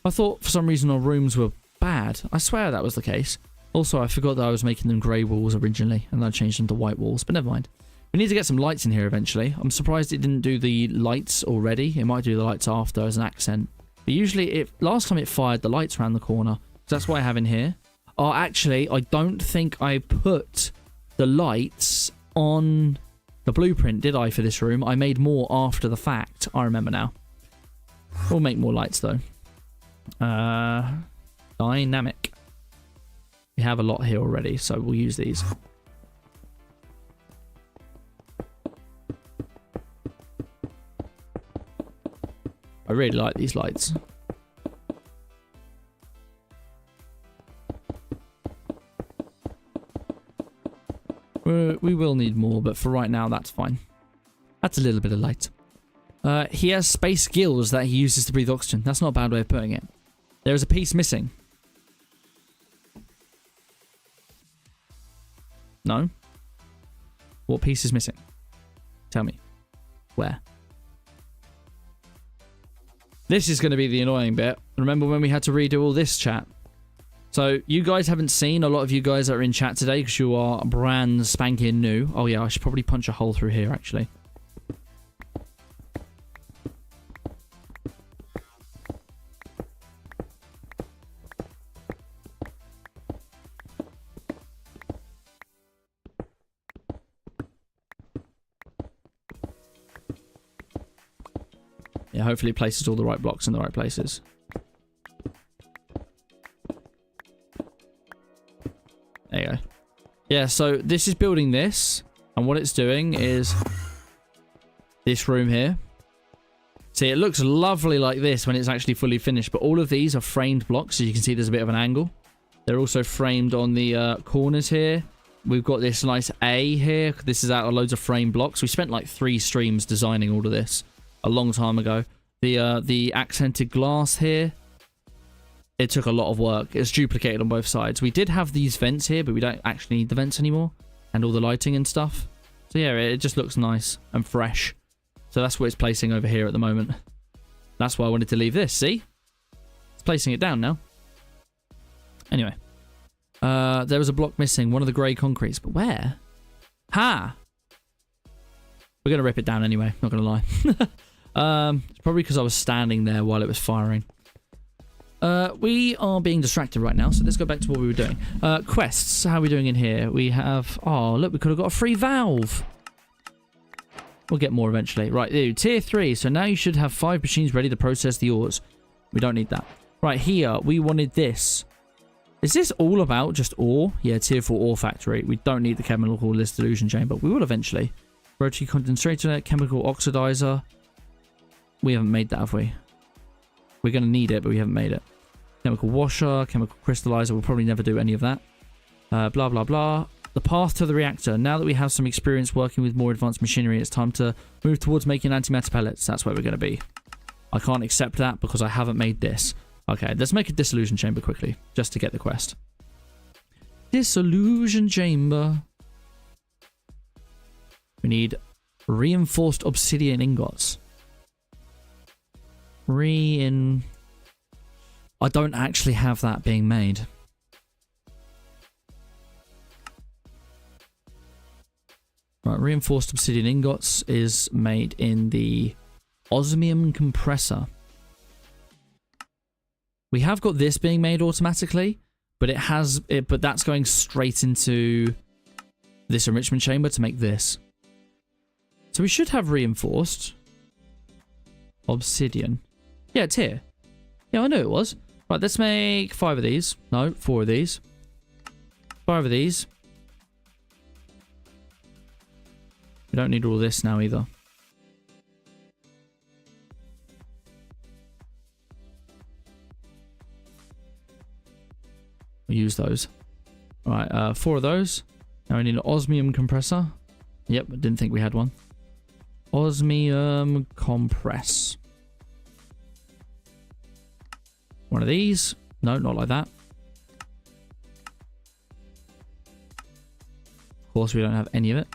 I thought for some reason our rooms were bad. I swear that was the case. Also, I forgot that I was making them grey walls originally, and I changed them to white walls, but never mind. We need to get some lights in here eventually. I'm surprised it didn't do the lights already. It might do the lights after as an accent. But usually, last time it fired the lights around the corner. So that's what I have in here. Oh, actually, I don't think I put the lights on the blueprint, did I, for this room? I made more after the fact. I remember now. We'll make more lights, though. Dynamic. We have a lot here already, so we'll use these. I really like these lights. We will need more, but for right now, that's fine. That's a little bit of light. He has space gills that he uses to breathe oxygen. That's not a bad way of putting it. There is a piece missing. No? What piece is missing? Tell me. Where? This is going to be the annoying bit. Remember when we had to redo all this, chat? So, you guys haven't seen, a lot of you guys that are in chat today because you are brand spanking new. Oh yeah, I should probably punch a hole through here, actually. Yeah, hopefully it places all the right blocks in the right places. There you go. Yeah, so this is building this, and what it's doing is this room here. See, it looks lovely like this when it's actually fully finished, but all of these are framed blocks, so you can see there's a bit of an angle. They're also framed on the corners here. We've got this nice A here. This is out of loads of framed blocks. We spent like 3 streams designing all of this a long time ago. The accented glass here. It took a lot of work. It's duplicated on both sides. We did have these vents here, but we don't actually need the vents anymore. And all the lighting and stuff. So yeah, it just looks nice and fresh. So that's what it's placing over here at the moment. That's why I wanted to leave this, see? It's placing it down now. Anyway. There was a block missing. One of the grey concretes. But where? Ha! We're going to rip it down anyway. Not going to lie. It's probably because I was standing there while it was firing. We are being distracted right now, so let's go back to what we were doing. Quests. How are we doing in here? We have... Oh, look, we could have got a free valve. We'll get more eventually. Right, ew, tier 3. So now you should have 5 machines ready to process the ores. We don't need that. Right, here, we wanted this. Is this all about just ore? Yeah, tier 4 ore factory. We don't need the chemical dissolution chamber. We will eventually. Rotary concentrator, chemical oxidizer. We haven't made that, have we? We're going to need it, but we haven't made it. Chemical washer, chemical crystallizer. We'll probably never do any of that. Blah, blah, blah. The path to the reactor. Now that we have some experience working with more advanced machinery, it's time to move towards making antimatter pellets. That's where we're going to be. I can't accept that because I haven't made this. Okay, let's make a dissolution chamber quickly, just to get the quest. Dissolution chamber. We need reinforced obsidian ingots. I don't actually have that being made. Right, reinforced obsidian ingots is made in the osmium compressor. We have got this being made automatically, but but that's going straight into this enrichment chamber to make this. So we should have reinforced obsidian. Yeah, it's here. Yeah, I knew it was. Right, let's make 5 of these. No, 4 of these. 5 of these. We don't need all this now either. We'll use those. Alright, 4 of those. Now we need an osmium compressor. Yep, I didn't think we had one. Osmium compress. 1 of these. No, not like that. Of course, we don't have any of it.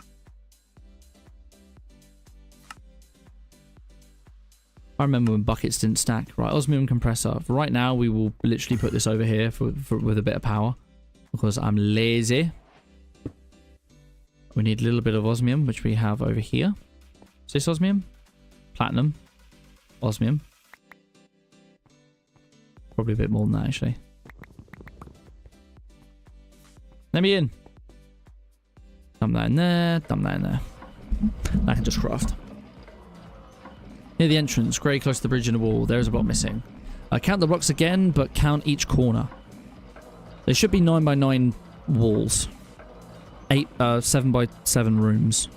I remember when buckets didn't stack. Right, osmium compressor. For right now, we will literally put this over here with a bit of power. Because I'm lazy. We need a little bit of osmium, which we have over here. Is this osmium? Platinum. Osmium. Probably a bit more than that, actually. Let me in. Dump that in there. Dump that in there. I can just craft. Near the entrance, grey close to the bridge in the wall. There's a block missing. Count the blocks again, but count each corner. There should be 9 by 9 walls. 7 by 7 rooms.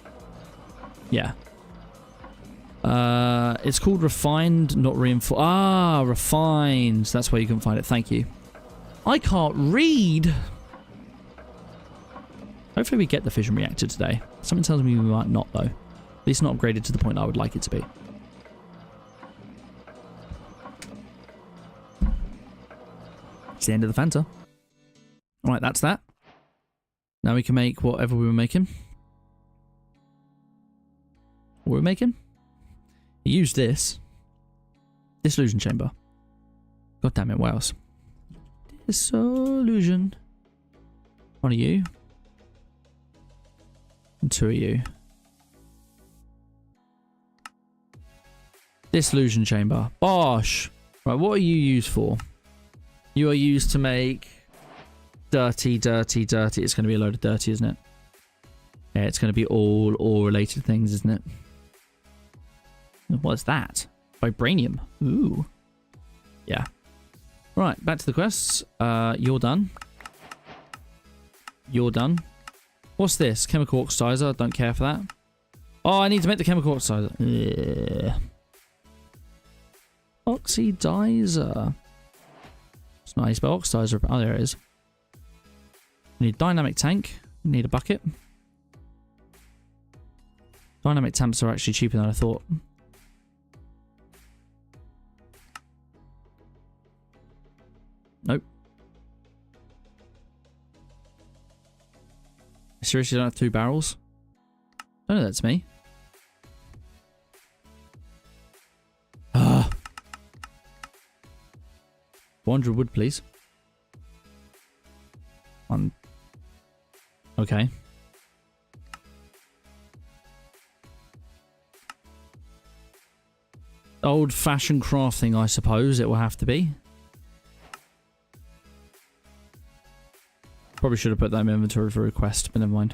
Yeah. It's called refined, not reinforced. Ah, refined. That's why you can find it. Thank you. I can't read. Hopefully we get the fission reactor today. Something tells me we might not, though. At least not upgraded to the point I would like it to be. It's the end of the Fanta. Alright, that's that. Now we can make whatever we were making. What were we making? Use this. Dissolution chamber. God damn it, what else? Dissolution. 1 of you. And 2 of you. Dissolution chamber. Bosh! Right, what are you used for? You are used to make dirty, dirty, dirty. It's going to be a load of dirty, isn't it? Yeah, it's going to be all related things, isn't it? What's that? Vibranium. Ooh. Yeah. Right, back to the quests. You're done. You're done. What's this? Chemical oxidizer. Don't care for that. Oh, I need to make the chemical oxidizer. Yeah. Oxidizer. It's not how you spell oxidizer. Oh, there it is. We need a dynamic tank. We need a bucket. Dynamic tanks are actually cheaper than I thought. Nope. I seriously don't have 2 barrels? I don't know that's me. 400 wood, please. Okay. Old-fashioned crafting, I suppose it will have to be. Probably should have put that in inventory for request, but never mind.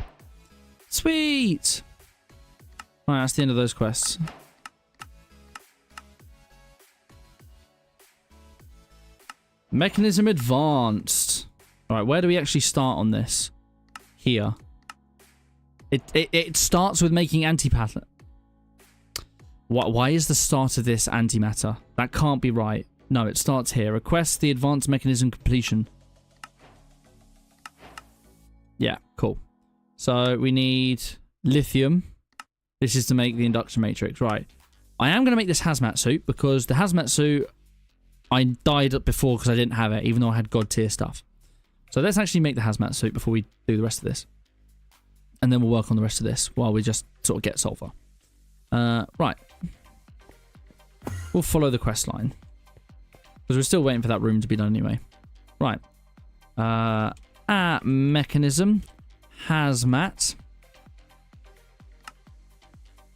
Sweet! Alright, that's the end of those quests. Mechanism advanced. Alright, where do we actually start on this? Here. It starts with making antimatter. Why is the start of this antimatter? That can't be right. No, it starts here. Request the advanced mechanism completion. Yeah, cool. So we need lithium. This is to make the induction matrix. Right. I am going to make this hazmat suit because the hazmat suit, I died before because I didn't have it, even though I had god tier stuff. So let's actually make the hazmat suit before we do the rest of this. And then we'll work on the rest of this while we just sort of get sulfur. Right. We'll follow the quest line. Because we're still waiting for that room to be done anyway. Right. Mechanism. Hazmat.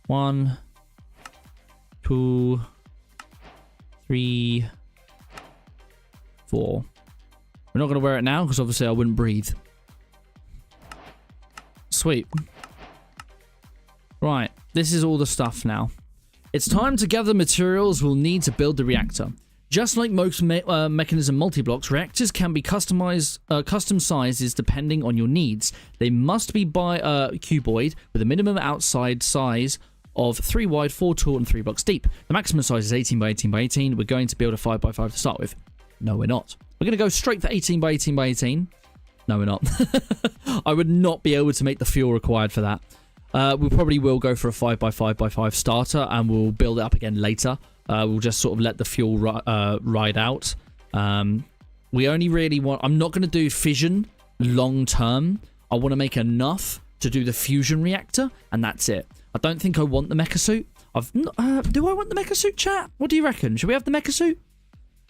1, 2, 3, 4. We're not going to wear it now because obviously I wouldn't breathe. Sweet. Right. This is all the stuff now. It's time to gather materials we'll need to build the reactor. Just like most mechanism multi-blocks, reactors can be custom sizes depending on your needs. They must be cuboid with a minimum outside size of 3 wide, 4 tall, and 3 blocks deep. The maximum size is 18 by 18 by 18. We're going to build a 5 by 5 to start with. No, we're not. We're going to go straight for 18 by 18 by 18. No, we're not. I would not be able to make the fuel required for that. We probably will go for a 5 by 5 by 5 starter, and we'll build it up again later. We'll just sort of let the fuel ride out. We only really want... I'm not going to do fission long term. I want to make enough to do the fusion reactor, and that's it. I don't think I want the mecha suit. Do I want the mecha suit, chat? What do you reckon? Should we have the mecha suit?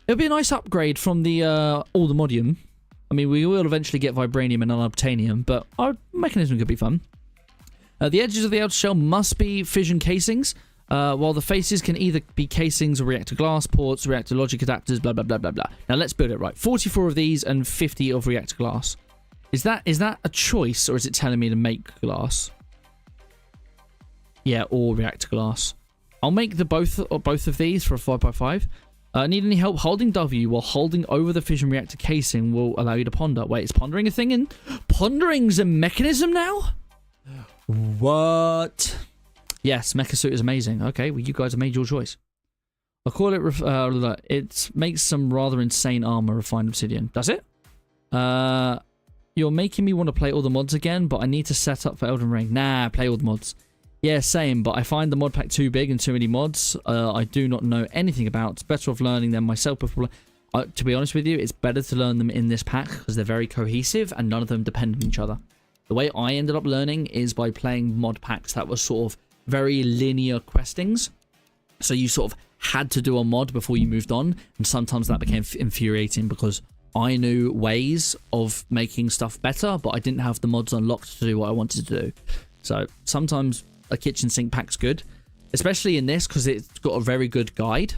It'll be a nice upgrade from the Aldemodium. I mean, we will eventually get vibranium and unobtainium, but our mechanism could be fun. The edges of the outer shell must be fission casings, while the faces can either be casings or reactor glass, ports, reactor logic adapters, blah, blah, blah, blah, blah. Now, let's build it right. 44 of these and 50 of reactor glass. Is that a choice, or is it telling me to make glass? Yeah, or reactor glass. I'll make both of these for a 5 by 5. Need any help? Holding W while holding over the fission reactor casing will allow you to ponder. Wait, is pondering a thing? Pondering's a mechanism now? What? Yes, mecha suit is amazing. Okay, well, you guys have made your choice. I'll call it... it makes some rather insane armor, refined obsidian. Does it? You're making me want to play all the mods again, but I need to set up for Elden Ring. Nah, play all the mods. Yeah, same, but I find the mod pack too big and too many mods I do not know anything about. It's better off learning them myself before... to be honest with you, it's better to learn them in this pack because they're very cohesive and none of them depend on each other. The way I ended up learning is by playing mod packs that were sort of very linear questings. So you sort of had to do a mod before you moved on, and sometimes that became infuriating because I knew ways of making stuff better, but I didn't have the mods unlocked to do what I wanted to do. So sometimes a kitchen sink pack's good, especially in this because it's got a very good guide.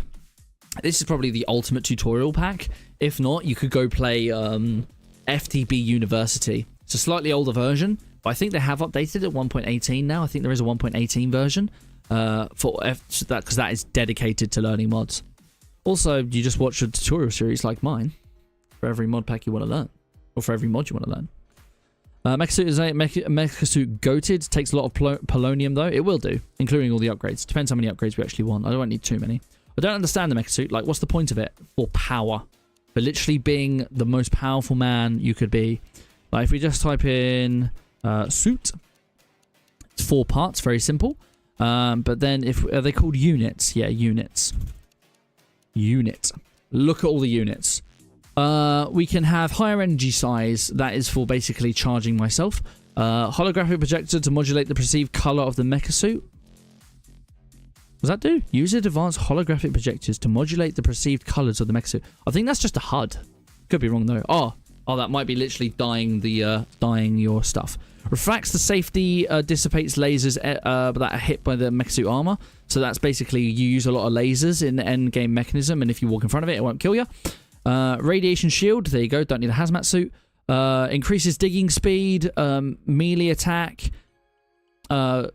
This is probably the ultimate tutorial pack. If not, you could go play FTB University. It's a slightly older version, but I think they have updated it 1.18 now. I think there is a 1.18 version because that is dedicated to learning mods. Also, you just watch a tutorial series like mine for every mod pack you want to learn, or for every mod you want to learn. Mechasuit is Mechasuit goated. Takes a lot of polonium though. It will do, including all the upgrades. Depends how many upgrades we actually want. I don't need too many. I don't understand the Mechasuit. Like, what's the point of it? For power. For literally being the most powerful man you could be. Like, if we just type in suit, it's 4 parts, very simple. But then, are they called units? Yeah, units. Unit. Look at all the units. We can have higher energy size. That is for basically charging myself. Holographic projector to modulate the perceived color of the mecha suit. What does that do? Use advanced holographic projectors to modulate the perceived colors of the mecha suit. I think that's just a HUD. Could be wrong though. Oh, that might be literally dyeing your stuff. Refracts the safety, dissipates lasers that are hit by the mechasuit armor. So that's basically you use a lot of lasers in the end game mechanism, and if you walk in front of it, it won't kill you. Radiation shield, there you go, don't need a hazmat suit. Increases digging speed, melee attack, a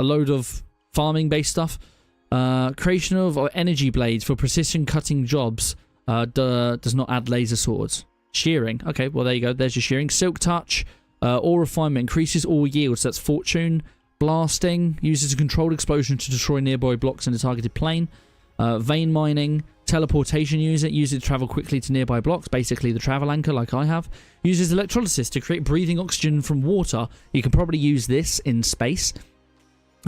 load of farming based stuff. Creation of energy blades for precision cutting jobs. Does not add laser swords. Shearing, okay, well there you go, there's your shearing. Silk touch, all refinement, increases all yields, so that's fortune. Blasting, uses a controlled explosion to destroy nearby blocks in a targeted plane. Vein mining, teleportation, use it to travel quickly to nearby blocks, basically the travel anchor like I have. Uses electrolysis to create breathing oxygen from water. You can probably use this in space.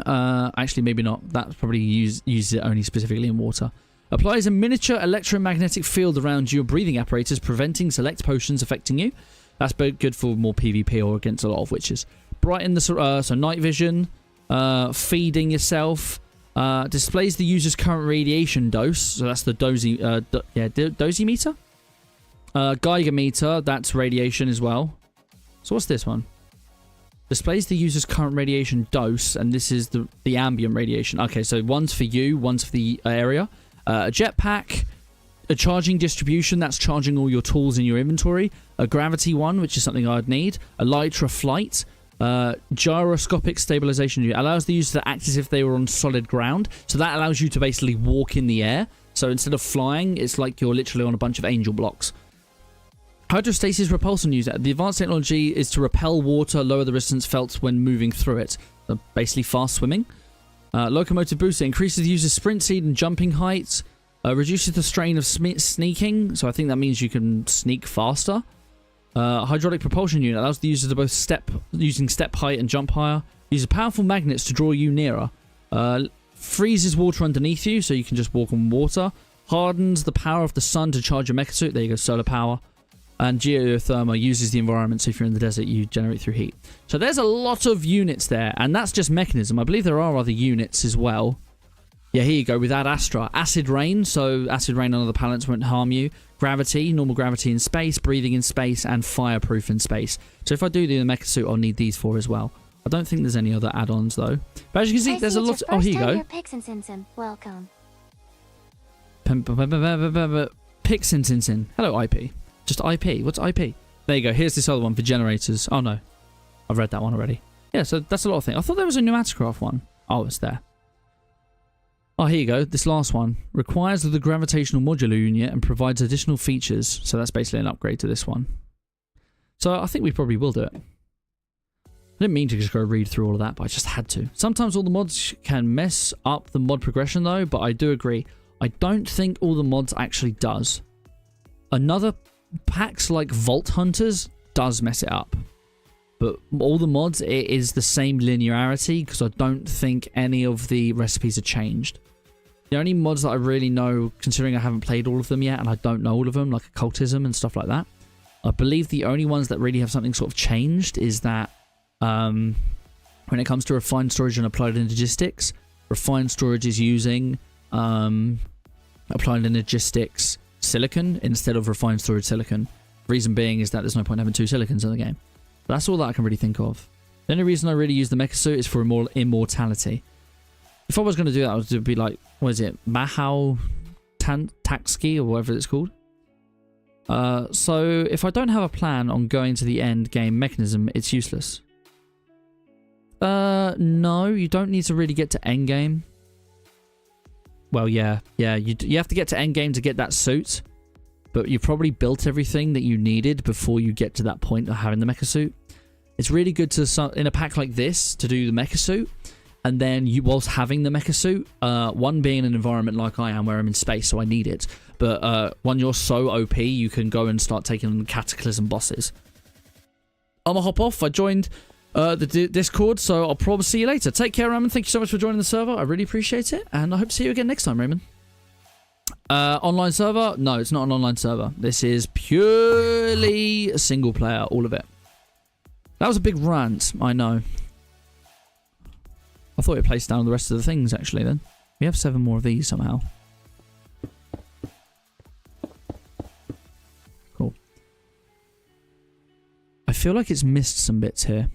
Actually maybe not, that's probably uses it only specifically in water. Applies a miniature electromagnetic field around your breathing apparatus, preventing select potions affecting you. That's good for more PvP or against a lot of witches. Brighten the so night vision, feeding yourself. Displays the user's current radiation dose. So that's the dosimeter. Geiger meter. That's radiation as well. So what's this one? Displays the user's current radiation dose, and this is the ambient radiation. Okay, so one's for you, one's for the area. A jetpack, a charging distribution, that's charging all your tools in your inventory. A gravity one, which is something I'd need. Elytra flight. Gyroscopic stabilization. It allows the user to act as if they were on solid ground. So that allows you to basically walk in the air. So instead of flying, it's like you're literally on a bunch of angel blocks. Hydrostasis repulsion user. The advanced technology is to repel water, lower the resistance felt when moving through it. So basically fast swimming. Locomotive booster increases the user's sprint speed and jumping height. Reduces the strain of sneaking. So I think that means you can sneak faster. Hydraulic propulsion unit allows the user to both step height and jump higher. Uses powerful magnets to draw you nearer. Freezes water underneath you, so you can just walk on water. Hardens the power of the sun to charge your mechasuit. There you go, solar power. And geothermal uses the environment, so if you're in the desert, you generate through heat. So there's a lot of units there, and that's just mechanism. I believe there are other units as well. Yeah, here you go, with Ad Astra. Acid rain, so acid rain on other planets won't harm you. Gravity, normal gravity in space, breathing in space, and fireproof in space. So if I do the mecha suit, I'll need these four as well. I don't think there's any other add-ons though. But as you can see, there's a lot. Oh, here you go. Welcome. Pixinsinsin. Hello, IP. Just IP. What's IP? There you go. Here's this other one for generators. Oh no, I've read that one already. Yeah, so that's a lot of things. I thought there was a pneumaticraft one. Oh, it's there. Oh, here you go. This last one requires the gravitational modular unit and provides additional features. So that's basically an upgrade to this one. So I think we probably will do it. I didn't mean to just go read through all of that, but I just had to. Sometimes all the mods can mess up the mod progression though, but I do agree. I don't think all the mods actually does. Another packs like Vault Hunters does mess it up. But all the mods, it is the same linearity because I don't think any of the recipes are changed. The only mods that I really know, considering I haven't played all of them yet and I don't know all of them, like occultism and stuff like that, I believe the only ones that really have something sort of changed is that when it comes to refined storage and applied energistics, refined storage is using applied energistics silicon instead of refined storage silicon. Reason being is that there's no point having two silicons in the game. But that's all that I can really think of. The only reason I really use the mecha suit is for immortality. If I was going to do that, it would be like, what is it? Mahao Taxki or whatever it's called. So if I don't have a plan on going to the end game mechanism, it's useless. No, you don't need to really get to end game. Well, yeah, you have to get to end game to get that suit. But you probably built everything that you needed before you get to that point of having the mecha suit. It's really good to, in a pack like this, to do the mecha suit. And then you, whilst having the mecha suit, one being in an environment like I am where I'm in space, so I need it. But when you're so OP, you can go and start taking on Cataclysm bosses. I'm gonna hop off. I joined the Discord, so I'll probably see you later. Take care, Raymond. Thank you so much for joining the server. I really appreciate it. And I hope to see you again next time, Raymond. Online server? No, it's not an online server. This is purely a single player, all of it. That was a big rant, I know. I thought it placed down the rest of the things, actually, then. We have 7 more of these, somehow. Cool. I feel feel like it's missed some bits here.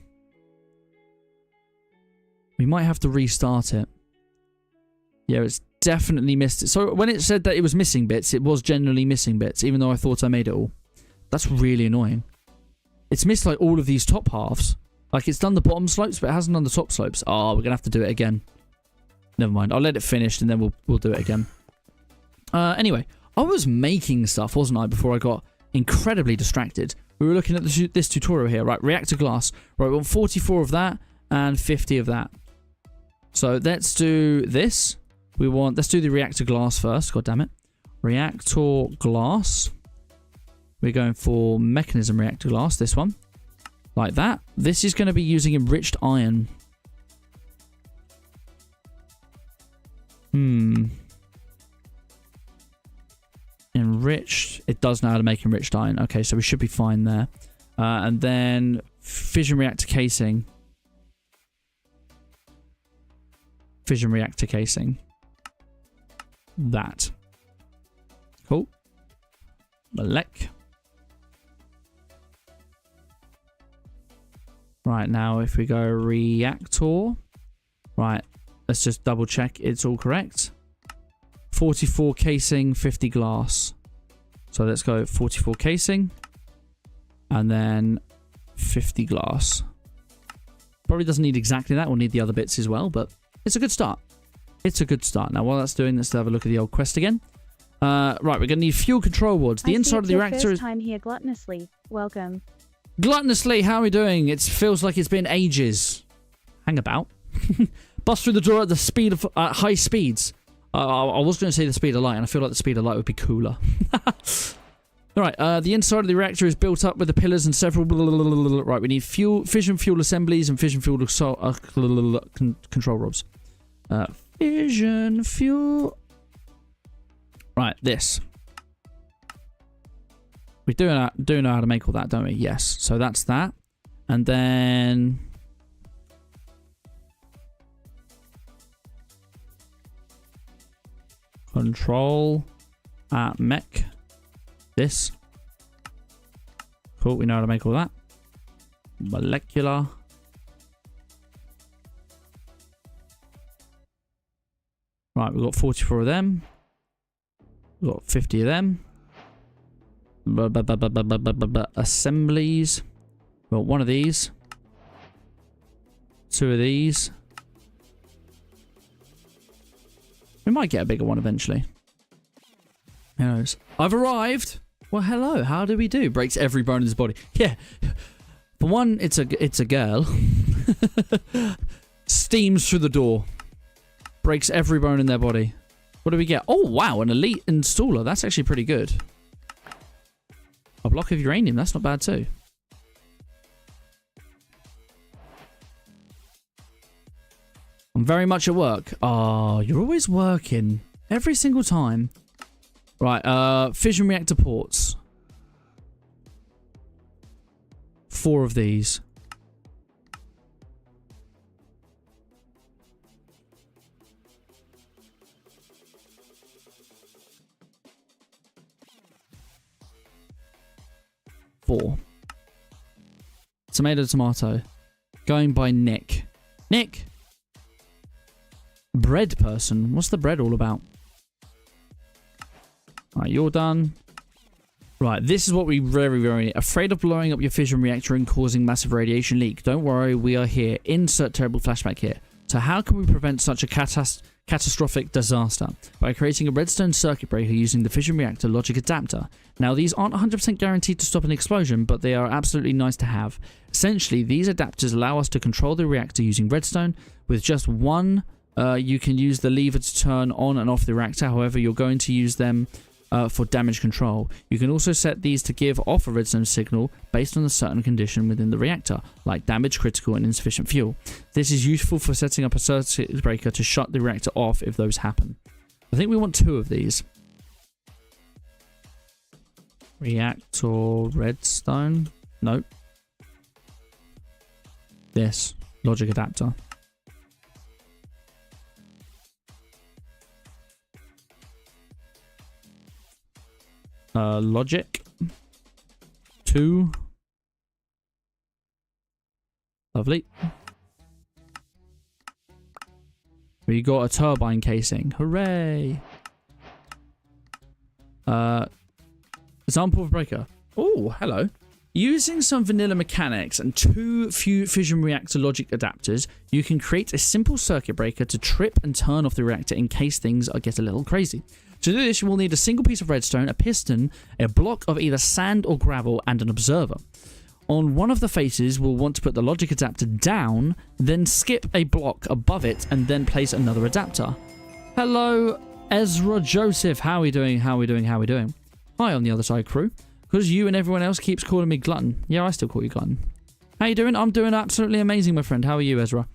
We might have to restart it. Yeah, it's definitely missed it. So when it said that it was missing bits, it was generally missing bits, even though I thought I made it all. That's really annoying. It's missed like all of these top halves. Like it's done the bottom slopes, but it hasn't done the top slopes. Oh, we're gonna have to do it again. Never mind. I'll let it finish and then we'll do it again. Anyway, I was making stuff, wasn't I, before I got incredibly distracted. We were looking at this tutorial here, right? Reactor glass. Right, we want 44 of that and 50 of that. So let's do this. Let's do the reactor glass first. God damn it. Reactor glass. We're going for mechanism reactor glass, this one. Like that. This is going to be using enriched iron. Enriched. It does know how to make enriched iron. Okay, so we should be fine there. And then fission reactor casing. Fission reactor casing. That. Cool. Malek. Right, now if we go reactor. Right, let's just double check it's all correct. 44 casing, 50 glass. So let's go 44 casing. And then 50 glass. Probably doesn't need exactly that. We'll need the other bits as well, but it's a good start. It's a good start. Now, while that's doing, let's have a look at the old quest again. Right, we're going to need fuel control boards. The inside of the reactor is... First time here gluttonously. Welcome. Gluttonously, how are we doing? It feels like it's been ages. Hang about. Bust through the door at the speed of... high speeds. I was going to say the speed of light, and I feel like the speed of light would be cooler. Alright, the inside of the reactor is built up with the pillars and several... Right, we need fission fuel assemblies and fission fuel control rods. Fission fuel... Right, this. We do know how to make all that, don't we? Yes. So that's that. And then... Control at mech. This. Cool, we know how to make all that. Molecular. Right, we've got 44 of them. We've got 50 of them. Assemblies. We've got one of these. Two of these. We might get a bigger one eventually. Who knows? I've arrived! Well, hello. How do we do? Breaks every bone in his body. Yeah. For one, it's a girl. Steams through the door. Breaks every bone in their body. What do we get? Oh, wow. An elite installer. That's actually pretty good. A block of uranium. That's not bad too. I'm very much at work. Oh, you're always working. Every single time. Right, fission reactor ports. 4 of these. Tomato. Going by Nick. Nick! Bread person. What's the bread all about? Right, you're done. Right, this is what we very need. Afraid of blowing up your fission reactor and causing massive radiation leak? Don't worry, we are here. Insert terrible flashback here. So how can we prevent such a catastrophic disaster? By creating a redstone circuit breaker using the fission reactor logic adapter. Now, these aren't 100% guaranteed to stop an explosion, but they are absolutely nice to have. Essentially, these adapters allow us to control the reactor using redstone. With just one, you can use the lever to turn on and off the reactor. However, you're going to use them for damage control. You can also set these to give off a redstone signal based on a certain condition within the reactor, like damage, critical, and insufficient fuel. This is useful for setting up a circuit breaker to shut the reactor off if those happen. I think we want 2 of these. Reactor redstone. Nope. This. Logic adapter. Logic. 2. Lovely. We got a turbine casing. Hooray! Example of breaker. Oh, hello. Using some vanilla mechanics and 2 fission reactor logic adapters, you can create a simple circuit breaker to trip and turn off the reactor in case things get a little crazy. To do this, you will need a single piece of redstone, a piston, a block of either sand or gravel, and an observer. On one of the faces, we'll want to put the logic adapter down, then skip a block above it, and then place another adapter. Hello, Ezra Joseph. How are we doing? How are we doing? How are we doing? Hi on the other side, crew. Because you and everyone else keeps calling me Glutton. Yeah, I still call you Glutton. How you doing? I'm doing absolutely amazing, my friend. How are you, Ezra?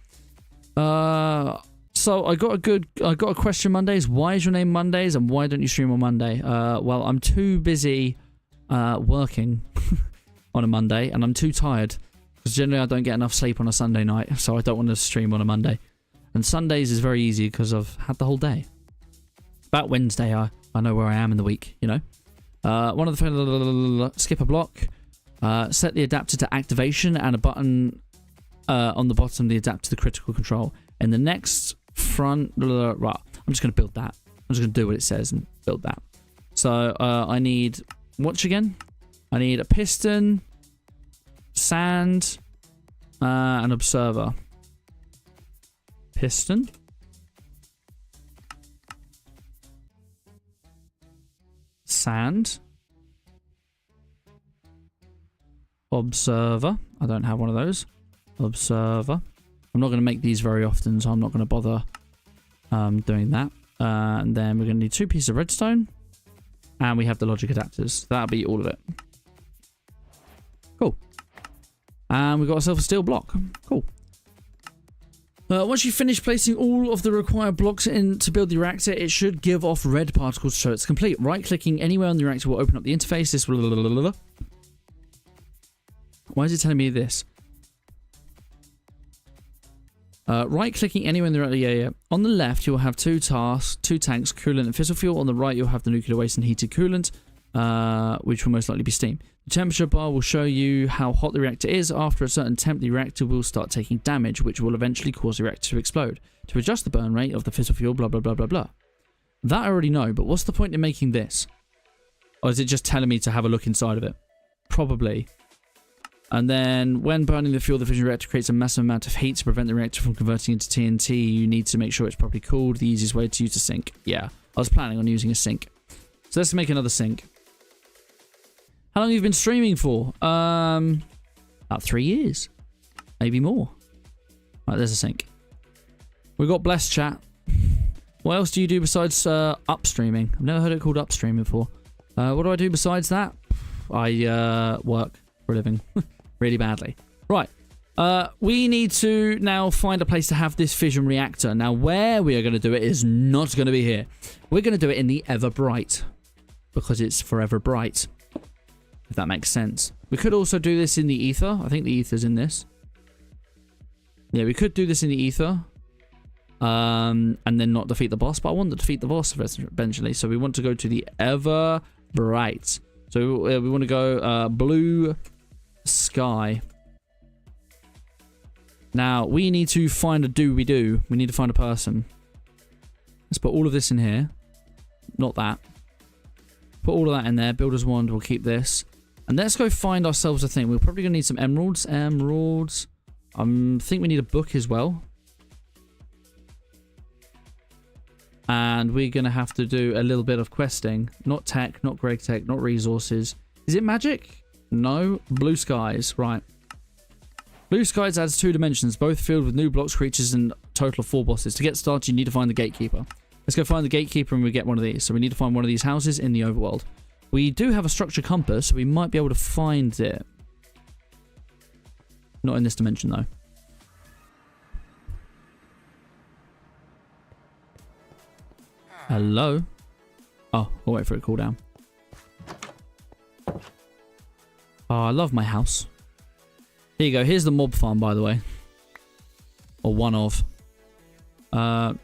So I got a question Mondays. Why is your name Mondays, and why don't you stream on Monday? Well, I'm too busy working on a Monday, and I'm too tired because generally I don't get enough sleep on a Sunday night, so I don't want to stream on a Monday. And Sundays is very easy because I've had the whole day. About Wednesday, I know where I am in the week, you know. One of the skip a block, set the adapter to activation, and a button on the bottom of the adapter to critical control. In the next front, right, I'm just going to build that. I'm just going to do what it says and build that. So I need, watch again. I need a piston, sand, an observer. Piston. Sand. Observer. I don't have one of those. Observer. I'm not going to make these very often, so I'm not going to bother doing that. And then we're going to need 2 pieces of redstone. And we have the logic adapters. That'll be all of it. Cool. And we've got ourselves a steel block. Cool. Once you finish placing all of the required blocks in to build the reactor, it should give off red particles to show it's complete. Right-clicking anywhere on the reactor will open up the interface. This will... Why is it telling me this? Right-clicking anywhere in the reactor... Yeah. On the left, you'll have 2 tanks, coolant and fissile fuel. On the right, you'll have the nuclear waste and heated coolant, which will most likely be steam. The temperature bar will show you how hot the reactor is. After a certain temp, the reactor will start taking damage, which will eventually cause the reactor to explode. To adjust the burn rate of the fissile fuel, blah, blah, blah, blah, blah. That I already know, but what's the point in making this? Or is it just telling me to have a look inside of it? Probably. And then, when burning the fuel, the fission reactor creates a massive amount of heat to prevent the reactor from converting into TNT. You need to make sure it's properly cooled. The easiest way to use a sink. Yeah, I was planning on using a sink. So let's make another sink. How long have you been streaming for? About 3 years. Maybe more. Right, there's a sink. We've got blessed chat. What else do you do besides upstreaming? I've never heard it called upstreaming before. What do I do besides that? I work for a living. Really badly. Right. We need to now find a place to have this fission reactor. Now, where we are going to do it is not going to be here. We're going to do it in the Ever Bright. Because it's forever bright. If that makes sense. We could also do this in the ether. I think the ether's in this. Yeah, we could do this in the ether. And then not defeat the boss. But I want to defeat the boss eventually. So we want to go to the Ever Bright. So we want to go blue sky. Now, we need to find a do-we-do. We need to find a person. Let's put all of this in here. Not that. Put all of that in there. Builder's wand. We'll keep this. And let's go find ourselves a thing. We're probably going to need some emeralds. Emeralds. I think we need a book as well. And we're going to have to do a little bit of questing. Not tech, not Greg tech, not resources. Is it magic? No. Blue skies. Right. Blue skies adds 2 dimensions, both filled with new blocks, creatures, and total of 4 bosses. To get started, you need to find the gatekeeper. Let's go find the gatekeeper and we get one of these. So we need to find one of these houses in the overworld. We do have a structure compass, so we might be able to find it. Not in this dimension, though. Hello? Oh, we'll wait for it to cool down. Oh, I love my house. Here you go. Here's the mob farm, by the way. Or one of. Not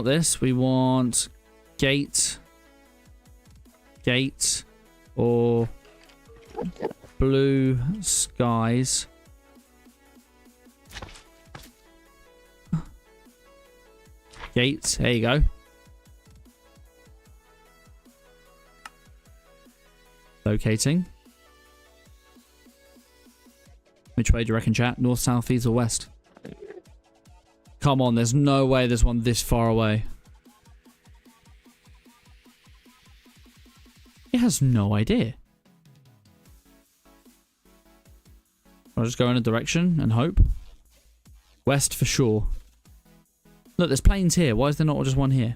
this. We want gate. Gate. Or blue skies. Gates. There you go. Locating. Which way do you reckon, chat? North, south, east, or west? Come on, there's no way there's one this far away. It has no idea. I'll just go in a direction and hope. West for sure. Look, there's planes here. Why is there not just one here?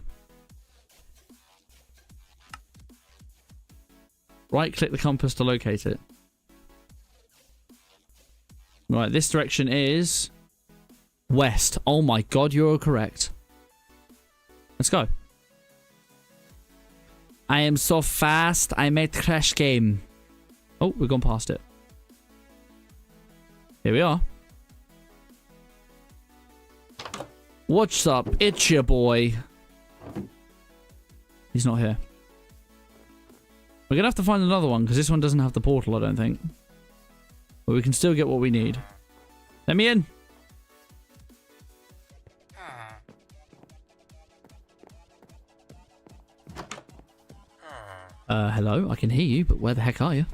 Right-click the compass to locate it. Right, this direction is west. Oh my god, you're correct. Let's go. I am so fast, I made crash game. Oh, we've gone past it. Here we are. What's up? It's your boy. He's not here. We're going to have to find another one, because this one doesn't have the portal, I don't think. But we can still get what we need. Let me in. Hello, I can hear you, but where the heck are you?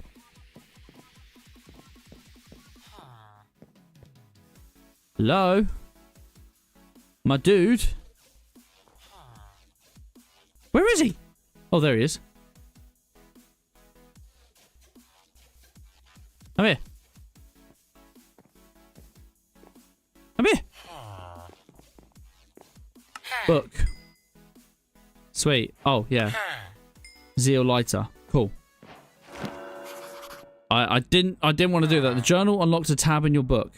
Hello? My dude? Where is he? Oh, there he is. Come here. Come here. Book. Sweet. Oh, yeah. Zeal lighter. Cool. I didn't want to do that. The journal unlocked a tab in your book.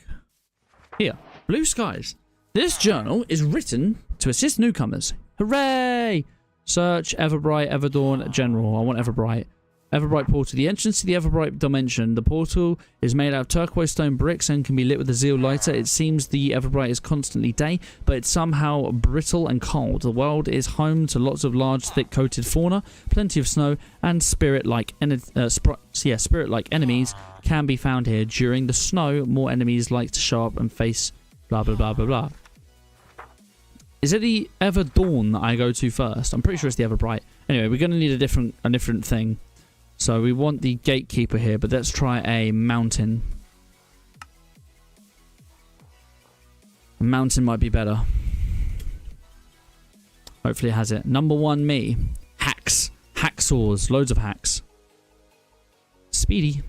Here. Blue skies. This journal is written to assist newcomers. Hooray! Search Everbright, Everdawn, General. I want Everbright. Everbright portal. The entrance to the Everbright dimension. The portal is made out of turquoise stone bricks and can be lit with a zeal lighter. It seems the Everbright is constantly day, but it's somehow brittle and cold. The world is home to lots of large, thick-coated fauna, plenty of snow, and spirit-like enemies can be found here. During the snow, more enemies like to show up and face blah blah blah blah blah. Is it the Everdawn that I go to first? I'm pretty sure it's the Everbright. Anyway, we're going to need a different thing. So we want the gatekeeper here, but let's try a mountain. A mountain might be better. Hopefully it has it. Number 1, me. Hacks. Hacksaws. Loads of hacks. Speedy.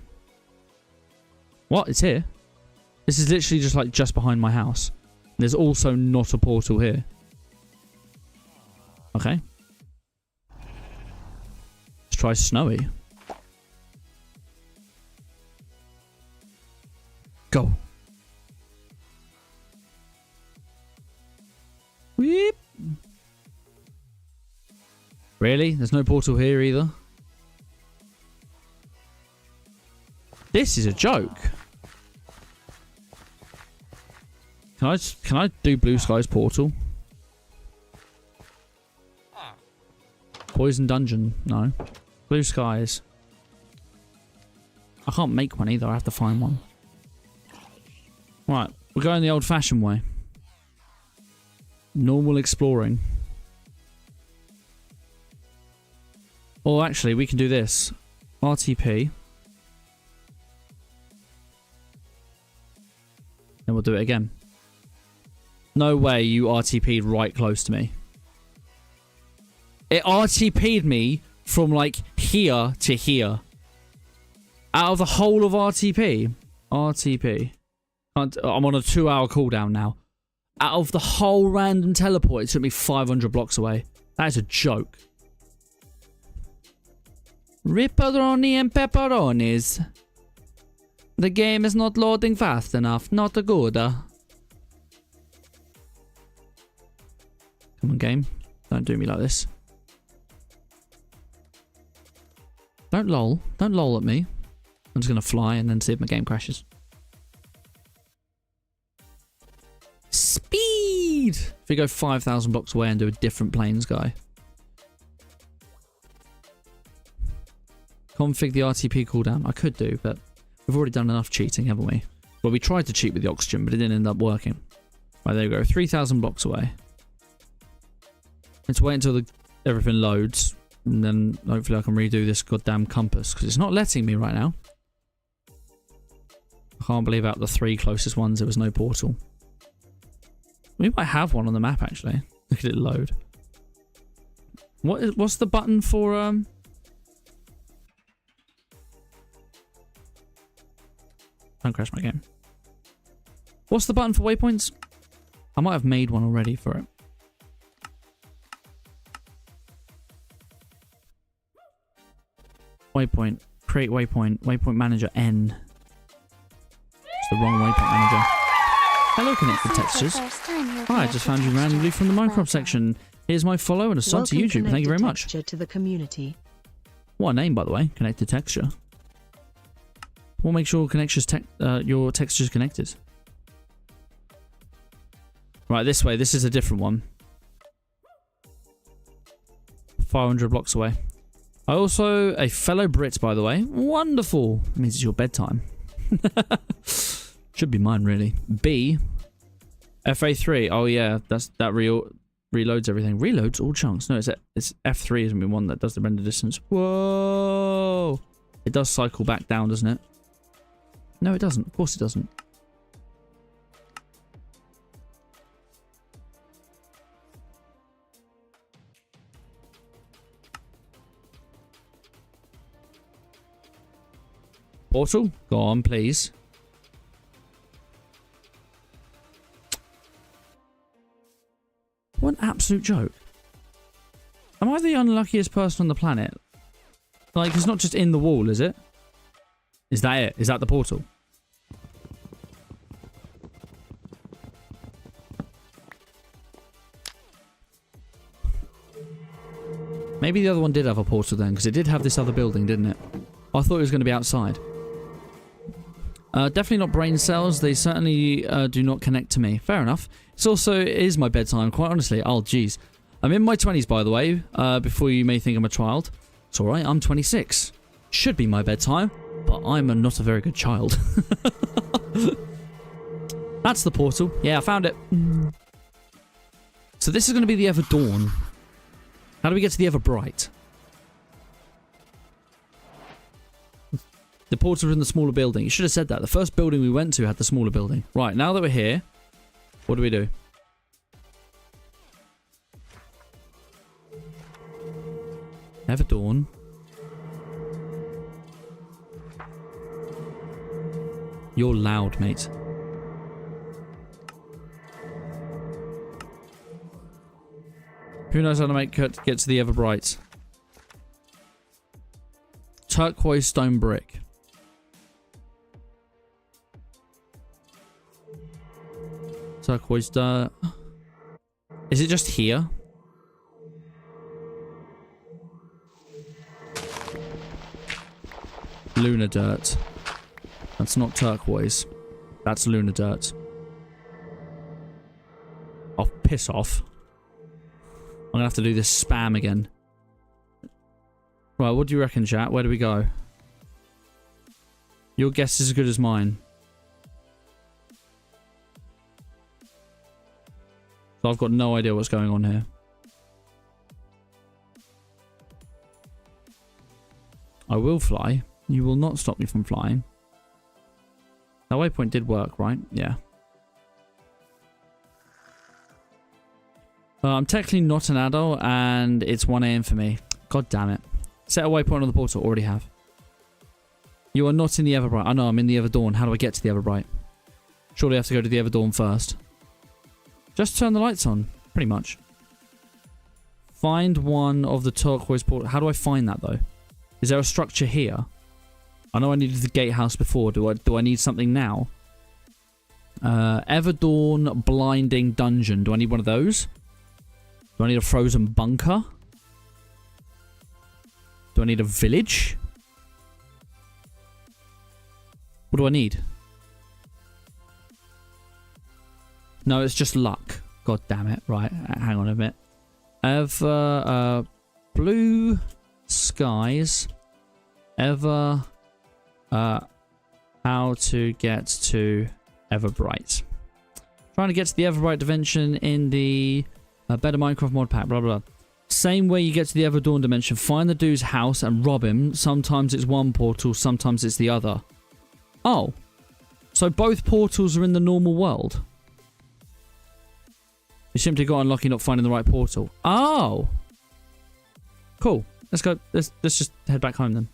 What? It's here? This is literally just like just behind my house. There's also not a portal here. Okay. Let's try snowy. Go. Weep. Really? There's no portal here either? This is a joke. Can I do Blue Skies portal? Poison dungeon? No. Blue Skies. I can't make one either. I have to find one. Right. We're going the old-fashioned way. Normal exploring. Or actually, we can do this. RTP. Then we'll do it again. No way you RTP'd right close to me. It RTP'd me from like here to here. Out of the whole of RTP. RTP. I'm on a 2-hour cooldown now. Out of the whole random teleport, it took me 500 blocks away. That is a joke. Ripperoni and pepperonis. The game is not loading fast enough. Not good. Come on, game. Don't do me like this. Don't lol. Don't lol at me. I'm just going to fly and then see if my game crashes. Speed! If we go 5,000 blocks away and do a different planes guy. Config the RTP cooldown. I could do, but we've already done enough cheating, haven't we? Well, we tried to cheat with the oxygen, but it didn't end up working. Right, there we go. 3,000 blocks away. Let's wait until everything loads. And then hopefully I can redo this goddamn compass. Because it's not letting me right now. I can't believe out of the 3 closest ones there was no portal. We might have one on the map actually. Look at it load. What's the button for Don't crash my game. What's the button for waypoints? I might have made one already for it. Waypoint. Create waypoint. Waypoint manager N. It's the wrong waypoint manager. Hello, connected textures. Hi, I just found you randomly from the Minecraft section. Here's my follow and a sub to YouTube. Thank you very much. Texture to the community. What a name, by the way. Connected texture. We'll make sure your texture's connected. Right, this way. This is a different one. 500 blocks away. I also a fellow Brit, by the way. Wonderful. It means it's your bedtime. Should be mine, really. B. FA3. Oh, yeah. That reloads everything. Reloads all chunks. No, it's F3 isn't the one that does the render distance. Whoa. It does cycle back down, doesn't it? No, it doesn't. Of course it doesn't. Portal? Go on, please. What an absolute joke. Am I the unluckiest person on the planet? Like, it's not just in the wall, is it? Is that it? Is that the portal? Maybe the other one did have a portal then, because it did have this other building, didn't it? I thought it was going to be outside. Definitely not brain cells. They certainly do not connect to me. Fair enough. It is my bedtime, quite honestly. Oh, jeez. I'm in my 20s, by the way, before you may think I'm a child. It's alright, I'm 26. Should be my bedtime, but I'm not a very good child. That's the portal. Yeah, I found it. So this is going to be the Ever Dawn. How do we get to the Ever Bright? The portal in the smaller building. You should have said that. The first building we went to had the smaller building. Right, now that we're here, what do we do? Ever Dawn. You're loud, mate. Who knows how to get to the Ever Bright? Turquoise stone brick. Turquoise dirt. Is it just here? Lunar dirt. That's not turquoise. That's lunar dirt. Oh, piss off. I'm gonna have to do this spam again. Right, what do you reckon, chat? Where do we go? Your guess is as good as mine. So I've got no idea what's going on here. I will fly. You will not stop me from flying. That waypoint did work, right? Yeah. I'm technically not an adult, and it's 1 AM for me. God damn it. Set a waypoint on the portal. Already have. You are not in the Everbright. I know, I'm in the Ever Dawn. How do I get to the Everbright? Surely I have to go to the Ever Dawn first. Just turn the lights on. Pretty much. Find one of the turquoise portal. How do I find that, though? Is there a structure here? I know I needed the gatehouse before. Do I need something now? Ever Dawn blinding dungeon. Do I need one of those? Do I need a frozen bunker? Do I need a village? What do I need? No, it's just luck. God damn it. Right, hang on a minute. Ever blue skies. Ever how to get to Everbright. Trying to get to the Everbright dimension in the Better Minecraft mod pack, blah blah blah. Same way you get to the Everdawn dimension. Find the dude's house and rob him. Sometimes it's one portal, sometimes it's the other. Oh. So both portals are in the normal world. You simply got unlucky not finding the right portal. Oh. Cool. Let's go. Let's just head back home then.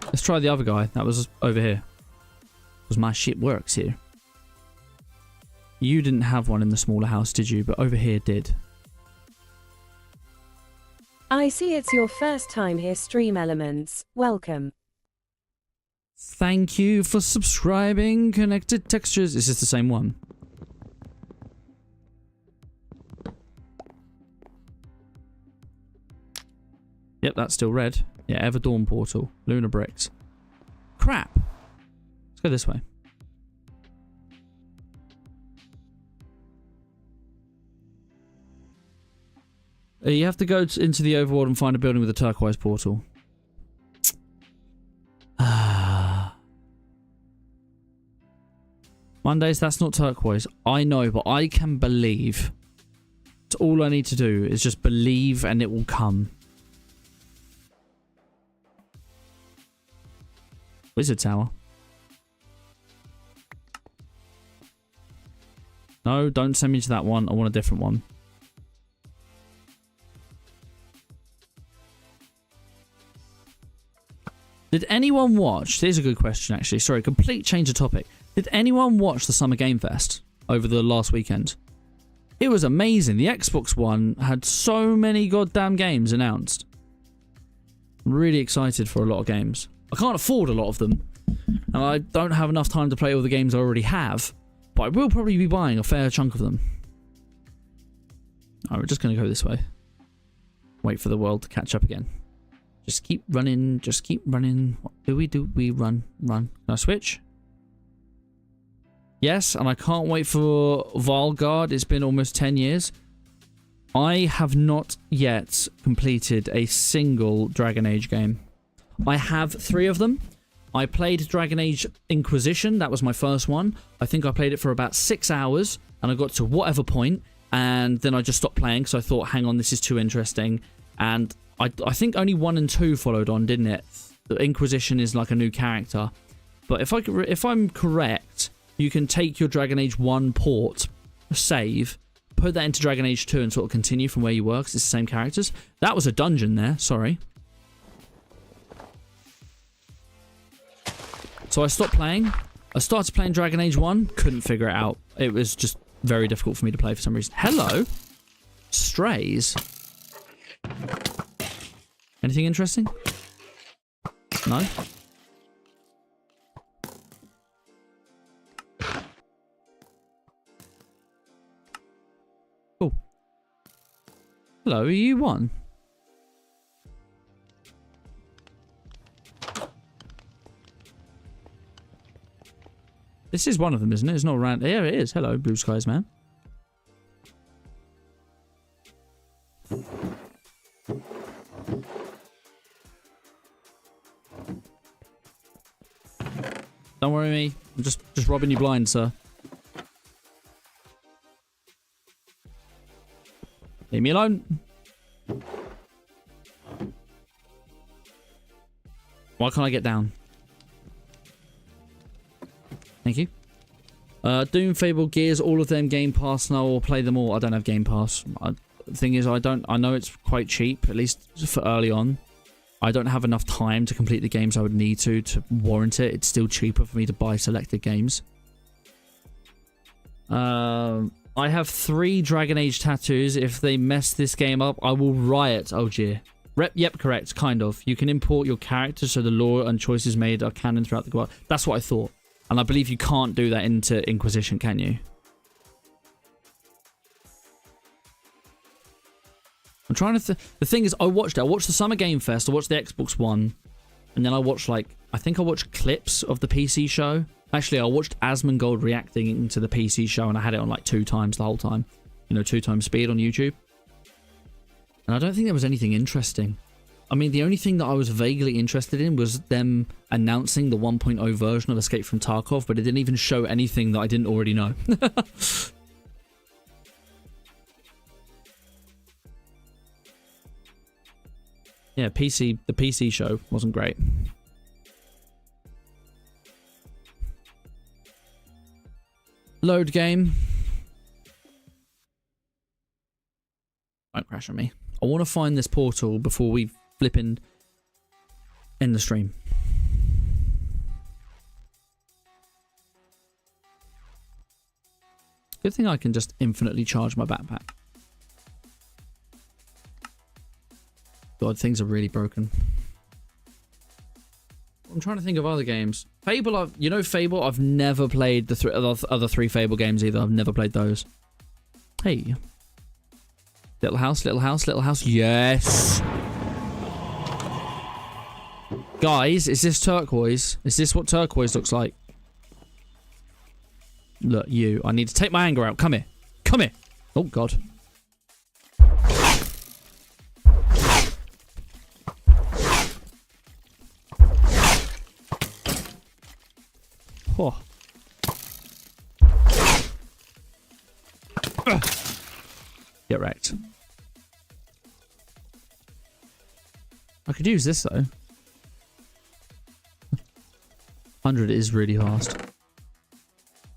Let's try the other guy. That was over here. Because my shit works here. You didn't have one in the smaller house, did you? But over here did. I see it's your first time here, Stream Elements. Welcome. Thank you for subscribing. Connected Textures. Is this the same one? Yep, that's still red. Yeah, Everdawn portal. Lunar bricks. Crap. Let's go this way. You have to go into the overworld and find a building with a turquoise portal. Mondays, that's not turquoise. I know, but I can believe. It's all I need to do is just believe and it will come. Wizard Tower. No, don't send me to that one. I want a different one. Did anyone watch... Here's a good question, actually. Sorry, complete change of topic. Did anyone watch the Summer Game Fest over the last weekend? It was amazing. The Xbox One had so many goddamn games announced. I'm really excited for a lot of games. I can't afford a lot of them. And I don't have enough time to play all the games I already have. But I will probably be buying a fair chunk of them. Alright, we're just going to go this way. Wait for the world to catch up again. Just keep running. Just keep running. What do? We run. Run. Can I switch? Yes, and I can't wait for Valgard. It's been almost 10 years. I have not yet completed a single Dragon Age game. I have 3 of them. I played Dragon Age Inquisition. That was my first one. I think I played it for about 6 hours, and I got to whatever point, and then I just stopped playing because I thought, hang on, this is too interesting. And I think only 1 and 2 followed on, didn't it? The Inquisition is like a new character. But if I'm correct, you can take your Dragon Age 1 port, save, put that into Dragon Age 2 and sort of continue from where you were because it's the same characters. That was a dungeon there, sorry. So I stopped playing. I started playing Dragon Age 1, couldn't figure it out. It was just very difficult for me to play for some reason. Hello? Strays? Anything interesting? No? Cool. Hello, are you one? This is one of them, isn't it? It's not around. Yeah, it is. Hello, Blue Skies, man. Don't worry me. I'm just robbing you blind, sir. Leave me alone. Why can't I get down? Thank you. Doom, Fable, Gears, all of them Game Pass now, or play them all. I don't have Game Pass. The thing is, I know it's quite cheap, at least for early on. I don't have enough time to complete the games I would need to warrant it. It's still cheaper for me to buy selected games. I have 3 Dragon Age tattoos. If they mess this game up, I will riot. Oh, dear. Yep, correct. Kind of. You can import your character so the lore and choices made are canon throughout the world. That's what I thought. And I believe you can't do that into Inquisition, can you? I'm trying to... The thing is, I watched the Summer Game Fest, I watched the Xbox One, and then I watched, like... I think I watched clips of the PC show. Actually, I watched Asmongold reacting to the PC show, and I had it on, like, 2 times the whole time. You know, 2 times speed on YouTube. And I don't think there was anything interesting. I mean, the only thing that I was vaguely interested in was them announcing the 1.0 version of Escape from Tarkov, but it didn't even show anything that I didn't already know. Yeah, the PC show wasn't great. Load game. Don't crash on me. I want to find this portal before we flip in the stream. Good thing I can just infinitely charge my backpack. God, things are really broken. I'm trying to think of other games. Fable, you know Fable? I've never played the other three Fable games either. I've never played those. Hey. Little house, little house, little house. Yes! Guys, is this turquoise? Is this what turquoise looks like? Look, you. I need to take my anger out. Come here. Come here. Oh, God. Oh. Get wrecked. I could use this though. 100 is really fast.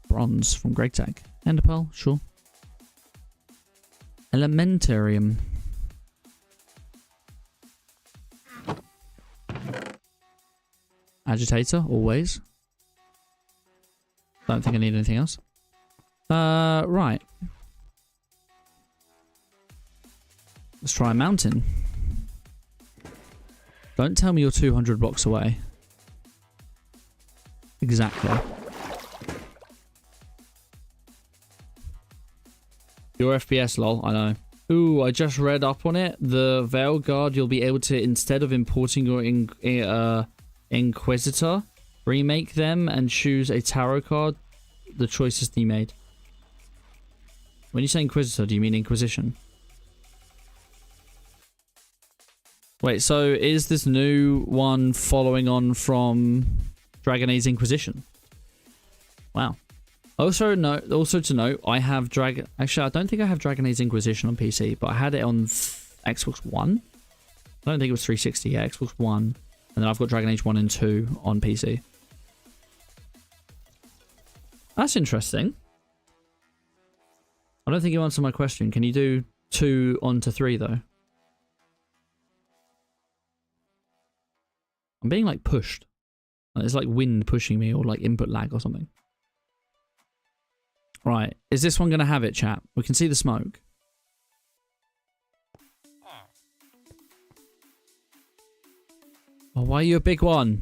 Bronze from Greg Tag. Enderpearl, sure. Elementarium. Agitator, always. Don't think I need anything else. Right. Let's try a mountain. Don't tell me you're 200 blocks away. Exactly. Your FPS, lol. I know. Ooh, I just read up on it. The Veil Guard, you'll be able to, instead of importing your Inquisitor, remake them and choose a tarot card. The choices they made. When you say Inquisitor, do you mean Inquisition? Wait, so is this new one following on from Dragon Age Inquisition? Wow. Also to note, I have Actually, I don't think I have Dragon Age Inquisition on PC, but I had it on Xbox One. I don't think it was 360. Yeah, Xbox One. And then I've got Dragon Age 1 and 2 on PC. That's interesting. I don't think you answered my question. Can you do 2 onto 3 though? I'm being like pushed. It's like wind pushing me or like input lag or something. Right. Is this one going to have it, chat? We can see the smoke. Oh, why are you a big one?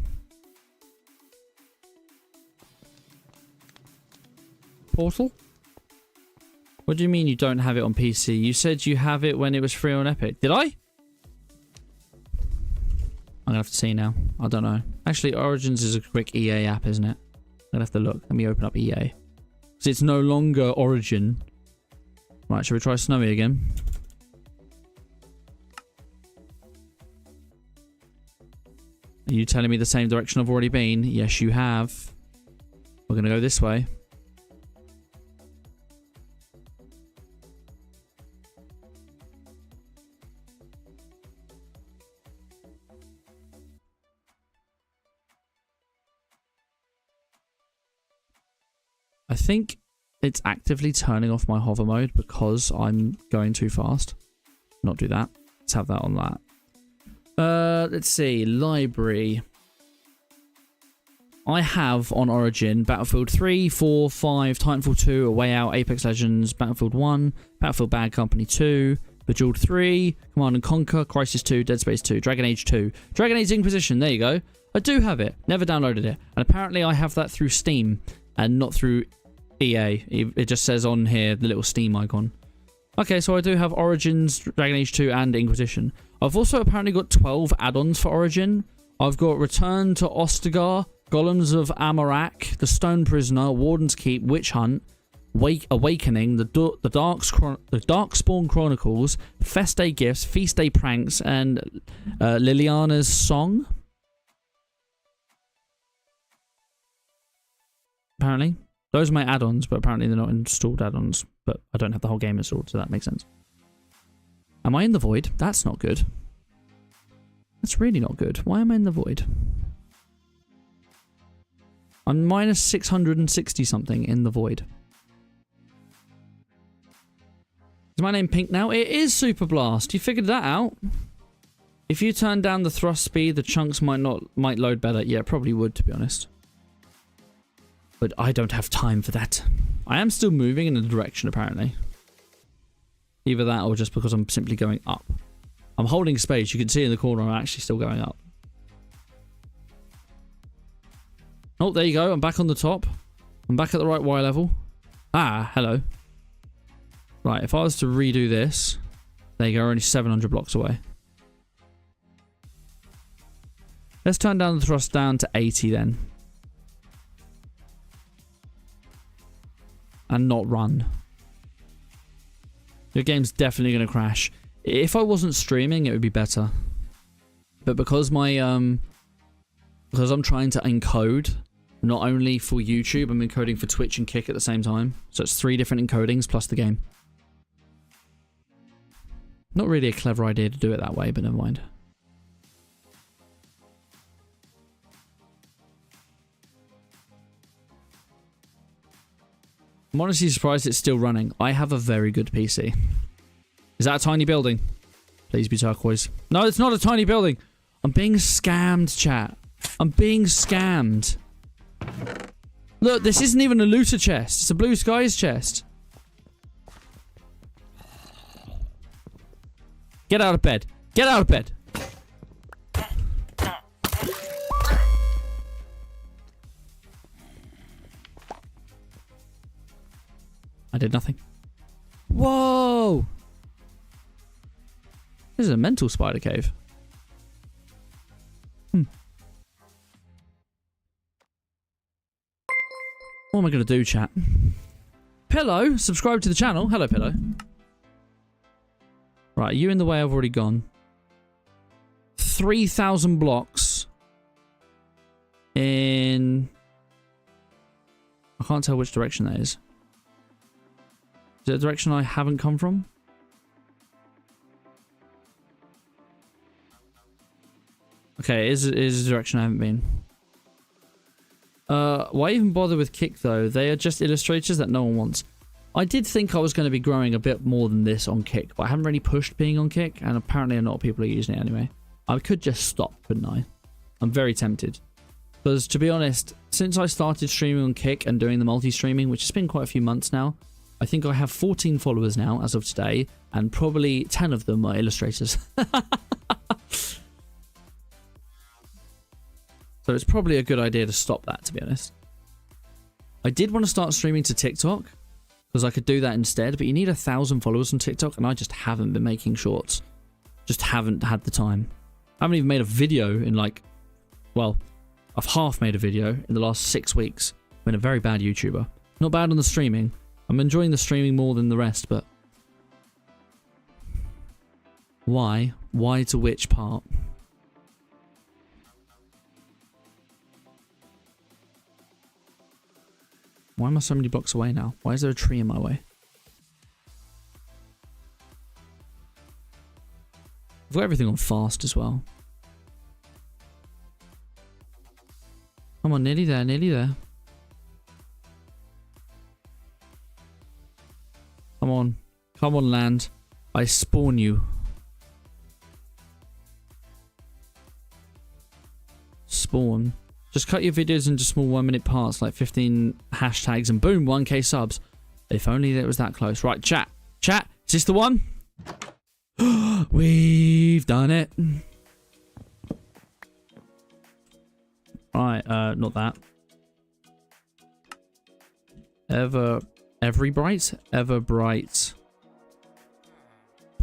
Portal? What do you mean you don't have it on PC? You said you have it when it was free on Epic. Did I? I'm going to have to see now. I don't know. Actually, Origins is a quick EA app, isn't it? I'm going to have to look. Let me open up EA. Because it's no longer Origin. Right, shall we try Snowy again? Are you telling me the same direction I've already been? Yes, you have. We're going to go this way. I think it's actively turning off my hover mode because I'm going too fast. Not do that. Let's have that on that. Let's see. Library. I have on Origin Battlefield 3, 4, 5, Titanfall 2, A Way Out, Apex Legends, Battlefield 1, Battlefield Bad Company 2, Bejeweled 3, Command & Conquer, Crysis 2, Dead Space 2, Dragon Age 2, Dragon Age Inquisition. There you go. I do have it. Never downloaded it. And apparently I have that through Steam and not through EA. It just says on here the little Steam icon. Okay, so I do have Origins, Dragon Age 2 and Inquisition. I've also apparently got 12 add-ons for Origin. I've got Return to Ostagar, Golems of Amarak, The Stone Prisoner, Warden's Keep, Witch Hunt, Awakening, the Darkspawn Chronicles, Fest Day Gifts, Feast Day Pranks, and Liliana's Song. Apparently. Those are my add-ons, but apparently they're not installed add-ons. But I don't have the whole game installed, so that makes sense. Am I in the void? That's not good. That's really not good. Why am I in the void? I'm minus 660 something in the void. Is my name pink now? It is Super Blast. You figured that out. If you turn down the thrust speed, the chunks might load better. Yeah, probably would, to be honest. But I don't have time for that. I am still moving in a direction, apparently. Either that or just because I'm simply going up. I'm holding space. You can see in the corner I'm actually still going up. Oh, there you go. I'm back on the top. I'm back at the right Y level. Ah, hello. Right, if I was to redo this, there you go, only 700 blocks away. Let's turn down the thrust down to 80 then. And not run. Your game's definitely going to crash. If I wasn't streaming, it would be better. But because because I'm trying to encode, not only for YouTube, I'm encoding for Twitch and Kick at the same time. So it's 3 different encodings plus the game. Not really a clever idea to do it that way, but never mind. I'm honestly surprised it's still running. I have a very good PC. Is that a tiny building? Please be turquoise. No, it's not a tiny building. I'm being scammed, chat. I'm being scammed. Look, this isn't even a looter chest. It's a blue skies chest. Get out of bed. Get out of bed. I did nothing. Whoa! This is a mental spider cave. What am I going to do, chat? Pillow, subscribe to the channel. Hello, Pillow. Right, you in the way? I've already gone. 3,000 blocks. In... I can't tell which direction that is. Is it a direction I haven't come from? Okay, it is a direction I haven't been. Why even bother with Kick, though? They are just illustrators that no one wants. I did think I was going to be growing a bit more than this on Kick, but I haven't really pushed being on Kick, and apparently a lot of people are using it anyway. I could just stop, couldn't I? I'm very tempted. Because, to be honest, since I started streaming on Kick and doing the multi-streaming, which has been quite a few months now, I think I have 14 followers now as of today, and probably 10 of them are illustrators. So it's probably a good idea to stop that, to be honest. I did want to start streaming to TikTok, because I could do that instead, but you need 1,000 followers on TikTok, and I just haven't been making shorts. Just haven't had the time. I haven't even made a video in like... Well, I've half made a video in the last 6 weeks. I've been a very bad YouTuber. Not bad on the streaming. I'm enjoying the streaming more than the rest, but... Why? Why to which part? Why am I so many blocks away now? Why is there a tree in my way? I've got everything on fast as well. Come on, nearly there, nearly there. Come on. Come on, land. I spawn you. Spawn. Just cut your videos into small 1-minute parts, like 15 hashtags, and boom, 1k subs. If only it was that close. Right, chat. Chat, is this the one? We've done it. Right, not that. Every bright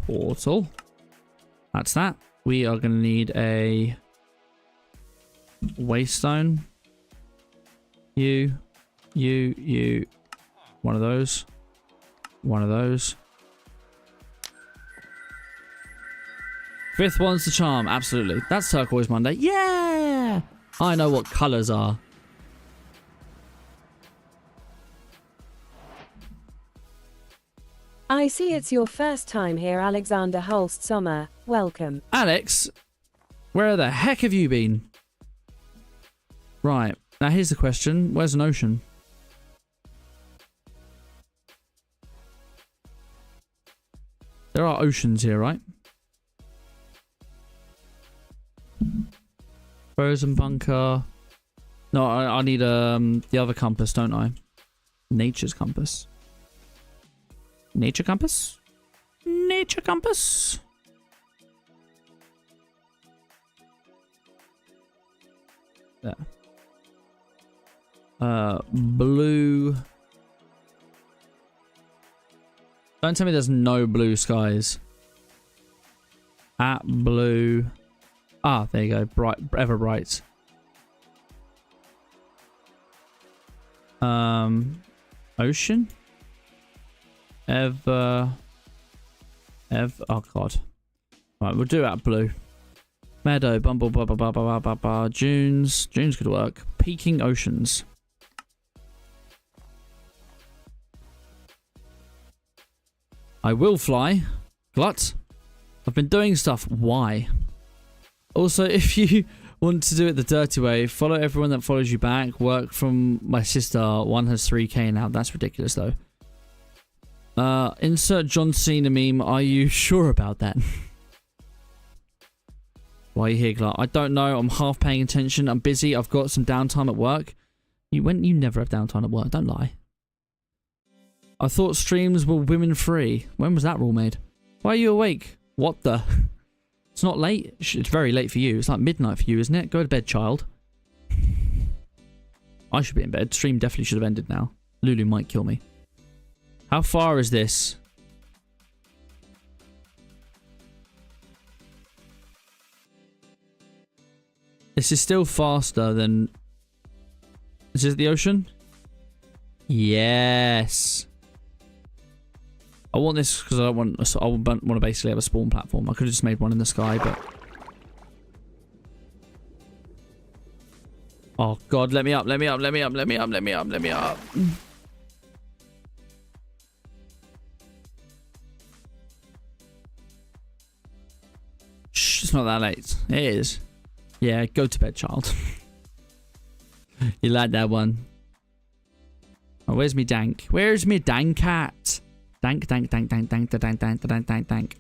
portal. That's that. We are going to need a waystone. You. One of those. One of those. Fifth one's the charm. Absolutely. That's Turquoise Monday. Yeah! I know what colours are. I see it's your first time here, Alexander Holst Sommer. Welcome. Alex, where the heck have you been? Right. Now here's the question. Where's an ocean? There are oceans here, right? Frozen bunker. No, I need the other compass, don't I? Nature's compass. Nature compass? Nature compass? There. Blue. Don't tell me there's no blue skies. At blue. Ah, there you go. Bright, ever bright. Ocean? Oh god. Right, we'll do it at blue. Meadow, bumble, blah, blah, blah, blah, blah, blah, dunes. Dunes could work. Peaking oceans. I will fly. Glut. I've been doing stuff. Why? Also, if you want to do it the dirty way, follow everyone that follows you back. Work from my sister. One has 3k now. That's ridiculous, though. Insert John Cena meme. Are you sure about that? Why are you here, Glut? I don't know. I'm half paying attention. I'm busy. I've got some downtime at work. You never have downtime at work. Don't lie. I thought streams were women free. When was that rule made? Why are you awake? What the? It's not late. It's very late for you. It's like midnight for you, isn't it? Go to bed, child. I should be in bed. Stream definitely should have ended now. Lulu might kill me. How far is this? This is still faster than... Is this the ocean? Yes. I want this because I want to basically have a spawn platform. I could have just made one in the sky, but... Oh god, let me up, let me up, let me up, let me up, let me up, let me up. Shh, it's not that late. It is. Yeah, go to bed, child. You like that one. Oh, where's me dank? Where's me dank cat? Dank, dank, dank, dank, dank, dank, dank, dank, dank, dank.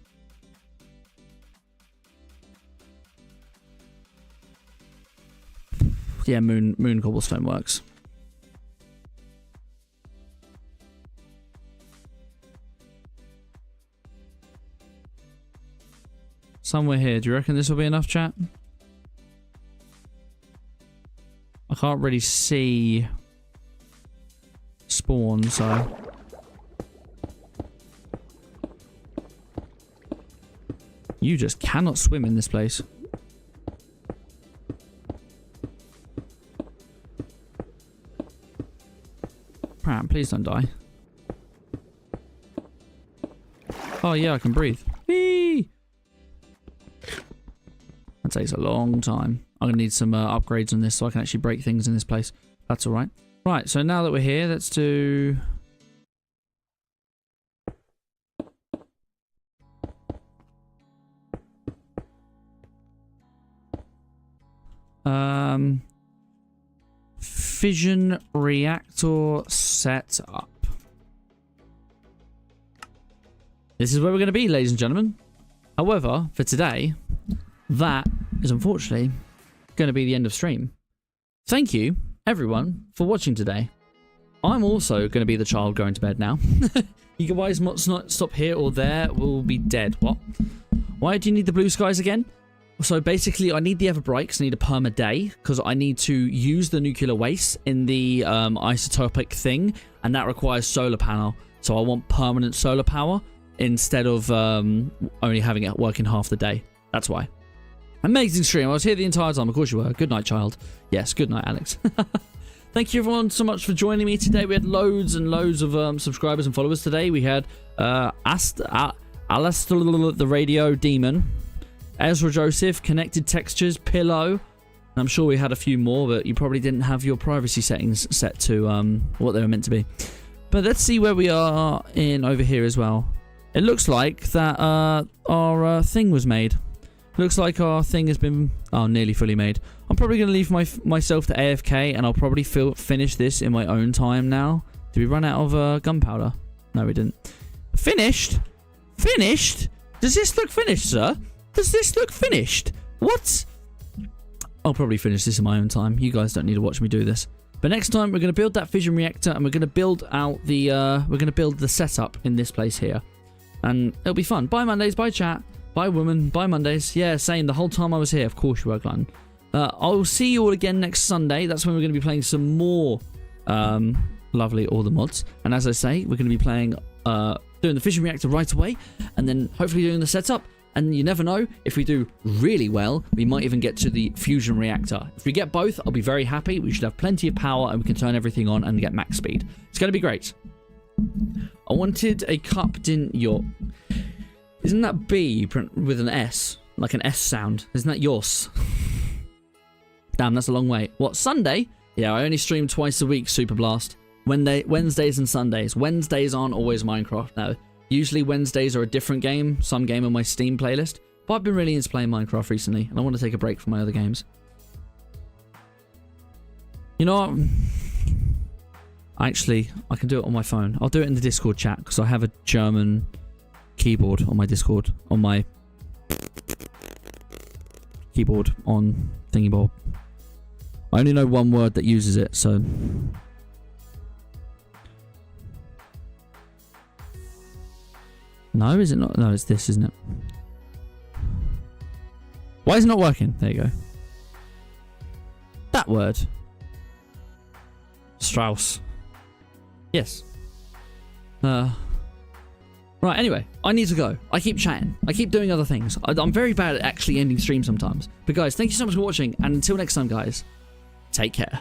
Yeah, moon cobblestone works. Somewhere here. Do you reckon this will be enough, chat? I can't really see spawn, so... You just cannot swim in this place. Pram, please don't die. Oh yeah, I can breathe. Whee! That takes a long time. I'm gonna need some upgrades on this so I can actually break things in this place. That's alright. Right, so now that we're here, let's do... Fission reactor set up. This is where we're going to be, ladies and gentlemen. However, for today, that is unfortunately going to be the end of stream. Thank you, everyone, for watching today. I'm also going to be the child going to bed now. You guys must not stop here or there. We'll be dead. What? Why do you need the blue skies again? So basically, I need the Everbright because I need a perma day because I need to use the nuclear waste in the isotopic thing, and that requires solar panel. So I want permanent solar power instead of only having it working half the day. That's why. Amazing stream. I was here the entire time. Of course you were. Good night, child. Yes, good night, Alex. Thank you everyone so much for joining me today. We had loads and loads of subscribers and followers today. We had Alistair the Radio Demon, Ezra Joseph, Connected Textures, Pillow. And I'm sure we had a few more, but you probably didn't have your privacy settings set to what they were meant to be. But let's see where we are in over here as well. It looks like that our thing was made. Looks like our thing has been nearly fully made. I'm probably going to leave myself to AFK, and I'll probably finish this in my own time now. Did we run out of gunpowder? No, we didn't. Finished? Finished? Does this look finished, sir? Does this look finished? What? I'll probably finish this in my own time. You guys don't need to watch me do this. But next time, we're going to build that fission reactor, and we're going to build out the setup in this place here. And it'll be fun. Bye, Mondays. Bye, chat. Bye, woman. Bye, Mondays. Yeah, same. The whole time I was here. Of course you were, Glutton. I'll see you all again next Sunday. That's when we're going to be playing some more lovely All the Mods. And as I say, we're going to be playing, doing the fission reactor right away. And then hopefully doing the setup. And you never know, if we do really well, we might even get to the fusion reactor. If we get both, I'll be very happy. We should have plenty of power and we can turn everything on and get max speed. It's going to be great. I wanted a cup, didn't you? Isn't that B with an S? Like an S sound. Isn't that yours? Damn, that's a long way. What, Sunday? Yeah, I only stream twice a week, Super Blast. Wednesdays and Sundays. Wednesdays aren't always Minecraft, no. Usually Wednesdays are a different game, some game on my Steam playlist. But I've been really into playing Minecraft recently, and I want to take a break from my other games. You know what? Actually, I can do it on my phone. I'll do it in the Discord chat, because I have a German keyboard on my Discord, on my keyboard on thingybob. I only know one word that uses it, so no, is it not? No, it's this, isn't it? Why is it not working? There you go. That word. Strauss. Yes. Right, anyway, I need to go. I keep chatting. I keep doing other things. I'm very bad at actually ending streams sometimes. But guys, thank you so much for watching, and until next time, guys, take care.